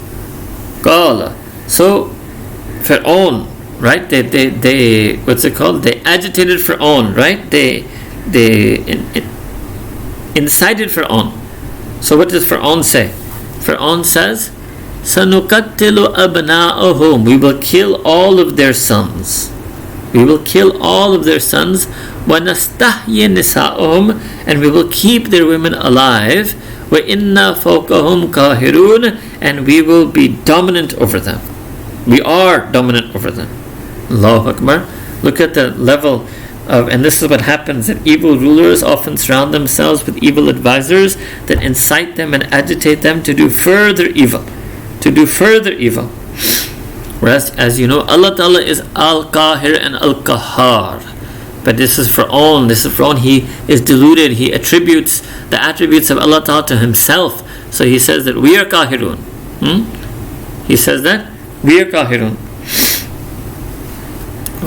Speaker 1: قَالَ, so Fir'aun, right? They what's it called? They agitated Fir'aun, right? They incited Fir'aun. So what does Fir'aun say? Fir'aun says, سَنُقَتِّلُ أَبْنَاءَهُمْ, we will kill all of their sons. We will kill all of their sons. وَنَسْتَحْيِي نِسَاءَهُمْ, and we will keep their women alive. وَإِنَّا فَوْقَهُمْ قَاهِرُونَ, and we will be dominant over them. We are dominant over them. Allahu Akbar. Look at the level of, and this is what happens, that evil rulers often surround themselves with evil advisors that incite them and agitate them to do further evil. To do further evil. Whereas, as you know, Allah Ta'ala is Al-Qahir and Al-Qahhar. But this is Fir'aun. He is deluded. He attributes the attributes of Allah Ta'ala to himself. So he says that we are Qahirun. He says that we are Qahirun.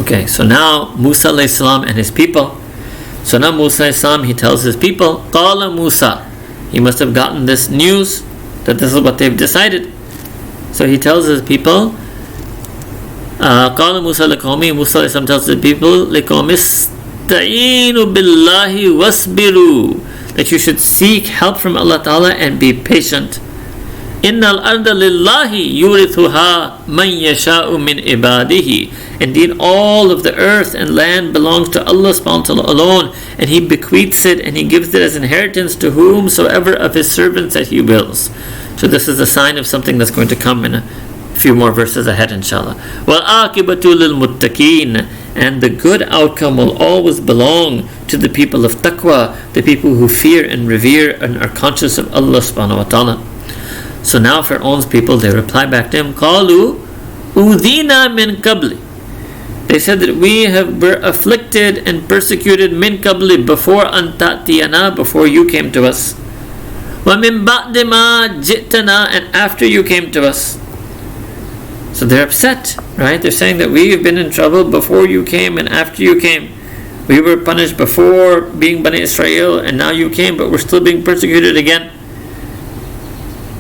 Speaker 1: Okay, so now Musa alayhi salam and his people. So now Musa alayhi salam, he tells his people, Qala Musa. He must have gotten this news that this is what they've decided. So he tells his people, Qala Musa liqawmi, Musa alayhi salam tells his people, liqawmi ista'inu billahi wasbiru, that you should seek help from Allah Ta'ala and be patient. Innal arda lillahi yurithuha man yasha'u min ibadihi. Indeed, all of the earth and land belongs to Allah subhanahu wa ta'ala alone, and He bequeaths it and He gives it as inheritance to whomsoever of His servants that He wills. So this is a sign of something that's going to come in a few more verses ahead, inshallah. وَالْعَاقِبَةُ لِلْمُتَّقِينَ, and the good outcome will always belong to the people of taqwa, the people who fear and revere and are conscious of Allah subhanahu wa ta'ala. So now Fir'aun's people, they reply back to him, قَالُوا أُذِينَا مِنْ قَبْلِ, they said that we have been afflicted and persecuted min qabli, before antatiyana, before you came to us. Wa min ba'di ma jitana, and after you came to us. So they're upset, right? They're saying that we have been in trouble before you came and after you came. We were punished before being Bani Israel, and now you came, but we're still being persecuted again.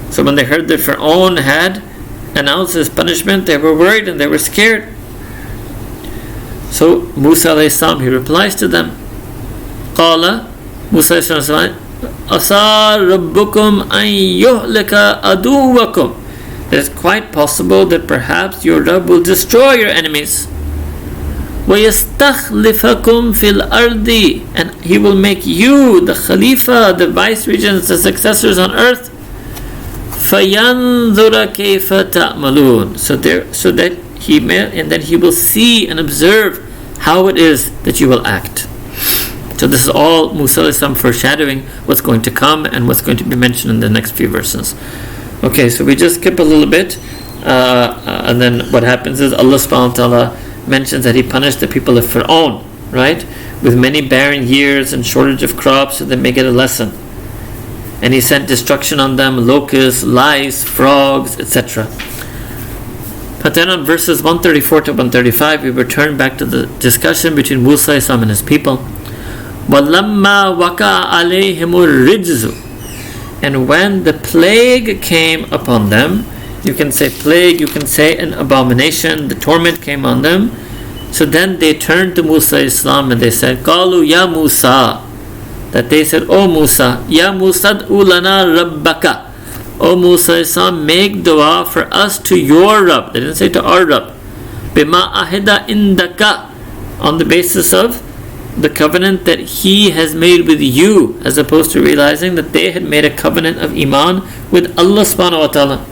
Speaker 1: So when they heard that Fir'aun had announced his punishment, they were worried and they were scared. So Musa alayhi salam, he replies to them, Qala, Musa alayhi salam, Asa rabbukum an yuhlika aduwakum. It is quite possible that perhaps your Rabb will destroy your enemies. وَيَسْتَخْلِفَكُمْ فِي الْأَرْضِ, and He will make you the Khalifa, the vice-regents, the successors on earth. فَيَنْظُرَ كَيْفَ تَعْمَلُونَ, so that He may, and then He will see and observe how it is that you will act. So this is all Musa alayhi salam foreshadowing what's going to come and what's going to be mentioned in the next few verses. Okay, so we just skip a little bit, and then what happens is Allah subhanahu wa ta'ala mentions that He punished the people of Fir'aun, right, with many barren years and shortage of crops, so they may get a lesson. And He sent destruction on them, locusts, lice, frogs, etc. But then on verses 134 to 135, we return back to the discussion between Musa alayhi salam and his people. وَلَمَّا وَقَعَ عَلَيْهِمُ الرِّجْزُ, and when the plague came upon them, you can say plague, you can say an abomination, the torment came on them. So then they turned to Musa alayhi salam and they said, قَالُوا يَا Musa, that they said, O Musa, Ya Musa ad'u lana rabbaka, O Musa alayhi salam, make dua for us to your Rabb. They didn't say to our Rabb. Bima ahida indaka, on the basis of the covenant that He has made with you, as opposed to realizing that they had made a covenant of iman with Allah subhanahu wa ta'ala.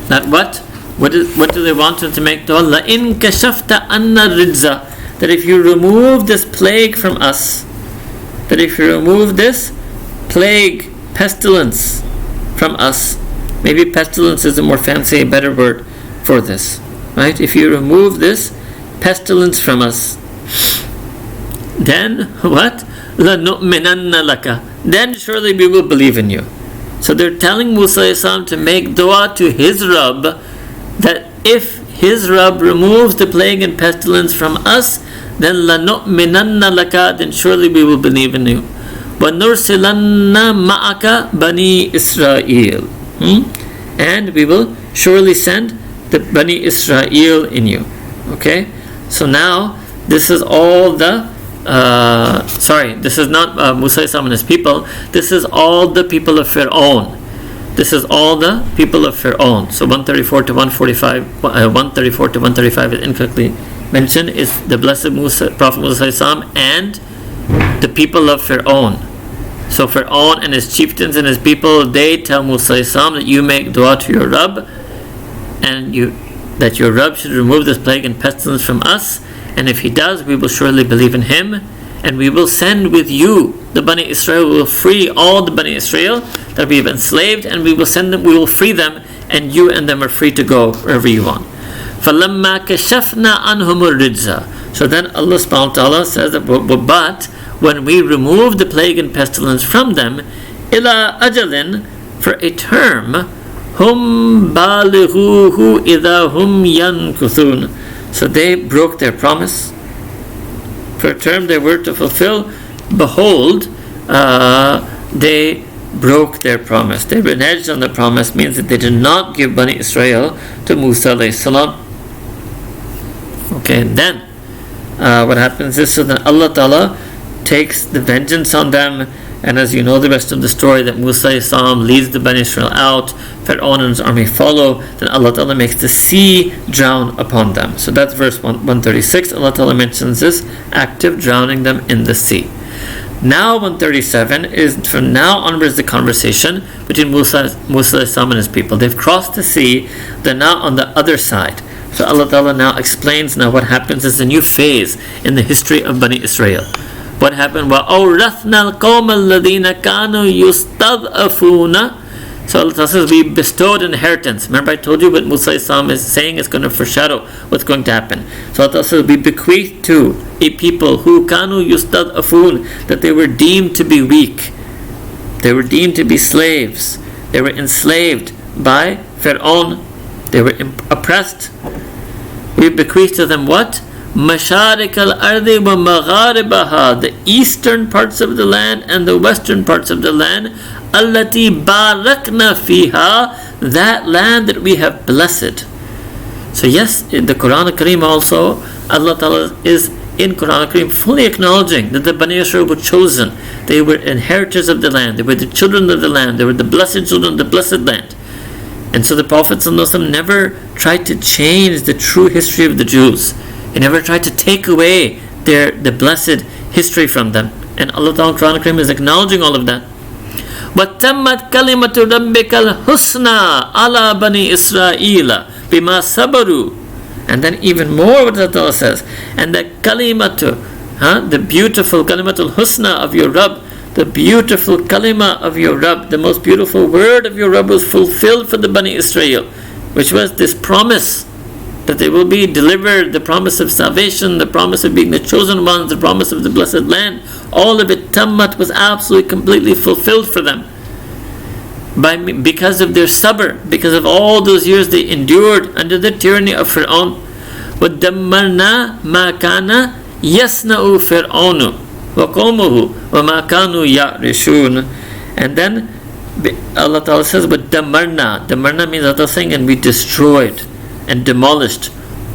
Speaker 1: That what do they want them to make dua? La in kashafta anna ridza, that if you remove this plague from us, that if you remove this plague, pestilence from us, maybe pestilence is a more fancy, better word for this, right? If you remove this pestilence from us, then what? لَنُؤْمِنَنَّ لَكَ, then surely we will believe in you. So they're telling Musa alayhi salam to make dua to his Rabb, that if his Rabb removes the plague and pestilence from us, then لَنُؤْمِنَنَّ لَكَ, then surely we will believe in you. وَنُرْسِلَنَّ مَعَكَ Bani Israel, and we will surely send the Bani Israel in you. Okay, so now this is all the this is not Musa and his people. This is all the people of Fir'aun. This is all the people of Fir'aun. So 134 to 145, 134 to 135 is incorrectly mentioned. Is the Blessed Prophet Musa and the people of Fir'aun. So Fir'aun and his chieftains and his people, they tell Musa that you make dua to your Rabb, and that your Rabb should remove this plague and pestilence from us, and if he does, we will surely believe in him, and we will send with you the Bani Israel. We will free all the Bani Israel that we have enslaved, and we will send them, we will free them, and you and them are free to go wherever you want. فَلَمَّا كَشَفْنَا عَنْهُمُ الرِّجْزَ. So then Allah subhanahu wa ta'ala says that, but when we remove the plague and pestilence from them, إِلَىٰ أَجَلٍ, for a term, هُمْ بَالِغُوهُ إِذَا هُمْ يَنْكُثُونَ. So they broke their promise. For a term they were to fulfill, behold, they broke their promise. They reneged on the promise, means that they did not give Bani Israel to Musa alayhi salam. Okay, and then what happens is, so then Allah Ta'ala takes the vengeance on them, and as you know the rest of the story, that Musa alayhi salam leads the Bani Israel out, Fir'aun and his army follow, then Allah Ta'ala makes the sea drown upon them. So that's verse 136. Allah Ta'ala mentions this active drowning them in the sea. Now 137 is, from now onwards, the conversation between Musa alayhi salam and his people. They've crossed the sea, they're now on the other side. So Allah Ta'ala now explains now what happens is a new phase in the history of Bani Israel. What happened? وَأَوْرَثْنَا الْقَوْمَ الَّذِينَ كَانُوا يُسْتَضْعَفُونَ. So Allah says we bestowed inheritance. Remember I told you what Musa is saying is going to foreshadow what's going to happen. So Allah says we bequeathed to a people who كَانُوا يُسْتَضْعَفُونَ, that they were deemed to be weak. They were deemed to be slaves. They were enslaved by Fir'aun. They were oppressed. We bequeathed to them what? Masharik al-ardi wa magharibaha, the eastern parts of the land and the western parts of the land. Allati barakna fiha, that land that we have blessed. So yes, in the Quran Kareem also, Allah Ta'ala is in Quran Kareem fully acknowledging that the Bani Israel were chosen. They were inheritors of the land. They were the children of the land. They were the blessed children of the blessed land. And so the Prophet ﷺ never tried to change the true history of the Jews. He never tried to take away the blessed history from them. And Allah Ta'ala Quran Kareem is acknowledging all of that. وَتَمَّتْ كَلِمَةُ رَبِّكَ الْحُسْنَى عَلَى بَنِي إِسْرَائِيلَ بِمَا صَبَرُوا. And then even more what Allah says, and the kalimatu, the beautiful kalimatul husna of your Rabb, the beautiful kalima of your Rabb, the most beautiful word of your Rabb was fulfilled for the Bani Israel, which was this promise that they will be delivered, the promise of salvation, the promise of being the chosen ones, the promise of the blessed land. All of it, tammat, was absolutely completely fulfilled for them because of their sabr, because of all those years they endured under the tyranny of Fir'aun. وَدَمَّرْنَا مَا كَانَ يَصْنَعُ فِرْعَوْنُ وَقَوْمُهُ وَمَا كَانُوا يَعْرِشُونَ. And then Allah Ta'ala says, but damarna means Allah saying, and we destroyed and demolished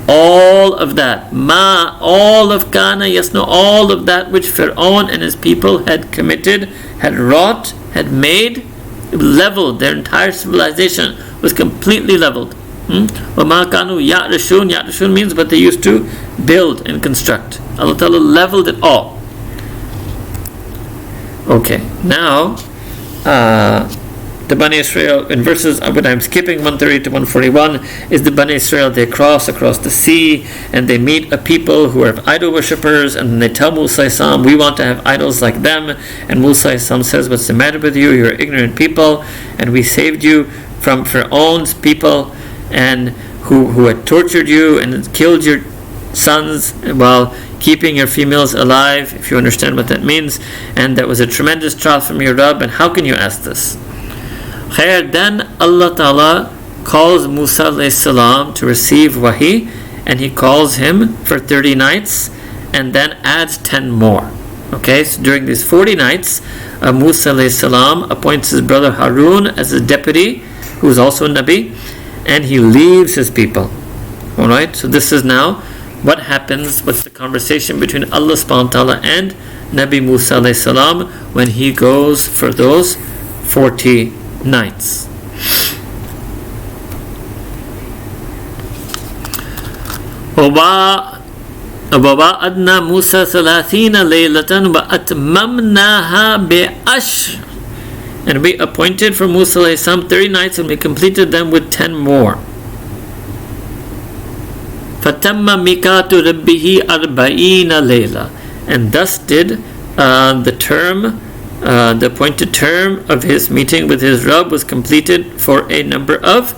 Speaker 1: all of that. All of Kana Yasno, all of that which Fir'aun and his people had committed, had wrought, had made, leveled. Their entire civilization was completely leveled. وَمَا كَانُوا يَعْرِشُونَ. Ya'rishun means what they used to build and construct. Allah Ta'ala leveled it all. Okay, now the Bani Israel, in verses, when I'm skipping 130 to 141, is the Bani Israel, they cross across the sea, and they meet a people who are idol worshippers, and they tell Musa Islam, we want to have idols like them. And Musa Islam says, what's the matter with you? You're ignorant people, and we saved you from Fir'aun's people, and who had tortured you and killed your sons while keeping your females alive, if you understand what that means. And that was a tremendous trial from your Rabb, and how can you ask this? Then Allah Ta'ala calls Musa alayhi salam to receive wahi, and he calls him for 30 nights and then adds 10 more. Okay, so during these 40 nights, Musa alayhi salam appoints his brother Harun as a deputy, who is also a Nabi, and he leaves his people. Alright, so this is now what happens, what's the conversation between Allah subhanahu wa ta'ala and Nabi Musa alayhi salam when he goes for those 40 nights. وَوَعَدْنَا مُوسَى 30 لَيْلَةً وَأَتْمَمْنَاهَا بِعَشْرٍ. And we appointed for Musa alayhi salam 30 nights, and we completed them with 10 more. فَتَمَّ مِيقَاتُ رَبِّهِ 40 لَيْلَةً. And thus did the appointed term of his meeting with his Rabb was completed for a number of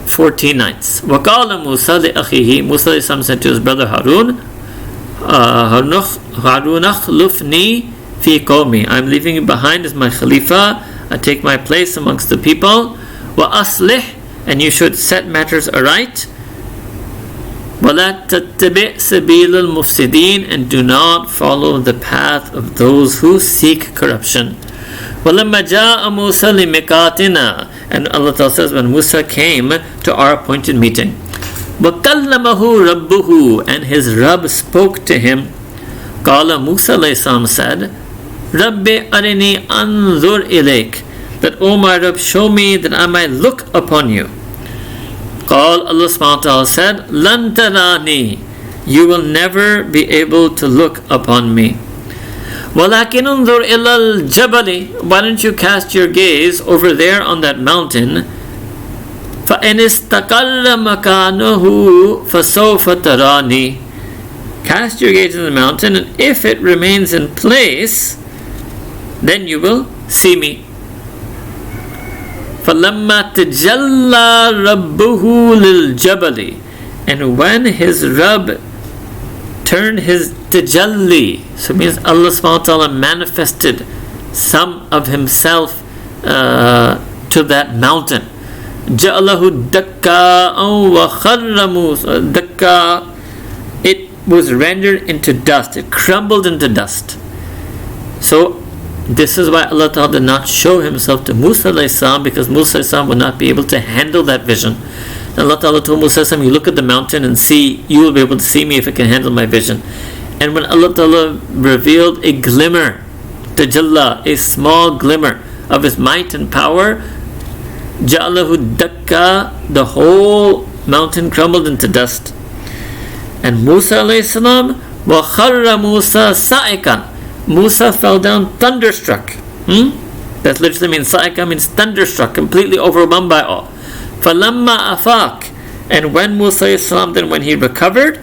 Speaker 1: 40 nights. وَقَالَ مُوسَى لِأَخِيهِ. Musa alayhi salam said to his brother Harun, Harun akhlufni fi qawmi. I'm leaving you behind as my Khalifa. I take my place amongst the people. وَأَصْلِحْ. And you should set matters aright. وَلَا تَتَّبِعْ سَبِيلَ الْمُفْسِدِينَ. And do not follow the path of those who seek corruption. وَلَمَّا جَاءَ مُوسَى لِمِيقَاتِنَا. And Allah Ta'ala says, when Musa came to our appointed meeting, وَكَلَّمَهُ رَبُّهُ. And his Rabb spoke to him. قَالَ Musa alayhi salam said, رَبِّ أَرِنِي أَنظُرْ إِلَيْكَ. That, O my Rabb, show me that I might look upon you. قال, Allah subhanahu wa ta'ala said, لَن تَرَانِي. You will never be able to look upon me. وَلَكِنْ انظُرْ إِلَى الْجَبَلِ. Why don't you cast your gaze over there on that mountain? فَإِنِ اسْتَقَرَّ مَكَانُهُ فَسَوْفَ تَرَانِي. Cast your gaze on the mountain, and if it remains in place, then you will see me. فَلَمَّا تَجَلَّى رَبُّهُ لِلْجَبَلِ. And when his Rabb turned his tajalli, so it means Allah subhanahu wa ta'ala manifested some of himself to that mountain. جَعَلَهُ دَكَّاءً وَخَرَّ مُوسَى. Dakka, it was rendered into dust, it crumbled into dust. So this is why Allah Ta'ala did not show himself to Musa alayhi salam, because Musa alayhi salam would not be able to handle that vision. And Allah Ta'ala told Musa alayhi salam, you look at the mountain and see, you will be able to see me if it can handle my vision. And when Allah Ta'ala revealed a glimmer, tajalla, a small glimmer of his might and power, ja'alahu dakka, the whole mountain crumbled into dust. And Musa alayhi salam, wa kharra Musa sa'ikan. Musa fell down thunderstruck. That literally means sa'ika, means thunderstruck, completely overwhelmed by awe. فَلَمَّا أَفَاقَ. And when Musa alayhi salam, then when he recovered,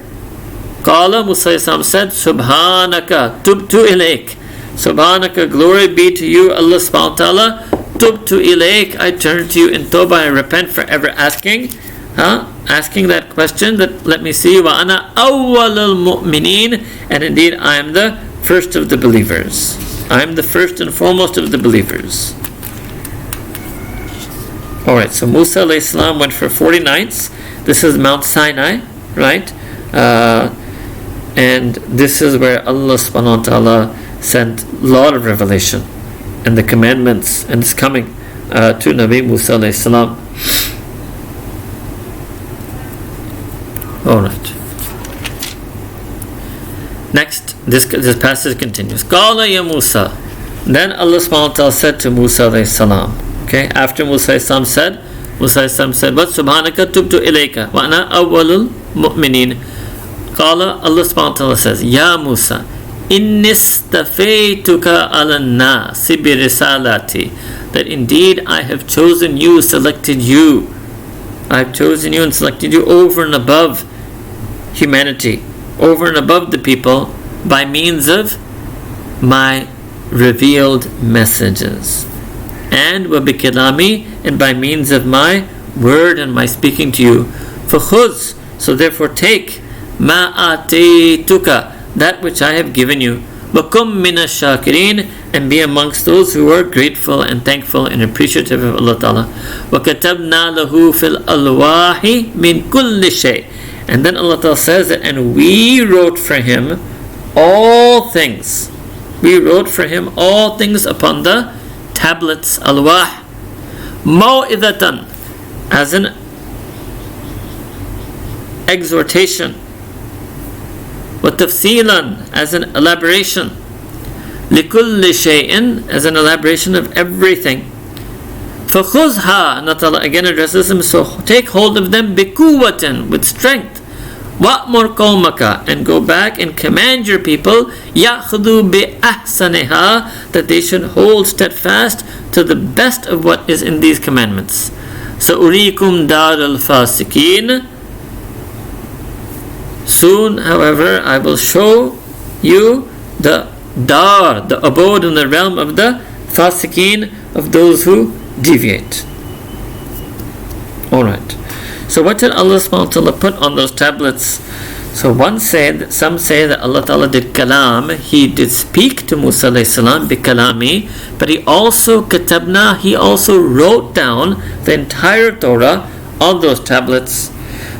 Speaker 1: Qala, Musa alayhi salam said, Subhanaka tubtu ilayk. Subhanaka, glory be to you, Allah subhanahu wa ta'ala. Tubtu ilayk, I turn to you in tawbah, I repent for ever asking that question, that let me see, wa ana awwalul mu'mineen. And indeed I am the first of the believers. I am the first and foremost of the believers. Alright, so Musa alayhi salam went for 40 nights. This is Mount Sinai, right? And this is where Allah subhanahu wa ta'ala sent a lot of revelation and the commandments, and it's coming to Nabi Musa alayhi salam. Alright. Next, this passage continues. Qala ya Musa. Then Allah subhanahu wa ta'ala said to Musa alayhi salam. Okay, after Musa alayhi salam said, what? Subhanaka tubtu ilayka wa ana awwalul mu'mineen. Qala, Allah subhanahu wa ta'ala says, Ya Musa, inni istafaytuka ala nasi bi risalati. That indeed I have chosen you, selected you. I have chosen you and selected you over and above humanity, over and above the people, by means of my revealed messages, and wabikilami, and by means of my word and my speaking to you. فَخُذْ, so therefore take, مَا آتَيْتُكَ, that which I have given you, وَكُمْ مِنَ الشَّاكِرِينَ, and be amongst those who are grateful and thankful and appreciative of Allah Ta'ala. وَكَتَبْنَا لَهُ فِي الْأَلْوَاحِ مِنْ كُلِّ شَيْءٍ, and then Allah Ta'ala says that, and we wrote for him all things. We wrote for him all things upon the tablets, alwah. Maw'idatan, as an exhortation. Wa tafsilan, as an elaboration. Likulli shay'in, as an elaboration of everything. فَخُذْهَا, Allah Ta'ala again addresses them, so take hold of them بِقُوَّةٍ, with strength. وَأْمُرْ قَوْمَكَ, and go back and command your people يَأْخُذُوا بِأَحْسَنِهَا, that they should hold steadfast to the best of what is in these commandments. سَأُرِيكُمْ دَارَ الْفَاسِقِينَ, soon, however, I will show you the dar, the abode in the realm of the fasiqeen, of those who deviate. Alright. So what did Allah subhanahu wa ta'ala put on those tablets? So some say that Allah Ta'ala did kalam, He did speak to Musa alayhi salam bi kalami, but He also katabna, He also wrote down the entire Torah on those tablets.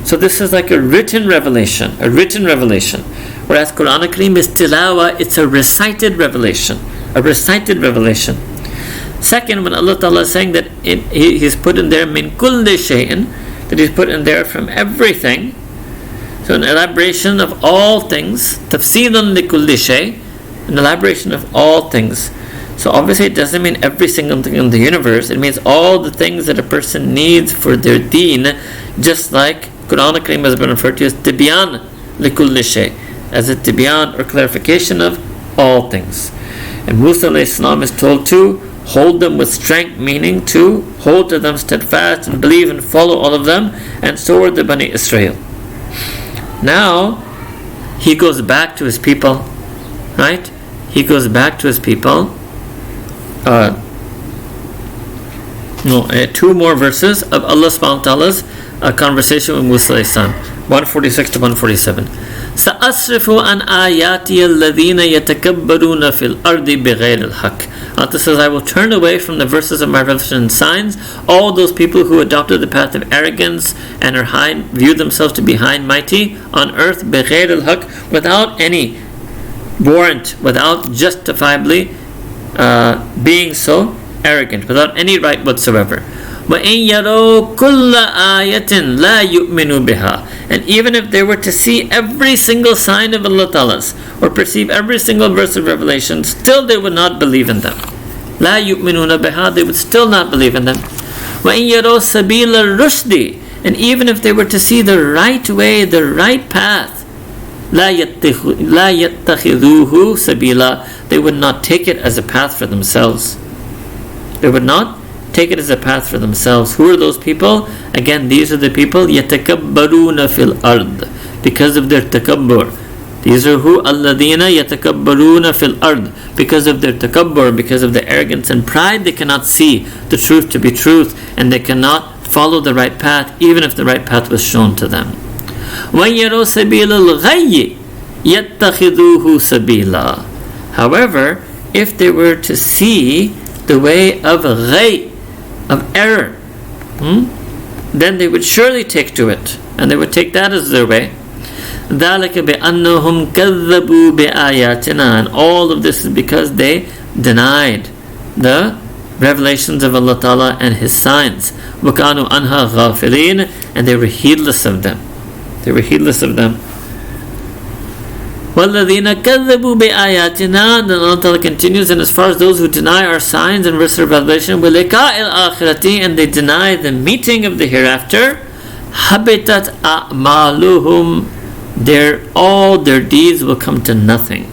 Speaker 1: So this is like a written revelation. Whereas Quran Kareem is tilawa, it's a recited revelation. Second, when Allah Ta'ala is saying that He's put in there min kulli shay'in, that He's put in there from everything, so an elaboration of all things, tafsilan li kulli shay, an elaboration of all things. So obviously it doesn't mean every single thing in the universe, it means all the things that a person needs for their deen, just like Quran Kareem has been referred to as tibyan li kulli shay, as a tibyan or clarification of all things. And Musa alayhi salam is told to hold them with strength, meaning to hold to them steadfast and believe and follow all of them, and so were the Bani Israel. Now he goes back to his people, right? He goes back to his people. Two more verses of Allah subhanahu wa ta'ala's conversation with Musa alayhi salam, 146 to 147. سأصرف عن آياتي الذين يتكبرون في الأرض بغير الحق. Allah says, I will turn away from the verses of my revelation and signs all those people who adopted the path of arrogance and view themselves to be high and mighty on earth بغير الحق, without any warrant, without justifiably being so arrogant, without any right whatsoever. وَإِن يَرَوْا كُلَّ آيَةٍ لَا يُؤْمِنُوا بِهَا, and even if they were to see every single sign of Allah Ta'ala's, or perceive every single verse of Revelation, still they would not believe in them. لَا يُؤْمِنُونَ بِهَا, they would still not believe in them. وَإِن يَرَوْا سَبِيلَ الرُّشْدِ, and even if they were to see the right way, the right path, لَا يَتَّخِذُوهُ سَبِيلًا, they would not take it as a path for themselves. They would not take it as a path for themselves. Who are those people? Again, these are the people يَتَكَبَّرُونَ فِي الْأَرْضِ, because of their takabbur. These are who? الَّذِينَ يَتَكَبَّرُونَ فِي الْأَرْضِ, because of their takabbur, because of their arrogance and pride, they cannot see the truth to be truth, and they cannot follow the right path, even if the right path was shown to them. وَيَرَوْا سَبِيلَ الْغَيِّ يَتَّخِذُوهُ سَبِيلًا. However, if they were to see the way of ghayy, of error, then they would surely take to it, and they would take that as their way. ذَلِكَ بِأَنَّهُمْ كَذَّبُوا بِآيَاتِنَا, and all of this is because they denied the revelations of Allah Ta'ala and His signs. وَكَانُوا عَنْهَا غَافِلِينَ, and they were heedless of them. وَالَّذِينَ كَذَّبُوا بِآيَاتِنَا, then Allah Ta'ala continues, and as far as those who deny our signs and verses of revelation, وَلِقَاءِ الْآخِرَةِ, and they deny the meeting of the hereafter, حَبِطَتْ أَعْمَالُهُمْ, all their deeds will come to nothing.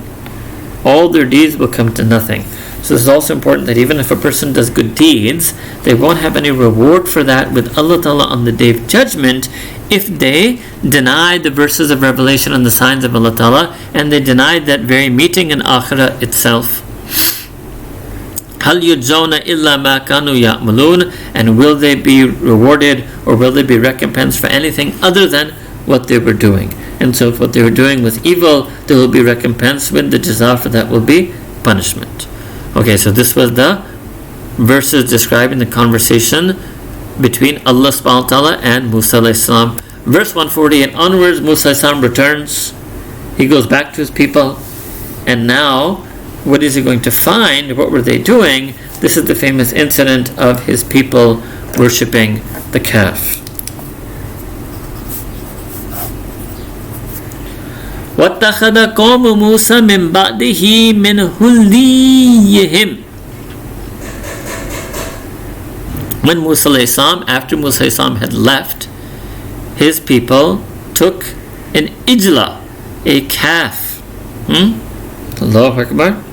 Speaker 1: All their deeds will come to nothing. So it's also important that even if a person does good deeds, they won't have any reward for that with Allah Ta'ala on the Day of Judgment if they deny the verses of revelation and the signs of Allah Ta'ala, and they denied that very meeting in Akhirah itself. هَلْ يُجْزَوْنَ إِلَّا مَا كَانُوا يَعْمَلُونَ, and will they be rewarded or will they be recompensed for anything other than what they were doing? And so if what they were doing was evil, there will be recompense, when the jaza for that will be punishment. Okay, so this was the verses describing the conversation between Allah subhanahu wa ta'ala and Musa alayhi salam. Verse 148 onwards, Musa alayhi salam returns. He goes back to his people, and now what is he going to find? What were they doing? This is the famous incident of his people worshipping the calf. وَاتَّخَذَ قَوْمُ مُوسَى مِنْ بَعْدِهِ مِنْ حُلِّيِّهِمْ. When Musa alayhi salam, after Musa alayhi salam had left, his people took an ijla, a calf. Allahu Akbar.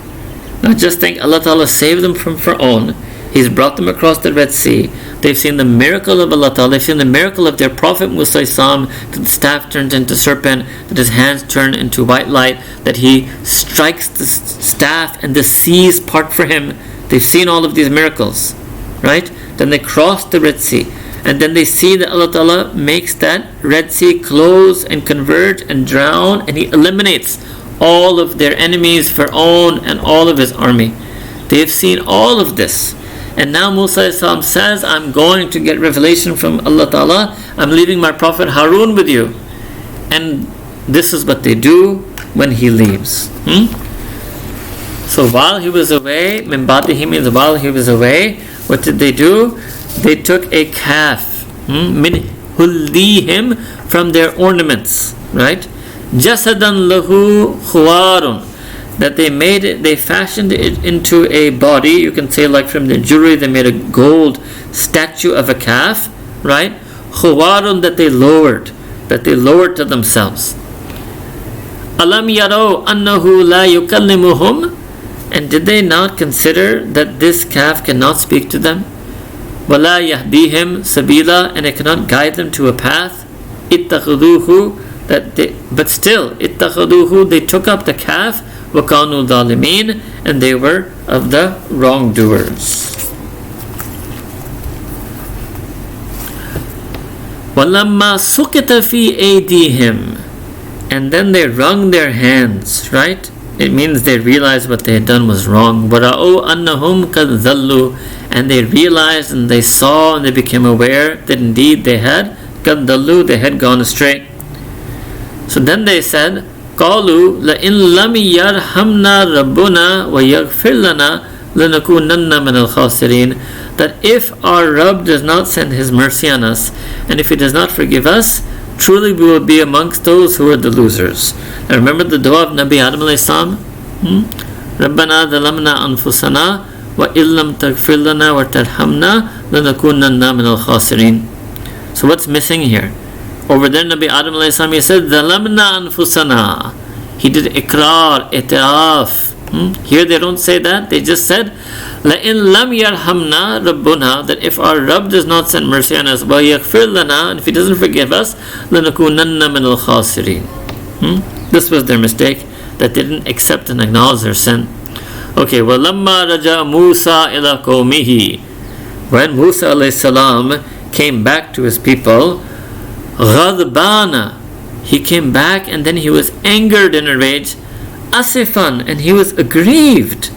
Speaker 1: Now just think, Allah Ta'ala saved them from Fir'aun. He's brought them across the Red Sea. They've seen the miracle of Allah Ta'ala. They've seen the miracle of their Prophet Musa alayhi salam, that the staff turned into serpent, that his hands turn into white light, that he strikes the staff and the seas part for him. They've seen all of these miracles, right? Then they cross the Red Sea, and then they see that Allah Ta'ala makes that Red Sea close and converge and drown, and He eliminates all of their enemies, Fir'aun and all of his army. They have seen all of this, and now Musa says, I'm going to get revelation from Allah Ta'ala. I'm leaving my Prophet Harun with you. And this is what they do when he leaves. So while he was away, min ba'dihi means while he was away, what did they do? They took a calf, min hullihim, from their ornaments, right? Jasadan lahu khuwarun, that they made it, they fashioned it into a body. You can say, like from the jewelry, they made a gold statue of a calf, right? Khuwarun, that they lowered to themselves. Alam yarau annahu la yukallimuhum, and did they not consider that this calf cannot speak to them? Wala yahdihim sabila, and it cannot guide them to a path. Ittakhuduhu, but still, ittakhuduhu, they took up the calf. Wakanu dhalimin, and they were of the wrongdoers. Walamma sukita fi aydihim, and then they wrung their hands, right? It means they realized what they had done was wrong. Wara'u annahum kad dhallu, and they realized and they saw and they became aware that indeed they had kad dhallu, they had gone astray. So then they said, قالوا لئن لم يرحمنا ربنا ويغفر لنا لنكونن من الخاسرين, that if our Rabb does not send His mercy on us, and if He does not forgive us, truly we will be amongst those who are the losers. Now remember the dua of Nabi Adam alayhi salam? ربنا ظلمنا أنفسنا وإن لم تغفر لنا وترحمنا لنكونن من الخاسرين. So what's missing here? Over there, Nabi Adam alayhi salam, he said, "Zalamna anfusana." He did ikrar, itiraf. Here they don't say that. They just said, "La'in lam yarhamna rabbuna," that if our Rabb does not send mercy on us, wa yaghfir lana, and if He doesn't forgive us, lanakunanna min al-khasirin. This was their mistake, that they didn't accept and acknowledge their sin. Okay, walamma raja Musa ila qawmihi, when Musa alayhi salam came back to his people, Ghadbana, he came back and then he was angered in a rage. Asifan, and he was aggrieved.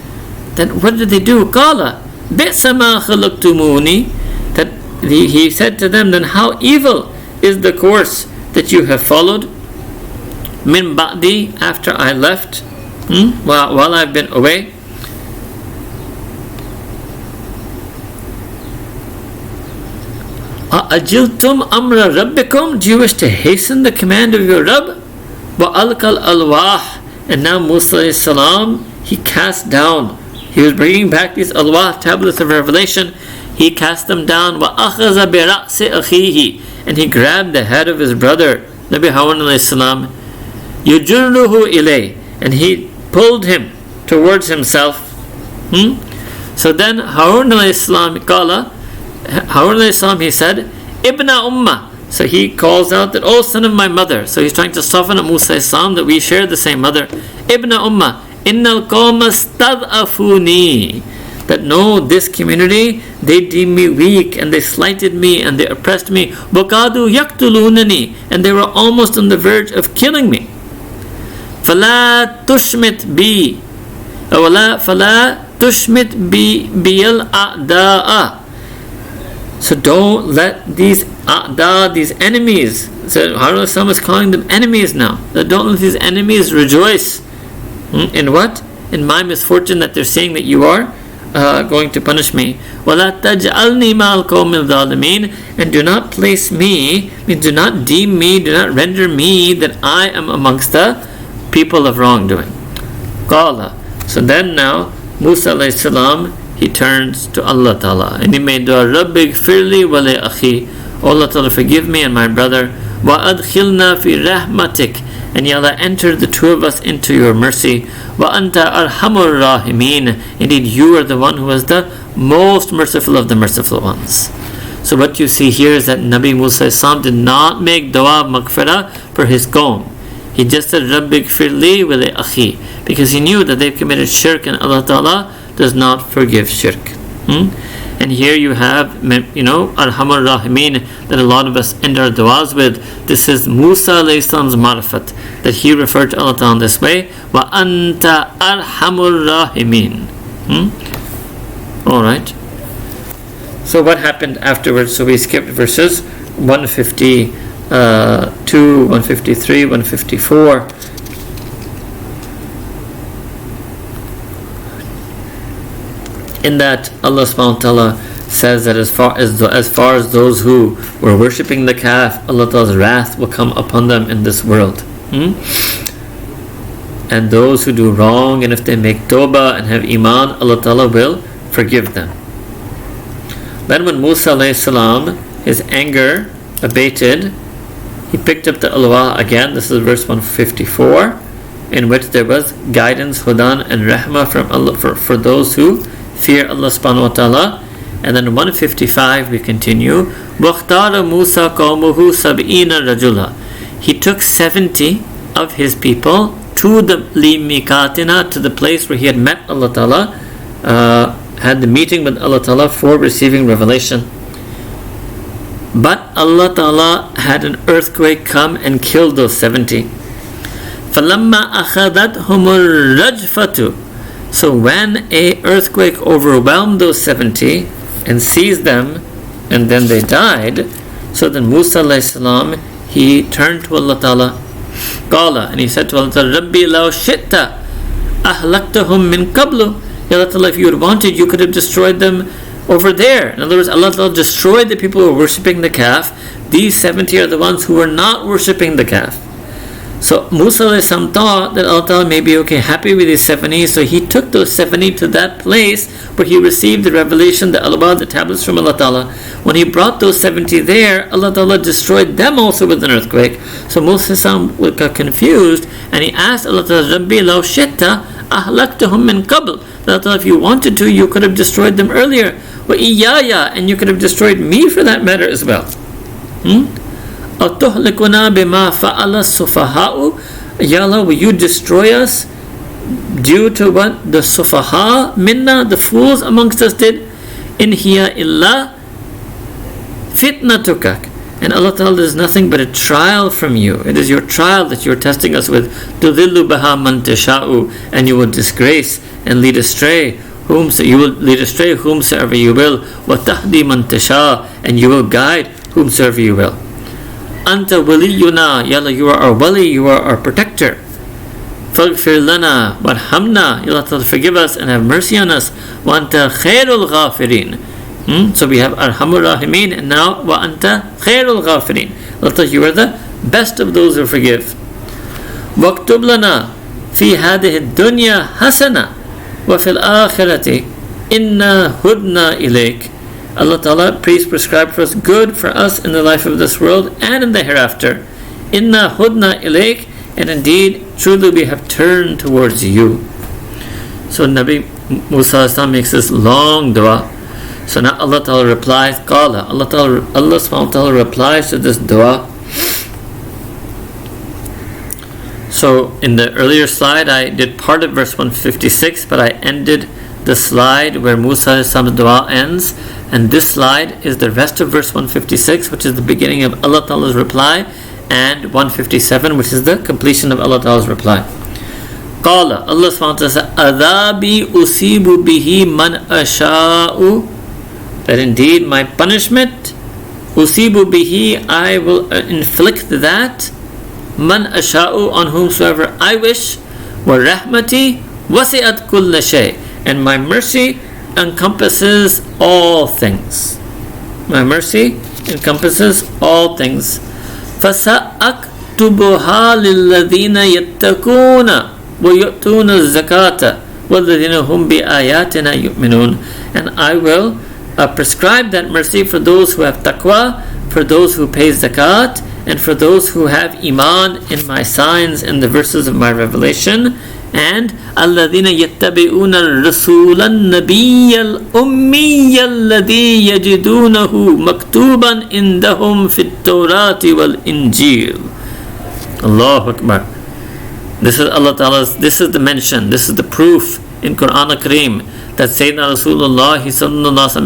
Speaker 1: Then what did they do? Qala bi'sa ma khalaqtumuni, that he said to them, then how evil is the course that you have followed. Min ba'di, after I left, while I've been away. Ajiltum amra rabbikum, do you wish to hasten the command of your Rabb? Wa alqal alwah, and now Musa alayhi salam, he cast down, he was bringing back these alwah, tablets of revelation, he cast them down. Wa akhaza bi ra'si akhihi, and he grabbed the head of his brother Nabi Harun alayhi salam, yujurruhu ilay, and he pulled him towards himself. So then Harun alayhi salam qala, Harun alayhi salam, he said, Ibna Ummah. So he calls out that, oh son of my mother. So he's trying to soften up Musa alayhi salam, that we share the same mother. Ibna Ummah, innal qawma stad'afuni, that no, this community, they deemed me weak and they slighted me and they oppressed me. وَقَادُوا يَقْتُلُونَنِي, and they were almost on the verge of killing me. فَلَا تُشْمِتْ بِي فَلَا تُشْمِتْ بِي الْأَعْدَاءَ. So don't let these a'da, these enemies, so Harun is calling them enemies now, that don't let these enemies rejoice. In what? In my misfortune, that they're saying that you are going to punish me. وَلَا تَجْعَلْنِي مَعَ الْقَوْمِ الظَّالِمِينَ, and do not place me, do not deem me, do not render me that I am amongst the people of wrongdoing. قَالَ. So then now, Musa alayhi salam, he turns to Allah Ta'ala and he made dua, Rabbi gfirli wa li akhi, Allah Ta'ala forgive me and my brother, wa adkhilna fi rahmatik, and Ya Allah enter the two of us into your mercy, wa anta arhamur rahimin, indeed you are the one who is the most merciful of the merciful ones. So what you see here is that Nabi Musa did not make dua maghfirah for his qawm. He just said Rabbi gfirli wa li akhi, because he knew that they've committed shirk and Allah Ta'ala does not forgive shirk. And here you have, Arhamar Rahimin, that a lot of us end our du'as with. This is Musa alayhi salam's marifat, that he referred to Allah Ta'ala in this way, Wa anta arhamur rahimin. Alright. So what happened afterwards? So we skipped verses 152, 153, 154. In that, Allah subhanahu wa ta'ala says that as far as those who were worshipping the calf, Allah Ta'ala's wrath will come upon them in this world. And those who do wrong, and if they make tawbah and have iman, Allah Ta'ala will forgive them. Then when Musa alayhi salam, his anger abated, he picked up the alwa again. This is verse 154, in which there was guidance, hudan and rahmah from Allah for those who fear Allah subhanahu wa ta'ala. And then 155 we continue. وَاخْتَارَ مُوسَى قَوْمُهُ سَبْعِينَ رَجُلًا. He took 70 of his people to the limikatina, to the place where he had met Allah ta'ala, had the meeting with Allah ta'ala for receiving revelation. But Allah ta'ala had an earthquake come and killed those 70. فَلَمَّا أَخَذَتْهُمُ الرَّجْفَةُ. So when a earthquake overwhelmed those 70 and seized them, and then they died, so then Musa alayhi salam, he turned to Allah Ta'ala, Qala, and he said to Allah Ta'ala, Rabbi law shitta ahlaktahum min qablu. Ya Allah Ta'ala, if you had wanted, you could have destroyed them over there. In other words, Allah Ta'ala destroyed the people who were worshipping the calf. These 70 are the ones who were not worshipping the calf. So Musa alayhi salam thought that Allah Ta'ala may be happy with these 70, so he took those 70 to that place where he received the revelation, the alwa, the tablets from Allah Ta'ala. When he brought those 70 there, Allah Ta'ala destroyed them also with an earthquake. So Musa alayhi got confused and he asked Allah Ta'ala, Rabbi law shitta ahlaktahum min qabl. Allah Ta'ala, if you wanted to, you could have destroyed them earlier. Wa iyaya, and you could have destroyed me for that matter as well. أَتُهْلِكُنَا بِمَا فَعَلَ السُّفَهَاءُ. Ya Allah, will you destroy us due to what the sufaha minna, the fools amongst us did? In hiya illa fitnatukak. And Allah Ta'ala is nothing but a trial from you. It is your trial that you are testing us with. تُذِلُّ بَهَا مَنْ تَشَاءُ. And you will disgrace and lead astray whomsoever you will. وَتَهْدِي مَنْ تَشَاءُ. And you will guide whomsoever you will. Anta waliyuna, Ya Allah, you are our wali, you are our protector. Faghfir lana warhamna, Ya Allah, forgive us and have mercy on us. Wa anta khairul ghafirin. So we have Arhamur Rahimin, and now Wa anta khairul ghafirin. Allah, you are the best of those who forgive. Waktub lana fi hadhihi dunya hasana wa fil akhirati inna hudna ilayk. Allah Ta'ala, please prescribe for us good for us in the life of this world and in the hereafter. Inna hudna ilayk, and indeed, truly we have turned towards you. So Nabi Musa makes this long dua. So now Allah Ta'ala replies, Qala. Allah subhanahu wa ta'ala replies to this dua. So in the earlier slide, I did part of verse 156, but I ended the slide where Musa's dua ends, and this slide is the rest of verse 156, which is the beginning of Allah Ta'ala's reply, and 157, which is the completion of Allah Ta'ala's reply. Qala, Allah subhanahu wa ta'ala said, Adhabi usibu bihi man asha'u, that indeed my punishment, usibu bihi, I will inflict that, man asha'u, on whomsoever I wish, wa rahmati wasi'at kulla shay, and my mercy encompasses all things. My mercy encompasses all things. فَسَأَكْتُبُهَا لِلَّذِينَ يَتَّقُونَ وَيُؤْتُونَ الزَّكَاةَ وَالَّذِينَ هُمْ بِآيَاتِنَا يُؤْمِنُونَ, and I will prescribe that mercy for those who have taqwa, for those who pay zakat, and for those who have iman in my signs and the verses of my revelation. And الَّذِينَ يَتَّبِعُونَ الرَّسُولَ النَّبِيَّ الْأُمِّيَّ الَّذِي يَجِدُونَهُ مَكْتُوبًا عِندَهُمْ فِي التَّوْرَاةِ وَالْإِنْجِيلِ. Allahu Akbar. This is Allah Ta'ala's, this is the mention, this is the proof in Quran Kareem that Sayyidina Rasulullah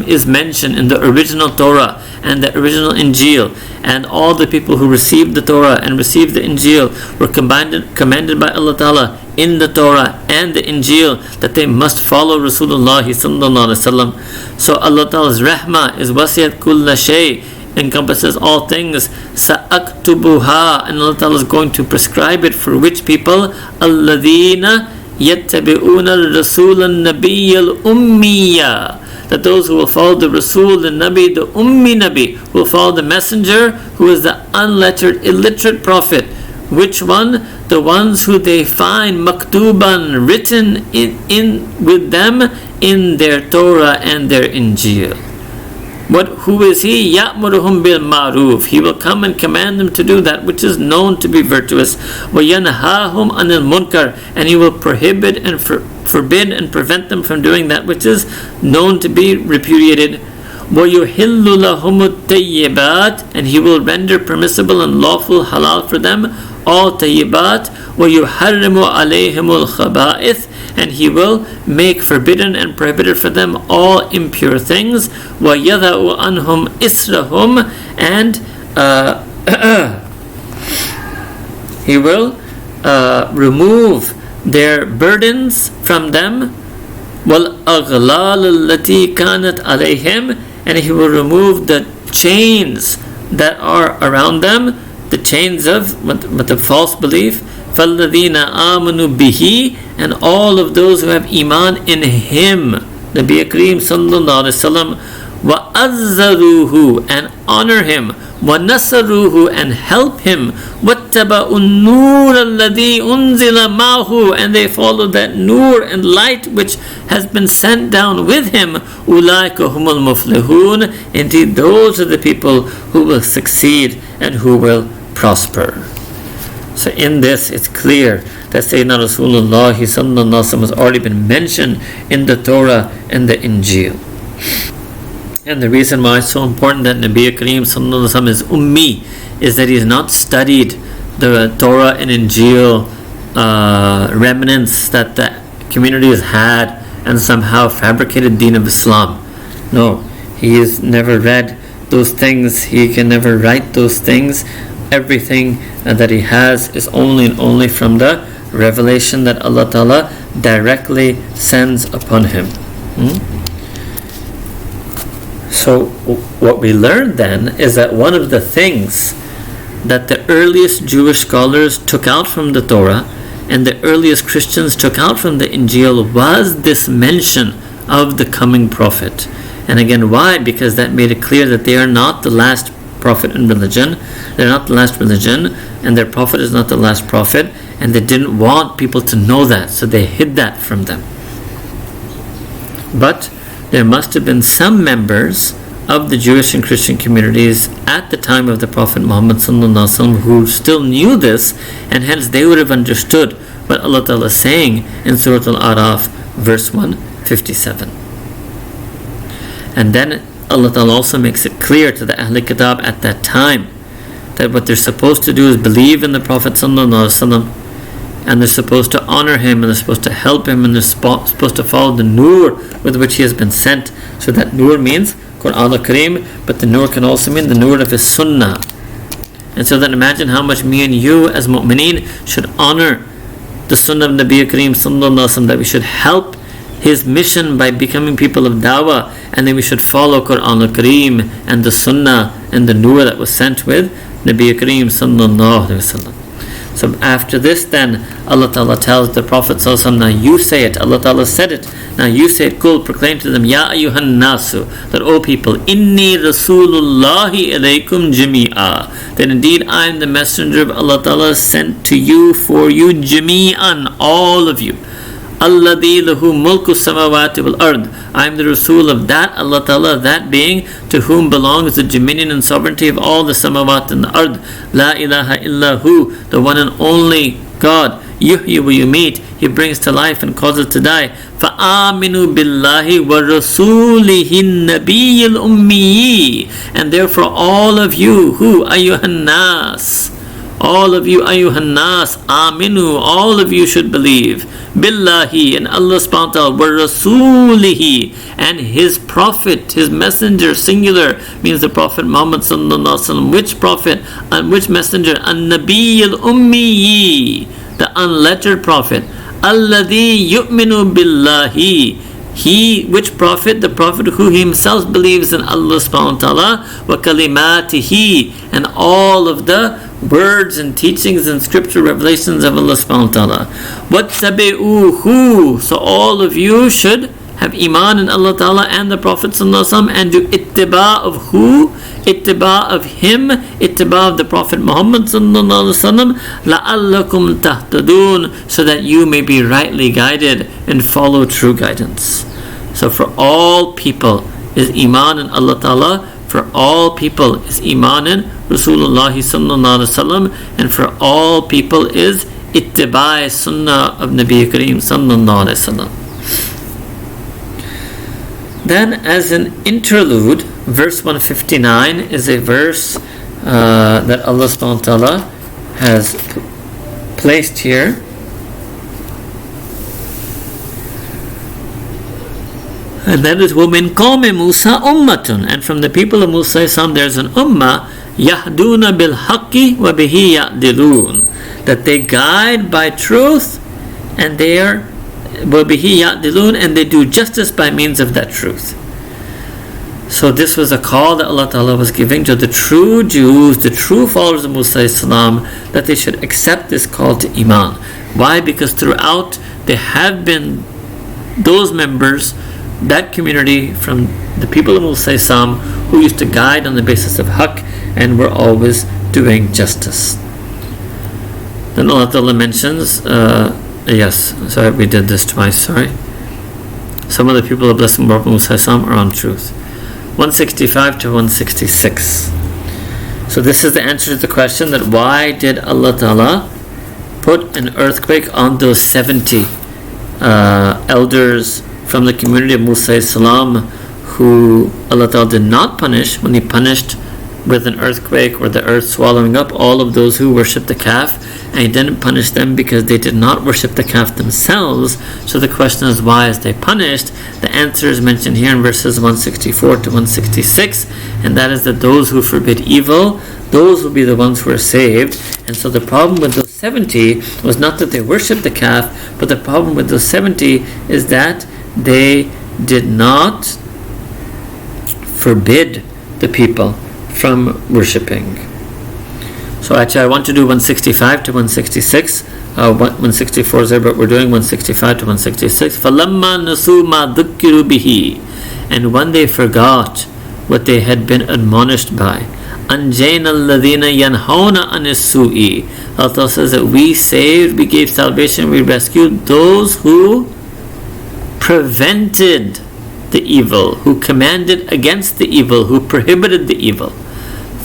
Speaker 1: is mentioned in the original Torah and the original Injil, and all the people who received the Torah and received the Injil were commanded by Allah Ta'ala in the Torah and the Injil that they must follow Rasulullah sallallahu alaihi wasallam. So Allah Ta'ala's rahmah is wasiyat kulla shay, encompasses all things. Sa'aktubuha, and Allah Ta'ala is going to prescribe it for which people? Alladhina yattabi'una al-rasul al-nabiy al-ummiya, that those who will follow the Rasul, the Nabi, the Ummi Nabi, will follow the Messenger, who is the unlettered, illiterate Prophet. Which one? The ones who they find maktuban, written in with them in their Torah and their Injil. Who is he? Ya'muruhum bil ma'ruf. He will come and command them to do that which is known to be virtuous. Wa yanhahum anil munkar, and he will prohibit and forbid and prevent them from doing that which is known to be repudiated. وَيُحِلُّ لَهُمُ الطَّيِّبَاتِ, and he will render permissible and lawful halal for them all tayyibat. وَيُحَرِّمُ عَلَيْهِمُ الْخَبَائِثِ, and he will make forbidden and prohibited for them all impure things. وَيَضَعُ عَنْهُمْ إِسْرَهُمْ, and he will remove their burdens from them. وَالْأَغْلَالَ الَّتِي كَانَتْ عَلَيْهِمْ, and he will remove the chains that are around them, the chains of with the false belief. فَالَّذِينَ آمَنُوا بِهِ, and all of those who have iman in him, Nabi Kareem sallallahu alaihi wasallam. وَأَزَّرُوهُ, and honor him. وَنَصَرُوهُ, and help him. وَاتَّبَعُوا النُّورَ الَّذِي أُنزِلَ مَعَهُ, and they follow that nur and light which has been sent down with him. أُولَٰئِكَ هُمُ الْمُفْلِحُونَ, indeed those are the people who will succeed and who will prosper. So in this it's clear that Sayyidina Rasulullah has already been mentioned in the Torah and the Injil. And the reason why it's so important that Nabi Kareem is Ummi is that he has not studied the Torah and Injil remnants that the community has had and somehow fabricated Deen of Islam. No, he has never read those things, he can never write those things. Everything that he has is only and only from the revelation that Allah Ta'ala directly sends upon him. So what we learned then is that one of the things that the earliest Jewish scholars took out from the Torah and the earliest Christians took out from the Injil was this mention of the coming prophet. And again, why? Because that made it clear that they are not the last prophet in religion. They're not the last religion, and their prophet is not the last prophet, and they didn't want people to know that, so they hid that from them. But there must have been some members of the Jewish and Christian communities at the time of the Prophet Muhammad who still knew this, and hence they would have understood what Allah Ta'ala is saying in Surah Al-Araf verse 157. And then Allah Ta'ala also makes it clear to the Ahl Kitab at that time that what they're supposed to do is believe in the Prophet and they're supposed to honor him, and they're supposed to help him, and they're supposed to follow the nur with which he has been sent. So that nur means Quran al-Kareem, but the nur can also mean the nur of his sunnah. And so then imagine how much me and you as mu'mineen should honor the sunnah of Nabi Kareem sallallahu alaihi wasallam, that we should help his mission by becoming people of dawah, and then we should follow Quran al-Kareem and the sunnah and the nur that was sent with Nabi Kareem sallallahu alaihi wasallam. So after this, then Allah Ta'ala tells the Prophet ﷺ, now you say it. Allah Ta'ala said it. Now you say it. Kul, proclaim to them, Ya ayyuhan nasu, that O people, Inni Rasulullahi alaykum jami'a, that indeed I am the messenger of Allah Ta'ala sent to you, for you, jami'an, all of you. Alladhi lahu mulku samawati wal ard. I am the Rasul of that Allah Ta'ala, that being to whom belongs the dominion and sovereignty of all the samawat and the ard. La ilaha illahu, the one and only God. Yuhyi wa yumit, he brings to life and causes to die. Fa'aminu billahi wa rasulihi nabiyyil ummiyi. And therefore all of you, who ayyuhan nas, all of you ayyuhan nas, aminu, all of you should believe billahi, and Allah subhanahu wa ta'ala, wa rasulihi, and his prophet, his messenger, singular, means the Prophet Muhammad sallallahu alaihi wasallam. Which prophet and which messenger? An-Nabi al-Ummi, the unlettered prophet. Alladhi yu'minu billahi, he, which prophet? The prophet who himself believes in Allah subhanahu wa ta'ala, wa kalimatihi, and all of the words and teachings and scripture revelations of Allah subhanahu wa ta'ala. Wattabi'uhu, so all of you should have iman in Allah ta'ala and the Prophet sallallahu alaihi wasallam, and do ittiba of who? Ittiba of him, ittiba of the Prophet Muhammad sallallahu alaihi wasallam, la'allakum tahtadun, so that you may be rightly guided and follow true guidance. So for all people is iman in Allah ta'ala, for all people is iman in Rasulullah sallallahu alaihi wasallam, and for all people is ittiba sunnah of Nabi Kareem sallallahu alaihi wasallam. Then, as an interlude, verse 159 is a verse that Allah subhanahu wa ta'ala has placed here. And that is, وَمِنْ قَوْمِ مُوسَى أُمَّةٌ, and from the people of Musa there's an ummah, يَهْدُونَ بِالْحَقِّ وَبِهِ يَعْدِلُونَ, that they guide by truth, and they are وَبِهِ يَعْدِلُونَ, and they do justice by means of that truth. So this was a call that Allah Ta'ala was giving to the true Jews, the true followers of Musa Islam, that they should accept this call to Iman. Why? Because throughout there have been those members, that community from the people of Musa Islam, who used to guide on the basis of haqq and were always doing justice. Then Allah Ta'ala mentions, we did this twice, sorry. Some of the people of Blessed Prophet Musa Islam are on truth. 165 to 166. So this is the answer to the question that why did Allah Ta'ala put an earthquake on those 70 elders from the community of Musa Islam, who Allah Ta'ala did not punish when He punished with an earthquake or the earth swallowing up all of those who worshipped the calf, and He didn't punish them because they did not worship the calf themselves. So the question is, why is they punished? The answer is mentioned here in verses 164 to 166, and that is that those who forbid evil, those will be the ones who are saved. And so the problem with those 70 was not that they worshipped the calf, but the problem with those 70 is that they did not forbid the people from worshipping. So actually I want to do 165 to 166. 164 is there, but we're doing 165 to 166. فَلَمَّا نَسُوا مَا ذُكِّرُوا بِهِ, and when they forgot what they had been admonished by, أَنْجَيْنَا الَّذِينَ يَنْهَوْنَ عَنِ السُّوءِ, Allah says that we saved, we gave salvation, we rescued those who prevented the evil, who commanded against the evil, who prohibited the evil.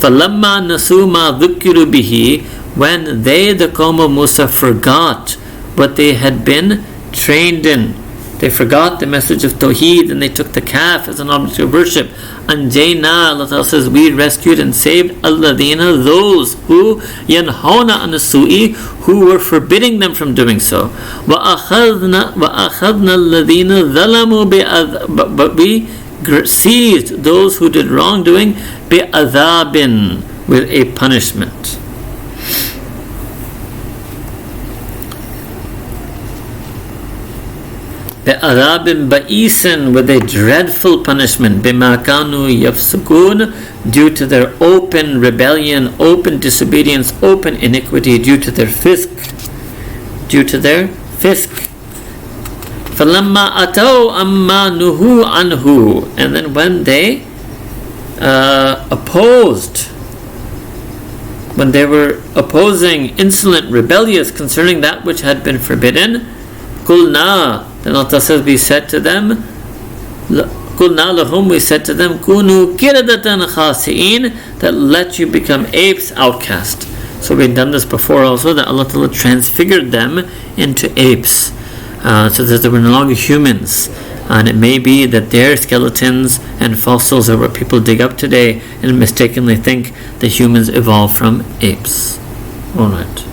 Speaker 1: فَلَمَّا نَسُوا مَا ذُكِّرُوا بِهِ, when they, the Qawm of Musa, forgot what they had been trained in, They forgot the message of Tawheed and they took the calf as an object of worship. Anjayna, Allah Ta'ala says, we rescued and saved alladina, those who yanhawna an su'i, who were forbidding them from doing so. وَأَخَذْنَا الَّذِينَ ظَلَمُوا but we seized those who did wrongdoing bi'adhabin, with a punishment. بِعَذَابٍ بَئِيسٍ, with a dreadful punishment, بِمَا كَانُوا يَفْسُقُونَ, due to their open rebellion, open disobedience, open iniquity, due to their fisk. فَلَمَّا أَتَوْا أَمَّا نُهُوا عَنْهُ, and then when they when they were opposing, insolent, rebellious concerning that which had been forbidden, قُلْنَا, then Allah says, we said to them, قُلْنَا لَهُمْ, we said to them, كُونُوا كِرَدَةً خَاسِئِينَ, that let you become apes, outcast. So we've done this before also, that Allah Ta'ala transfigured them into apes, so that they were no longer humans. And it may be that their skeletons and fossils are what people dig up today and mistakenly think that humans evolved from apes. Alright.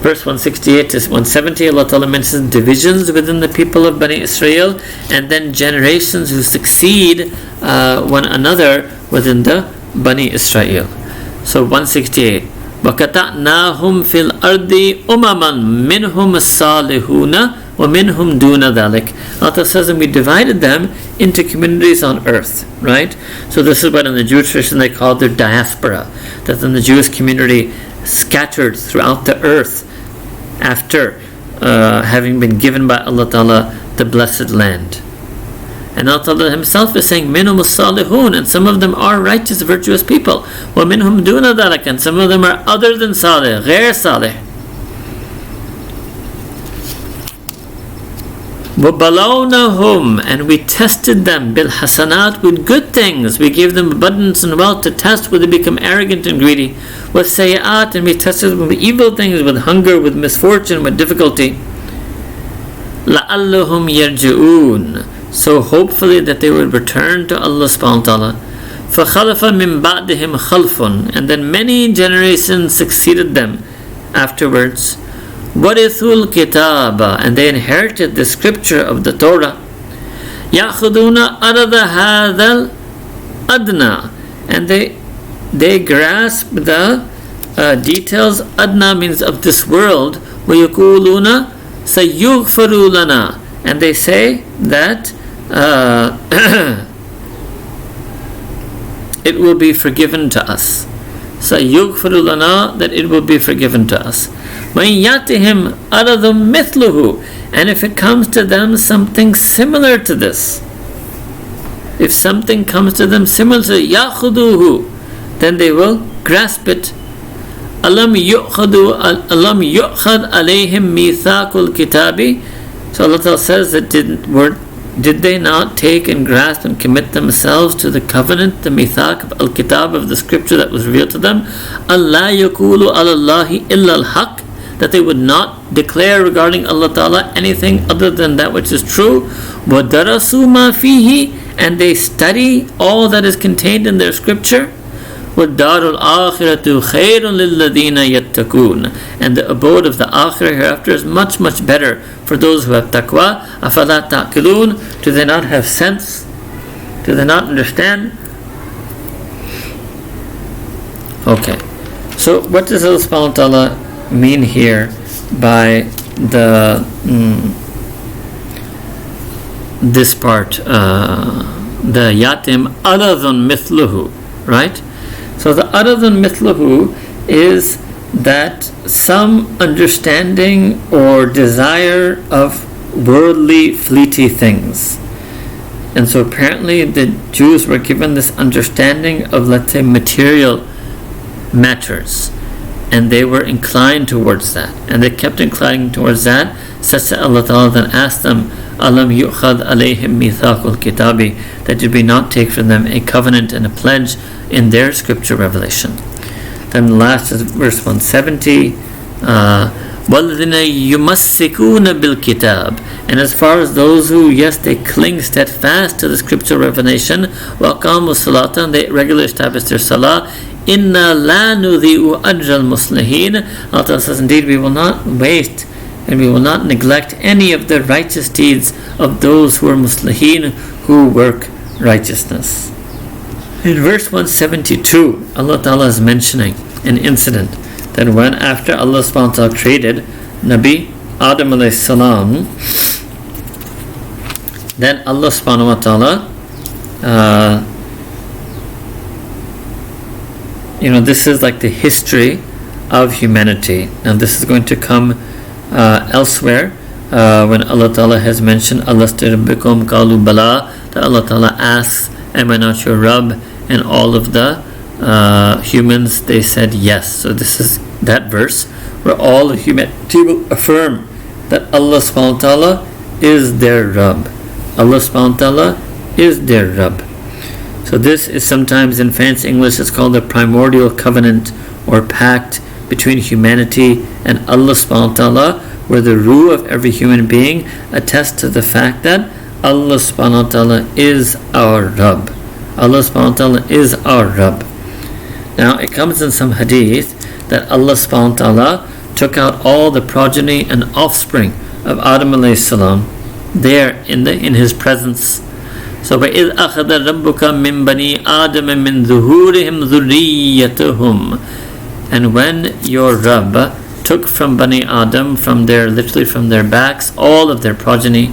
Speaker 1: Verse 168 to 170, Allah Ta'ala mentions divisions within the people of Bani Israel, and then generations who succeed one another within the Bani Israel. So 168, وَكَتَعْنَاهُمْ فِي الْأَرْضِ أُمَمًا مِنْهُمْ الصَّالِحُونَ وَمِنْهُمْ دُونَ ذَلِكَ. Allah says, and we divided them into communities on earth, right? So this is what in the Jewish tradition they call their diaspora, that in the Jewish community scattered throughout the earth after having been given by Allah Ta'ala the blessed land. And Allah Ta'ala Himself is saying, minhum as-salihun, and some of them are righteous, virtuous people. Wa minhum duna dhalik, and some of them are other than salih, ghair salih. وَبَلَوْنَهُمْ, and we tested them bil hasanat, with good things. We gave them abundance and wealth to test whether they become arrogant and greedy. وَالسَّيِّئَاتِ, and we tested them with evil things, with hunger, with misfortune, with difficulty. لَعَلَّهُمْ يَرْجِعُونَ, so hopefully that they would return to Allah subhanahu wa ta'ala. فَخَلَفَ مِن بَعْدِهِمْ خَلْفٌ, and then many generations succeeded them afterwards. وَرِثُوا الْكِتَابَ, and they inherited the scripture of the Torah. يَأْخُذُونَ أَرَضَ هَذَا الْأَدْنَى, and they grasp the details. Adna means of this world. وَيَقُولُونَ سَيُغْفَرُ لَنَا, and they say that it will be forgiven to us. سَيُغْفَرُ لَنَا, that it will be forgiven to us. وَإِنْ يَأْتِهِمْ أَرَضٌ مِثْلُهُ, and if it comes to them something similar to this, if something comes to them similar to يَأْخُذُوهُ, then they will grasp it. أَلَمْ يُؤْخَذْ عَلَيْهِمْ مِيثَاقُ الْكِتَابِ, so Allah Ta'ala says that did they not take and grasp and commit themselves to the covenant, the mithaq of al-kitab, of the scripture that was revealed to them? Allah yaqulu ala Allahi illa al-haq, that they would not declare regarding Allah Ta'ala anything other than that which is true. وَدَرَسُوا مَا فِيهِ, and they study all that is contained in their scripture. وَالدَّارُ الْآخِرَةُ خَيْرٌ لِلَّذِينَ يَتَّقُونَ, and the abode of the akhirah hereafter is much, much better for those who have taqwa. أَفَلَا تَعْقِلُونَ, do they not have sense? Do they not understand? Okay, so what does Allah subhanahu wa ta'ala mean here by this part, the yatim aladun mithluhu, right? So the aladun mithluhu is that some understanding or desire of worldly, fleety things. And so apparently the Jews were given this understanding of, let's say, material matters, and they were inclined towards that, and they kept inclining towards that, such that Allah Ta'ala then asked them, Alam yu'khad alayhim mithaqul kitabi, that did we not take from them a covenant and a pledge in their scripture revelation. Then the last is verse 170, وَالَّذِينَ يُمَسِّكُونَ بِالْكِتَابِ. And as far as those who, yes, they cling steadfast to the scriptural revelation, وَأَقَامُوا الصَّلَاةَ, and they regularly establish their salah, إِنَّا لَا نُضِيءُ أَجْرَ الْمُصْلِحِينَ. Allah says, indeed, we will not waste and we will not neglect any of the righteous deeds of those who are muslihin, who work righteousness. In verse 172, Allah Ta'ala is mentioning an incident that when after Allah subhanahu wa ta'ala created Nabi Adam alayhi salam, then Allah subhanahu wa ta'ala this is like the history of humanity. Now this is going to come elsewhere when Allah Ta'ala has mentioned Alastu rabbikum qalu bala, that Allah Ta'ala asks, am I not your Rabb? And all of the humans, they said yes. So this is that verse where all of humanity will affirm that Allah subhanahu wa ta'ala is their Rabb. Allah subhanahu wa ta'ala is their Rabb. So this is sometimes in fancy English, it's called the primordial covenant or pact between humanity and Allah subhanahu wa ta'ala, where the ruh of every human being attests to the fact that Allah subhanahu wa ta'ala is our Rabb. Allah subhanahu wa ta'ala is our Rabb. Now it comes in some hadith that Allah subhanahu wa ta'ala took out all the progeny and offspring of Adam alayhi salam there in his presence. So وَإِذْ أَخَذَ رَبُّكَ مِنْ بَنِي آدَمَ مِنْ ظُهُورِهِمْ ذُرِّيَّتَهُم. And when your Rabb took from Bani Adam, literally from their backs, all of their progeny,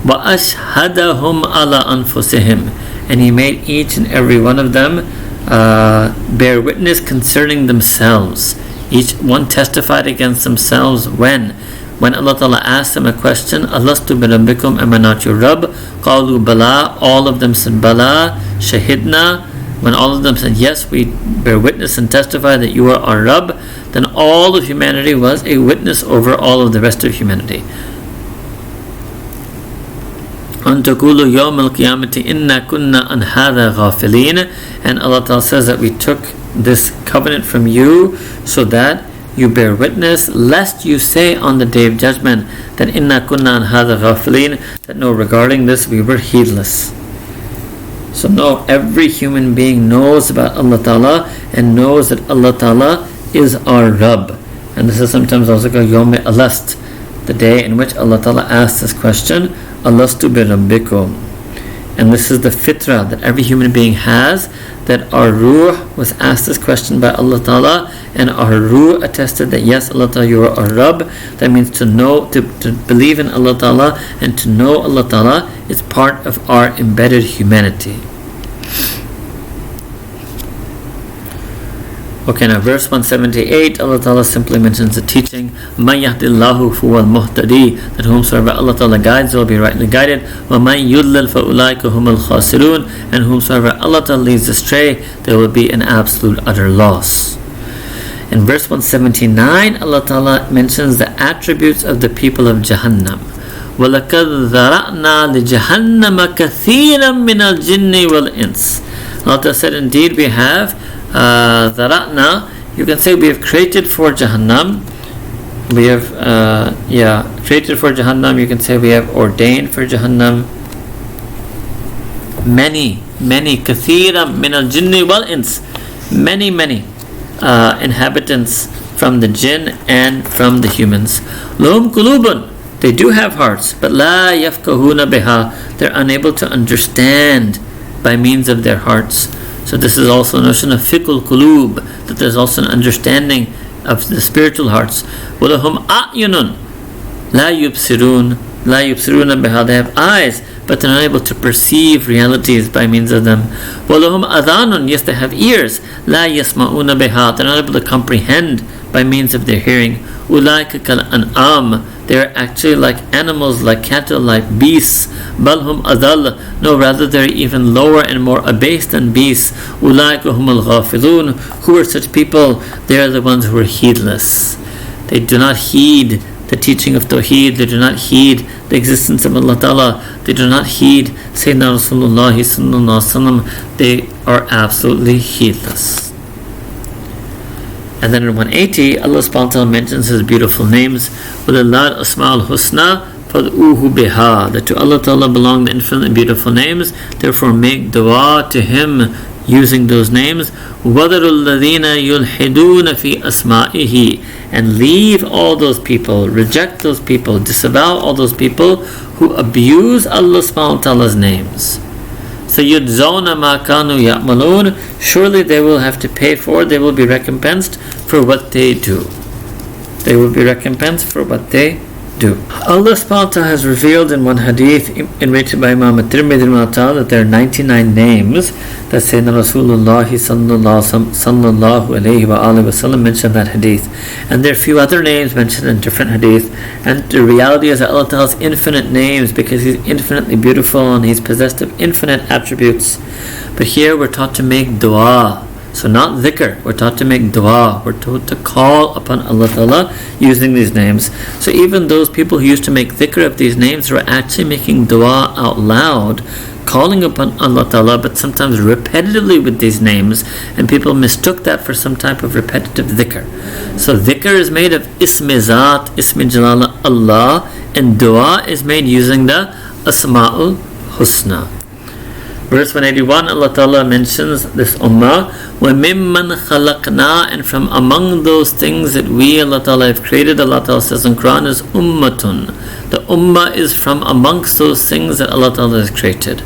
Speaker 1: وَأَشْهَدَهُمْ عَلَى أَنفُسِهِمْ, and he made each and every one of them bear witness concerning themselves. Each one testified against themselves when Allah Ta'ala asked them a question, Alastu bi rabbikum, am I not your Rabb? Qalu bala, all of them said bala. Shahidna, when all of them said yes, we bear witness and testify that you are our Rabb, then all of humanity was a witness over all of the rest of humanity. أن تقولوا يوم القيامة إنا كنا عن هذا غافلين. And Allah Ta'ala says that we took this covenant from you so that you bear witness, lest you say on the day of judgment that إنا كنا عن هذا غافلين, that no, regarding this we were heedless. So no, every human being knows about Allah Ta'ala and knows that Allah Ta'ala is our Rabb. And this is sometimes also called Yawm Alast, the day in which Allah Ta'ala asks this question, Alastu bi rabbikum. And this is the fitrah that every human being has, that our ruh was asked this question by Allah Ta'ala, and our ruh attested that yes, Allah Ta'ala, you are our Rabb. That means to know, to believe in Allah Ta'ala and to know Allah Ta'ala is part of our embedded humanity. Okay, now verse 178, Allah Ta'ala simply mentions the teaching, مَنْ يَهْدِ اللَّهُ فَهُوَ الْمُهْتَدِي, that whomsoever Allah Ta'ala guides, will be rightly guided. وَمَنْ يُضْلِلْ فَأُولَٰئِكَ هُمُ الْخَاسِرُونَ, and whomsoever Allah Ta'ala leads astray, there will be an absolute utter loss. In verse 179, Allah Ta'ala mentions the attributes of the people of Jahannam. وَلَقَدْ ذَرَأْنَا لِجَهَنَّمَ كَثِيرًا مِنَ الْجِنِّ وَالْإِنسِ. Allah Ta'ala said, indeed we have Dharatna, you can say we have created for Jahannam. We have created for Jahannam. You can say we have ordained for Jahannam many kathira min al jinni wal ins, many inhabitants from the jinn and from the humans. Lahum qulubun, they do have hearts, but la yafqahuna biha, they're unable to understand by means of their hearts. So this is also a notion of fiqhul qulub, that there's also an understanding of the spiritual hearts. وَلَهُمْ أَعْيُنٌ لَا يُبْصِرُونَ بِهَا, they have eyes, but they're not able to perceive realities by means of them. وَلَهُمْ أَذَانٌ, yes, they have ears, لَا يَسْمَعُونَ بِهَا, they're not able to comprehend by means of their hearing. أُولَٰئِكَ كَالْأَنْعَامِ, they're actually like animals, like cattle, like beasts. بَلْهُمْ أَضَلَّ, no, rather they're even lower and more abased than beasts. أُولَٰئِكَ هُمُ الْغَافِلُونَ, who are such people? They are the ones who are heedless. They do not heed the teaching of Tawheed, they do not heed the existence of Allah Ta'ala, they do not heed Sayyidina Rasulullah Sallallahu Alaihi Wasallam. They are absolutely heedless. And then in 180, Allah subhanahu wa ta'ala mentions His beautiful names. وَلِلَّهِ الْأَسْمَاءُ الْحُسْنَى فَادْعُوهُ بِهَا. That to Allah ta'ala belong the infinitely beautiful names. Therefore make dua to Him using those names. وَذَرُوا الَّذِينَ يُلْحِدُونَ فِي أَسْمَائِهِ. And leave all those people, reject those people, disavow all those people who abuse Allah subhanahu wa ta'ala's names. سَيُجْزَوْنَ مَا كَانُوا يَعْمَلُونَ. Surely they will have to pay for, they will be recompensed for what they do. They will be recompensed for what they do. Allah subhanahu wa ta'ala has revealed in one hadith narrated by Imam At-Tirmidhi that there are 99 names that Sayyidina Rasulullah sallallahu alayhi wa alihi wasallam mentioned that hadith. And there are a few other names mentioned in different hadith. And the reality is that Allah Ta'ala has infinite names because He's infinitely beautiful and He's possessed of infinite attributes. But here we're taught to make dua. So not dhikr, we're taught to make dua. We're taught to call upon Allah Ta'ala using these names. So even those people who used to make dhikr of these names were actually making dua out loud, calling upon Allah Ta'ala, but sometimes repetitively with these names, and people mistook that for some type of repetitive dhikr. So dhikr is made of ismi zat, ismi jalala Allah, and dua is made using the asma'ul husna. Verse 181, Allah Ta'ala mentions this ummah, وَمِمَّنْ خَلَقْنَا. And from among those things that we, Allah Ta'ala, have created, Allah Ta'ala says in Quran, is ummatun. The ummah is from amongst those things that Allah Ta'ala has created.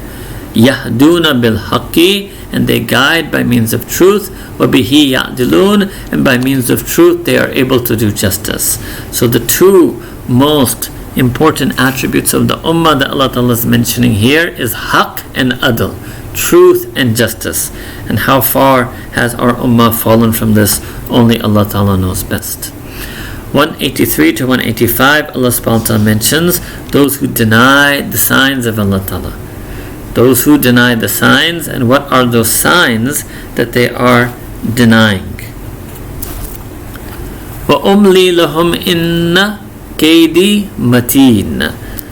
Speaker 1: يَهْدُونَ بِالْحَقِّ. And they guide by means of truth. وَبِهِ يَعْدِلُونَ. And by means of truth they are able to do justice. So the two most important attributes of the ummah that Allah Ta'ala is mentioning here is haqq and adl, truth and justice. And how far has our ummah fallen from this? Only Allah Ta'ala knows best. 183 to 185, Allah subhanahu wa ta'ala mentions those who deny the signs of Allah Ta'ala. Those who deny the signs, and what are those signs that they are denying? وَأُمْلِي لَهُمْ إِنَّ Kaidi Mateen.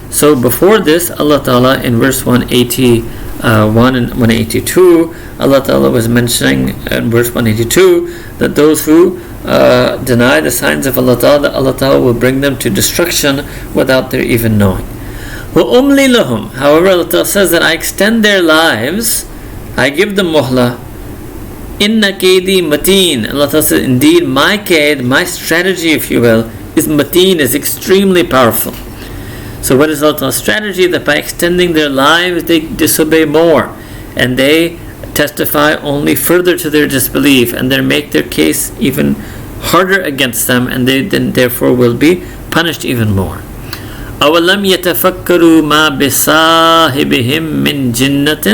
Speaker 1: So before this, Allah Ta'ala in verse 181 and 182, Allah Ta'ala was mentioning in verse 182 that those who deny the signs of Allah Ta'ala, Allah Ta'ala will bring them to destruction without their even knowing. وَأُمْلِي لَهُمْ. However, Allah Ta'ala says that I extend their lives, I give them muhla. Inna kaidi mateen. Allah Ta'ala says, indeed my kaid, my strategy if you will, is mateen, is extremely powerful. So what is Allah's strategy? That by extending their lives they disobey more, and they testify only further to their disbelief, and they make their case even harder against them, and they then therefore will be punished even more. أَوَلَمْ يَتَفَكَّرُوا مَا بِصَاحِبِهِمْ مِنْ جِنَّةٍ.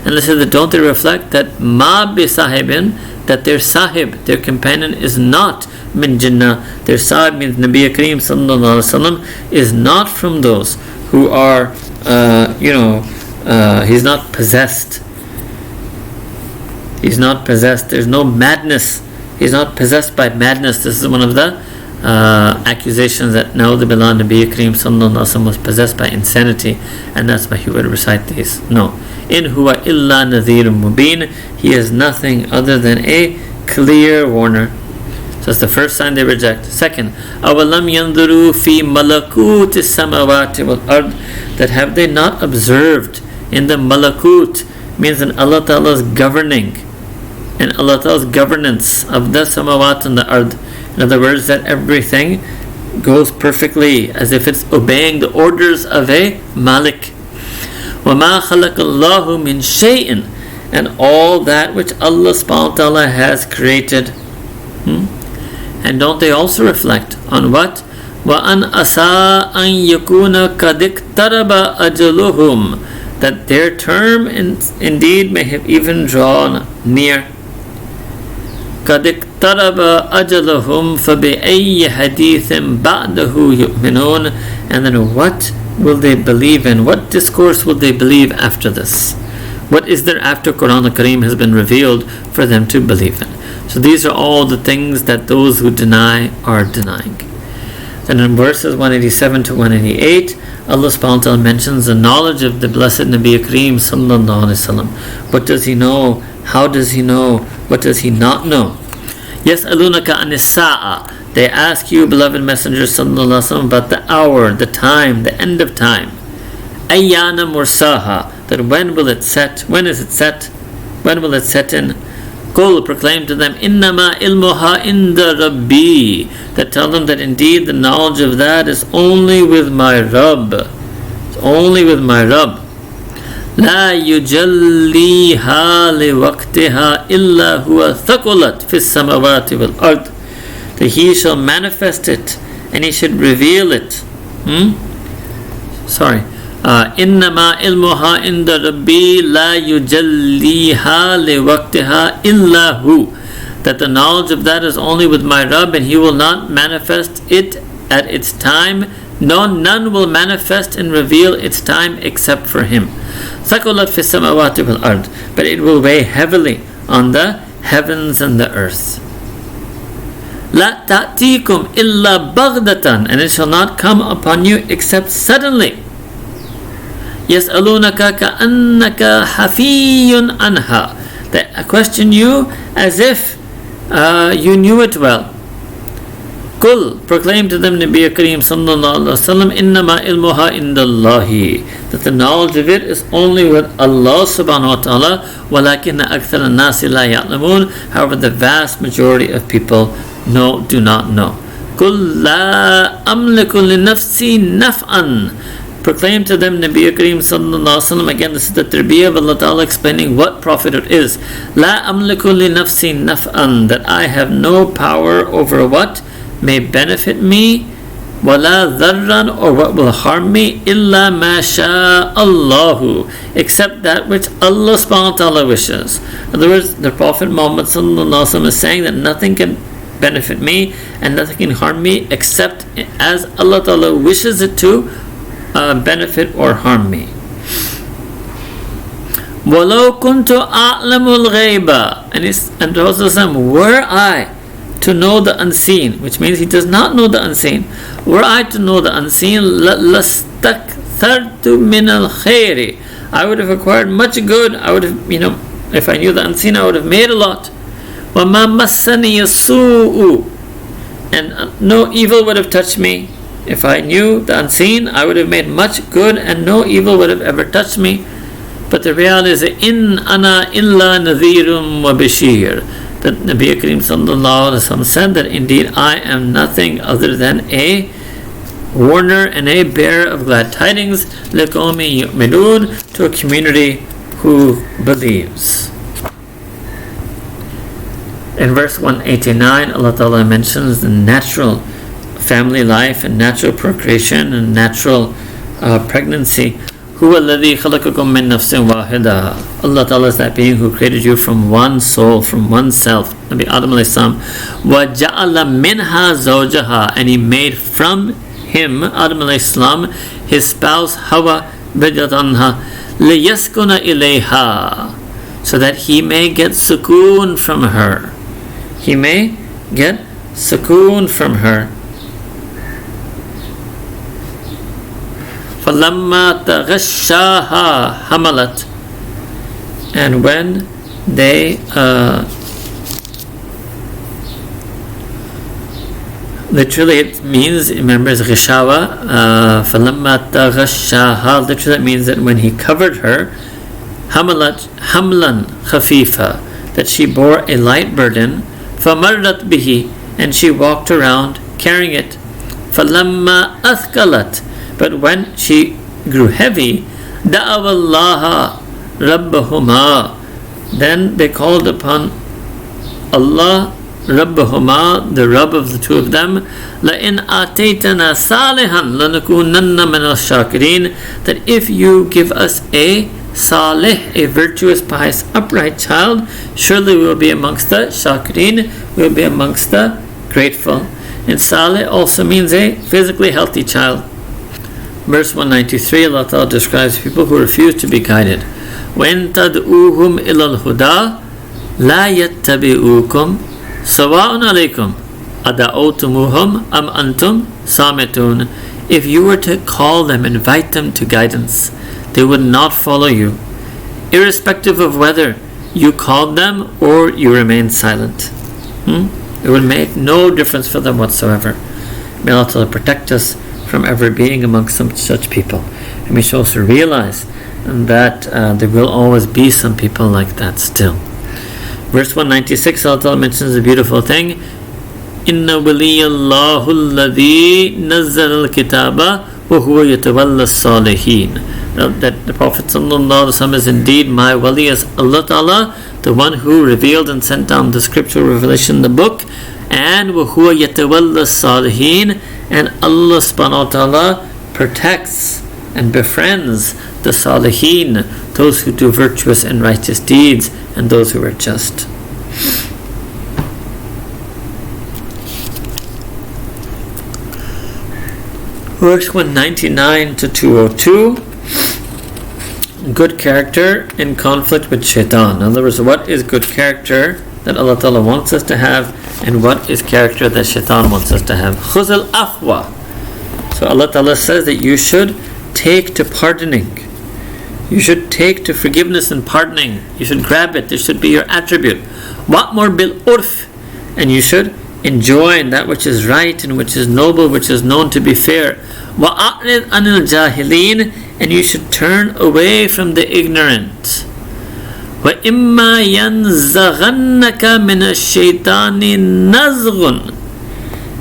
Speaker 1: And listen, that don't they reflect that مَا بِصَاحِبٍ, that their sahib, their companion, is not min jinnah. Their sahib means Nabi Kareem sallallahu alaihi wasallam is not from those who are, he's not possessed. He's not possessed. There's no madness. He's not possessed by madness. This is one of the accusations that Na'udhu Billah, Nabi Kareem sallallahu alaihi wasallam was possessed by insanity, and that's why he would recite these. No. In huwa illa nadhirun mubin. He is nothing other than a clear warner. So that's the first sign they reject. Second, أَوَلَمْ يَنْظُرُوا فِي مَلَكُوتِ السَّمَوَاتِ وَالْأَرْضِ. That have they not observed in the malakut, means in Allah Ta'ala's governing, and Allah Ta'ala's governance of the samawat and the ard. In other words, that everything goes perfectly as if it's obeying the orders of a malik. وَمَا خَلَقَ اللَّهُ مِنْ شَيْءٍ. And all that which Allah subhanahu wa ta'ala has created. And don't they also reflect on what? وَأَنْ أَسَىٰ أَنْ يَكُونَ قَدْ اقْتَرَبَ أَجَلُهُمْ. That their term indeed may have even drawn near. قَدْ اقْتَرَبَ أَجَلُهُمْ فَبِأَيِّ حَدِيثٍ بَعْدَهُ يُؤْمِنُونَ. And then what will they believe in? What discourse will they believe after this? What is there after Quran al-Kareem has been revealed for them to believe in? So these are all the things that those who deny are denying. Then in verses 187 to 188, Allah subhanahu wa ta'ala mentions the knowledge of the blessed Nabi Kareem sallallahu alaihi wasallam. What does he know? How does he know? What does he not know? يَسْأَلُونَكَ عَنِ السَّاعَةِ. They ask you, beloved Messenger sallallahu alaihi wasallam, about the hour, the time, the end of time. أَيَّانَ مُرْسَاهَا. That when will it set? When is it set? When will it set in? Qul, proclaim to them, إِنَّمَا إِلْمُهَا عِنْدَ رَبِّي. That tell them that indeed the knowledge of that is only with my Rabb. It's only with my Rabb. لا يجليها لوقتها إلا هو ثقلت في السماوات والأرض. That he shall manifest it and he should reveal it. إنما علمها عند ربي لا يجليها لوقتها إلا هو. That the knowledge of that is only with my Rabb, and he will not manifest it at its time. No, none will manifest and reveal its time except for him. ثقلت في السماوات والأرض. But it will weigh heavily on the heavens and the earth. لا تأتيكم إلا بغدة. And it shall not come upon you except suddenly. يسألونك كأنك حفي عنها. They question you as if you knew it well. Qul, proclaim to them, Nabi Kareem sallallahu alaihi wasallam, إنما علمها عند الله. That the knowledge of it is only with Allah subhanahu wa ta'ala. ولكن أكثر الناس لا يعلمون. However, the vast majority of people do not know. قل لا أملك لنفسي نفعا. Proclaim to them, Nabi Kareem sallallahu alaihi wasallam. Again, this is the tarbiyah of Allah Ta'ala explaining what Prophet it is. لا أملك لنفسي نفعا. That I have no power over what may benefit me, ولا ضرًا, or what will harm me, إلا ما شاء الله, except that which Allah subhanahu wa ta'ala wishes. In other words, the Prophet Muhammad sallallahu alaihi wasallam is saying that nothing can benefit me and nothing can harm me except as Allah Ta'ala wishes it to benefit or harm me. وَلَوْ كُنْتُ أَعْلَمُ الْغَيْبَ. And the Prophet, were I to know the unseen, which means he does not know the unseen. Were I to know the unseen, لَاسْتَكْثَرْتُ مِنَ الْخَيْرِ. I would have acquired much good. I would have, if I knew the unseen, I would have made a lot. وَمَا مَسَّنِيَ السُّوءُ. And no evil would have touched me. If I knew the unseen, I would have made much good and no evil would have ever touched me. But the reality is, إِنْ أَنَا إِلَّا نَذِيرٌ وَبَشِيرٌ. That Nabi Kareem sallallahu alaihi wasallam said that indeed I am nothing other than a warner and a bearer of glad tidings, لِقَوْمٍ يُؤْمِنُونَ, to a community who believes. In verse 189, Allah Ta'ala mentions the natural family life and natural procreation and natural pregnancy. هُوَ الَّذِي خَلَقَكُم مِّن نَفْسٍ وَاحِدَةٍ. Allah Ta'ala is that being who created you from one soul, from one self, Nabi Adam alayhi salam. وَجَعَلَ مِنْهَا زَوْجَهَا. And he made from him, Adam alayhi salam, his spouse Hawa bidatanha, لِيَسْكُنَ إِلَيْهَا. So that he may get sukoon from her. He may get sukoon from her. فَلَمَّا تَغَشَّاهَا حَمَلَتْ. And when they literally it means, remember, it's غشاوة. فَلَمَّا تَغَشَّاهَا, literally it means that when he covered her, حَمَلَتْ حَمْلًا خَفِيفًا, that she bore a light burden. فَمَرَّتْ بِهِ, and she walked around carrying it. فَلَمَّا أَثْقَلَتْ, but when she grew heavy, دَعَوَ اللَّهَ رَبَّهُمَا, then they called upon Allah, رَبَّهُمَا, the Rabb of the two of them. لَإِنْ آتَيْتَنَا صَالِحًا لَنَكُونَنَّ مِنَ الشَّاكِرِينَ, that if you give us a Salih, a virtuous, pious, upright child, surely we will be amongst the Shakirin, we will be amongst the grateful. And Salih also means a physically healthy child. Verse 193, Allah Ta'ala describes people who refuse to be guided. وَإِن تَدْعُوهُمْ إِلَى الْهُدَى لَا يَتَّبِعُوكُمْ سَوَاءٌ عَلَيْكُمْ أَدَعَوْتُمُوهُمْ أَمْ أَنْتُمْ صَامِتُونَ. If you were to call them, invite them to guidance, they would not follow you, irrespective of whether you called them or you remained silent. It would make no difference for them whatsoever. May Allah protect us from ever being amongst some such people. And we should also realize that there will always be some people like that still. Verse 196, Allah mentions a beautiful thing. Inna waliyallahu alladhi nazzala al-kitaba wa huwa yatawalla as-salihin. That the Prophet ﷺ is indeed my wali, as Allah Ta'ala, the one who revealed and sent down the scriptural revelation, the book, and وَهُوَ يَتَوَلَّى الصَّالِحِينَ, and Allah subhanahu wa ta'ala protects and befriends the Salihin, those who do virtuous and righteous deeds, and those who are just. Verse 199 to 202. Good character in conflict with shaitan. In other words, what is good character that Allah Ta'ala wants us to have, and what is character that shaitan wants us to have? خُذِ الْأَفْوَى. So Allah Ta'ala says that you should take to pardoning. You should take to forgiveness and pardoning. You should grab it. This should be your attribute. وَأْمُرْ بِالْعُرْفِ. And you should enjoy that which is right and which is noble, which is known to be fair. وَأَعْرِضْ عَنِ الْجَاهِلِينَ. And you should turn away from the ignorant. وَإِمَّا يَنزَغَنَّكَ مِنَ الشَّيْطَانِ نَزْغٌ.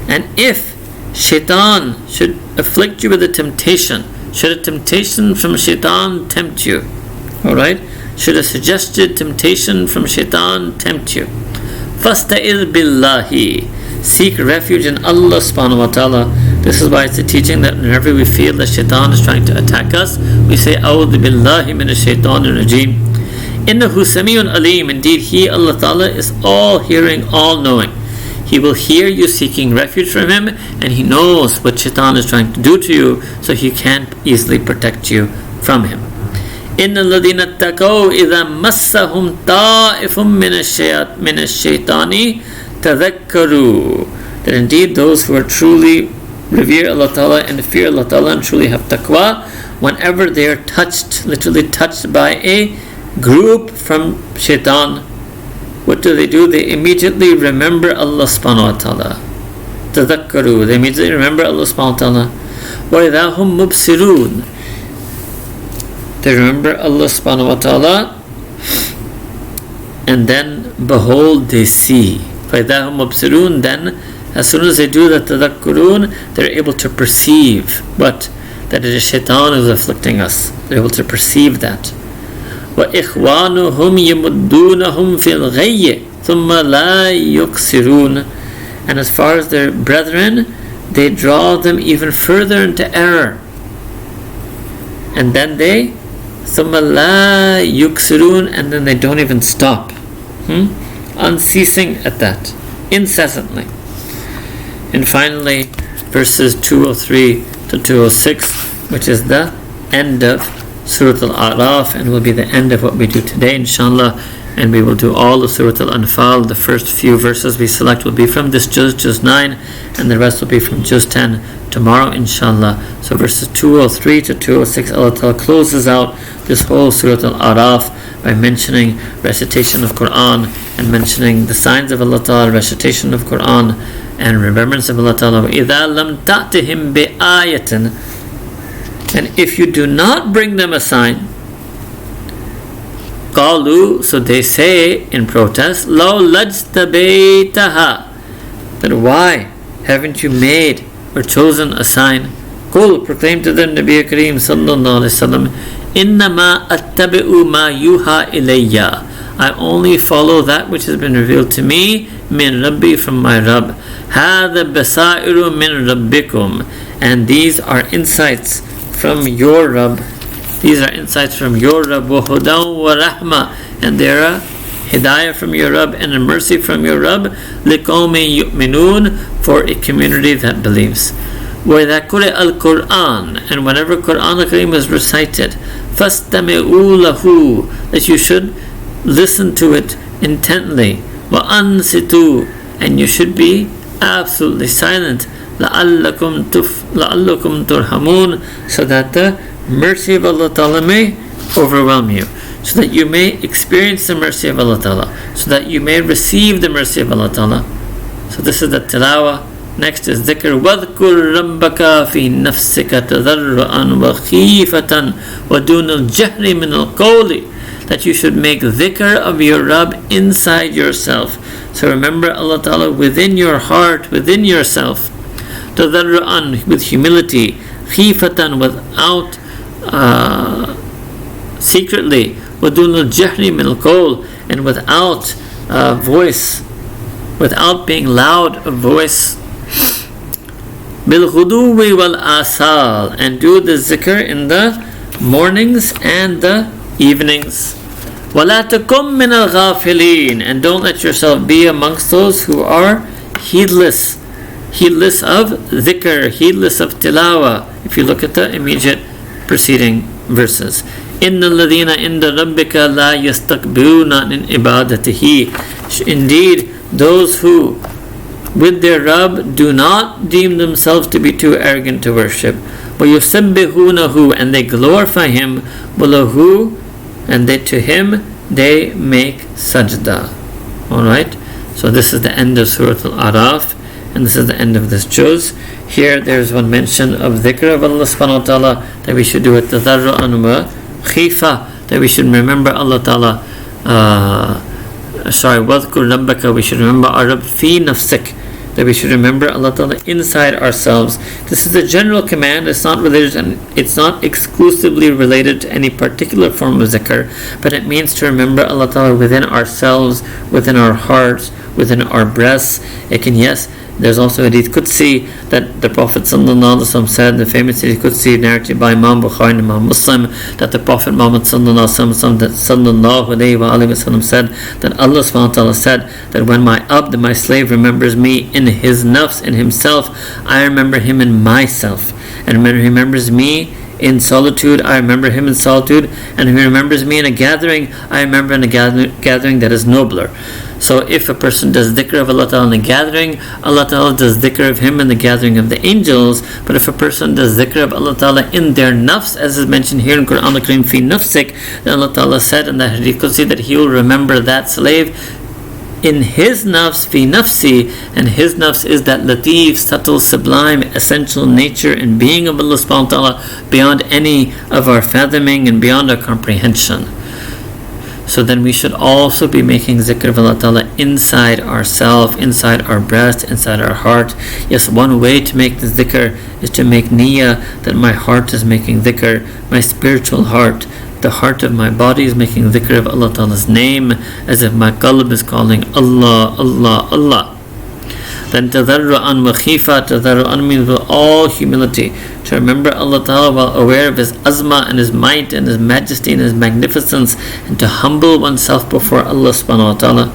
Speaker 1: And if shaitan should afflict you with a temptation, should a temptation from shaitan tempt you, alright? Should a suggested temptation from shaitan tempt you, فَاسْتَئِذْ بِاللَّهِ. Seek refuge in Allah subhanahu wa ta'ala. This is why it's a teaching that whenever we feel that shaitan is trying to attack us, we say, أَعُوذُ بِاللَّهِ مِنَ الشَّيْطَانِ الرَّجِيمِ. إِنَّهُ سَمِيعٌ عَلِيمٌ. Indeed, He, Allah Ta'ala, is all hearing, all knowing. He will hear you seeking refuge from Him, and He knows what shaitan is trying to do to you, so He can't easily protect you from him. إِنَّ الَّذِينَ اتَّقَوْا إِذَا مَسَّهُمْ طَائِفٌ مِنَ الشَّيْطَانِ تَذَكَّرُوا. That indeed those who are truly revere Allah Ta'ala and fear Allah Ta'ala and truly have taqwa, whenever they are touched, literally touched by a group from shaitan, what do? They immediately remember Allah subhanahu wa ta'ala. Tadakkaru. They immediately remember Allah subhanahu wa ta'ala. وَإِذَا هُمْ مُبْصِرُونَ. They remember Allah subhanahu wa ta'ala, and then behold, they see. فَإِذَا هُمْ مُبْصِرُونَ. Then as soon as they do that tadakkurun, they're able to perceive what? That it is shaitan who is afflicting us. They're able to perceive that. وَإِخْوَانُهُمْ يَمُدُّونَهُمْ فِي الْغَيِّ ثُمَّ لَا يُقْصِرُونَ. And as far as their brethren, they draw them even further into error. And then they ثُمَّ لَا يُقْصِرُونَ. And then they don't even stop. Unceasing at that. Incessantly. And finally, verses 203 to 206, which is the end of Surah Al-A'raf, and will be the end of what we do today, inshallah. And we will do all of Surah Al-Anfāl. The first few verses we select will be from this juz 9, and the rest will be from juz 10 tomorrow, inshallah. So verses 203 to 206, Allah Ta'ala closes out this whole Surah Al-A'raf by mentioning recitation of Quran and mentioning the signs of Allah Ta'ala, recitation of Quran and remembrance of Allah Ta'ala. وَإِذَا لَمْ تَأْتِهِمْ بِآيَةٍ. And if you do not bring them a sign, قَالُوا. So they say in protest, لَوْ لَجْتَبَيْتَهَا. But why haven't you made or chosen a sign? قُل. Proclaim to them, Nabi Kareem sallallahu alayhi wa sallam, إِنَّمَا أَتَّبِعُ مَا يُوحَى إِلَيَّ. I only follow that which has been revealed to me, min Rabbi, from my Rabb. هَذَا بَصَائِرُ مِن رَبِّكُمْ. And these are insights from your Rabb. These are insights from your Rabb. وَهُدًى وَرَحْمَةً. And they are hidayah from your Rabb and a mercy from your Rabb. لِقَوْمٍ يُؤْمِنُونَ. For a community that believes. وَإِذَا قُرِئَ الْقُرْآنُ. And whenever Quran al-Kareem is recited, فَاسْتَمِعُوا لَهُ. That you should listen to it intently. وَأَنْصِتُوا. And you should be absolutely silent. لَعَلَّكُمْ تُرْحَمُونَ. So that the mercy of Allah Ta'ala may overwhelm you. So that you may experience the mercy of Allah Ta'ala. So that you may receive the mercy of Allah Ta'ala. So this is the tilawah. Next is dhikr. وَاذْكُرْ رَبَّكَ فِي نَفْسِكَ تَضَرُّعًا وَخِيفَةً وَدُونَ الْجَهْرِ مِنَ الْقَوْلِ. That you should make dhikr of your Rabb inside yourself. So remember Allah Ta'ala within your heart, within yourself. تَضَرُّعًا, with humility. خِيفَةً, without secretly. وَدُونَ الْجَهْرِ مِنَ الْقَوْلِ, and without voice, without being loud of voice. بِالْغُدُوِّ وَالْآصَالِ, and do the zikr in the mornings and the evenings. وَلَا تَكُمْ مِنَ الْغَافِلِينَ, and don't let yourself be amongst those who are heedless of dhikr, heedless of tilawah. If you look at the immediate preceding verses. إِنَّ الَّذِينَ عِنْدَ رَبِّكَ لَا يَسْتَكْبِرُونَ عَنْ عِبَادَتِهِ. Indeed, those who with their Rabb do not deem themselves to be too arrogant to worship. وَيُسَبِّحُونَهُ, and they glorify Him. وَلَهُ, and they to Him they make sajda. Alright, so this is the end of Surah Al-Araf, and this is the end of this juz. Here there's one mention of dhikr of Allah subhanahu wa ta'ala, that we should do it tadarru'an wa khifa, that we should remember Allah ta'ala, وَاذْكُرْ رَبَّكَ, we should remember our Rabb fi nafsik, that we should remember Allah Ta'ala inside ourselves. This is a general command. It's not related, and it's not exclusively related to any particular form of zikr, but it means to remember Allah Ta'ala within ourselves, within our hearts, within our breasts. It can, yes, there's also a hadith Qudsi that the Prophet ﷺ said, the famous hadith Qudsi narrated by Imam Bukhari and Imam Muslim, that the Prophet Muhammad ﷺ said that Allah SWT said that when my abd, my slave, remembers me in his nafs, in himself, I remember him in myself. And when he remembers me in solitude, I remember him in solitude. And if he remembers me in a gathering, I remember in a gathering that is nobler. So if a person does dhikr of Allah Ta'ala in a gathering, Allah Ta'ala does dhikr of him in the gathering of the angels. But if a person does dhikr of Allah Ta'ala in their nafs, as is mentioned here in Quran al-Karim, fi nafsik, then Allah Ta'ala said in the hadith Qudsi that He will remember that slave in his nafs, fi nafsi, and his nafs is that latif, subtle, sublime, essential nature and being of Allah subhanahu wa ta'ala, beyond any of our fathoming and beyond our comprehension. So then we should also be making zikr of Allah Ta'ala inside ourselves, inside our breast, inside our heart. Yes, one way to make the zikr is to make niyyah that my heart is making zikr, my spiritual heart, the heart of my body is making dhikr of Allah Ta'ala's name, as if my qalb is calling Allah, Allah, Allah. Then tadarru'an wa khifa, tadarru'an means with all humility, to remember Allah Ta'ala while aware of His azma and His might and His majesty and His magnificence, and to humble oneself before Allah subhanahu wa ta'ala.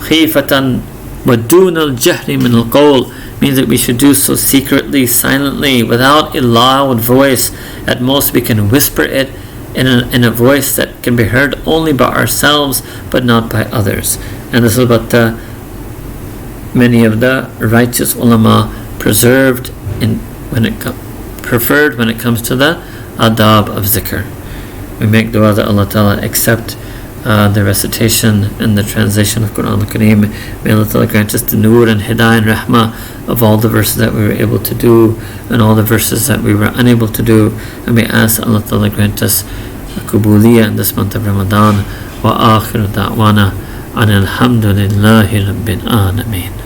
Speaker 1: Khifatan wa dun al-jahri min al-qawl means that we should do so secretly, silently, without a loud voice. At most we can whisper it in a voice that can be heard only by ourselves but not by others. And this is what many of the righteous ulama preferred when it comes to the adab of zikr. We make dua that Allah Ta'ala accept the recitation and the translation of Quran al-Kareem. May Allah Ta'ala grant us the nur and hidayah and rahmah of all the verses that we were able to do and all the verses that we were unable to do. And we ask Allah Ta'ala grant us Qubuliyah in this month of Ramadan. Wa akhiru da'wana an alhamdulillahi rabbil alameen.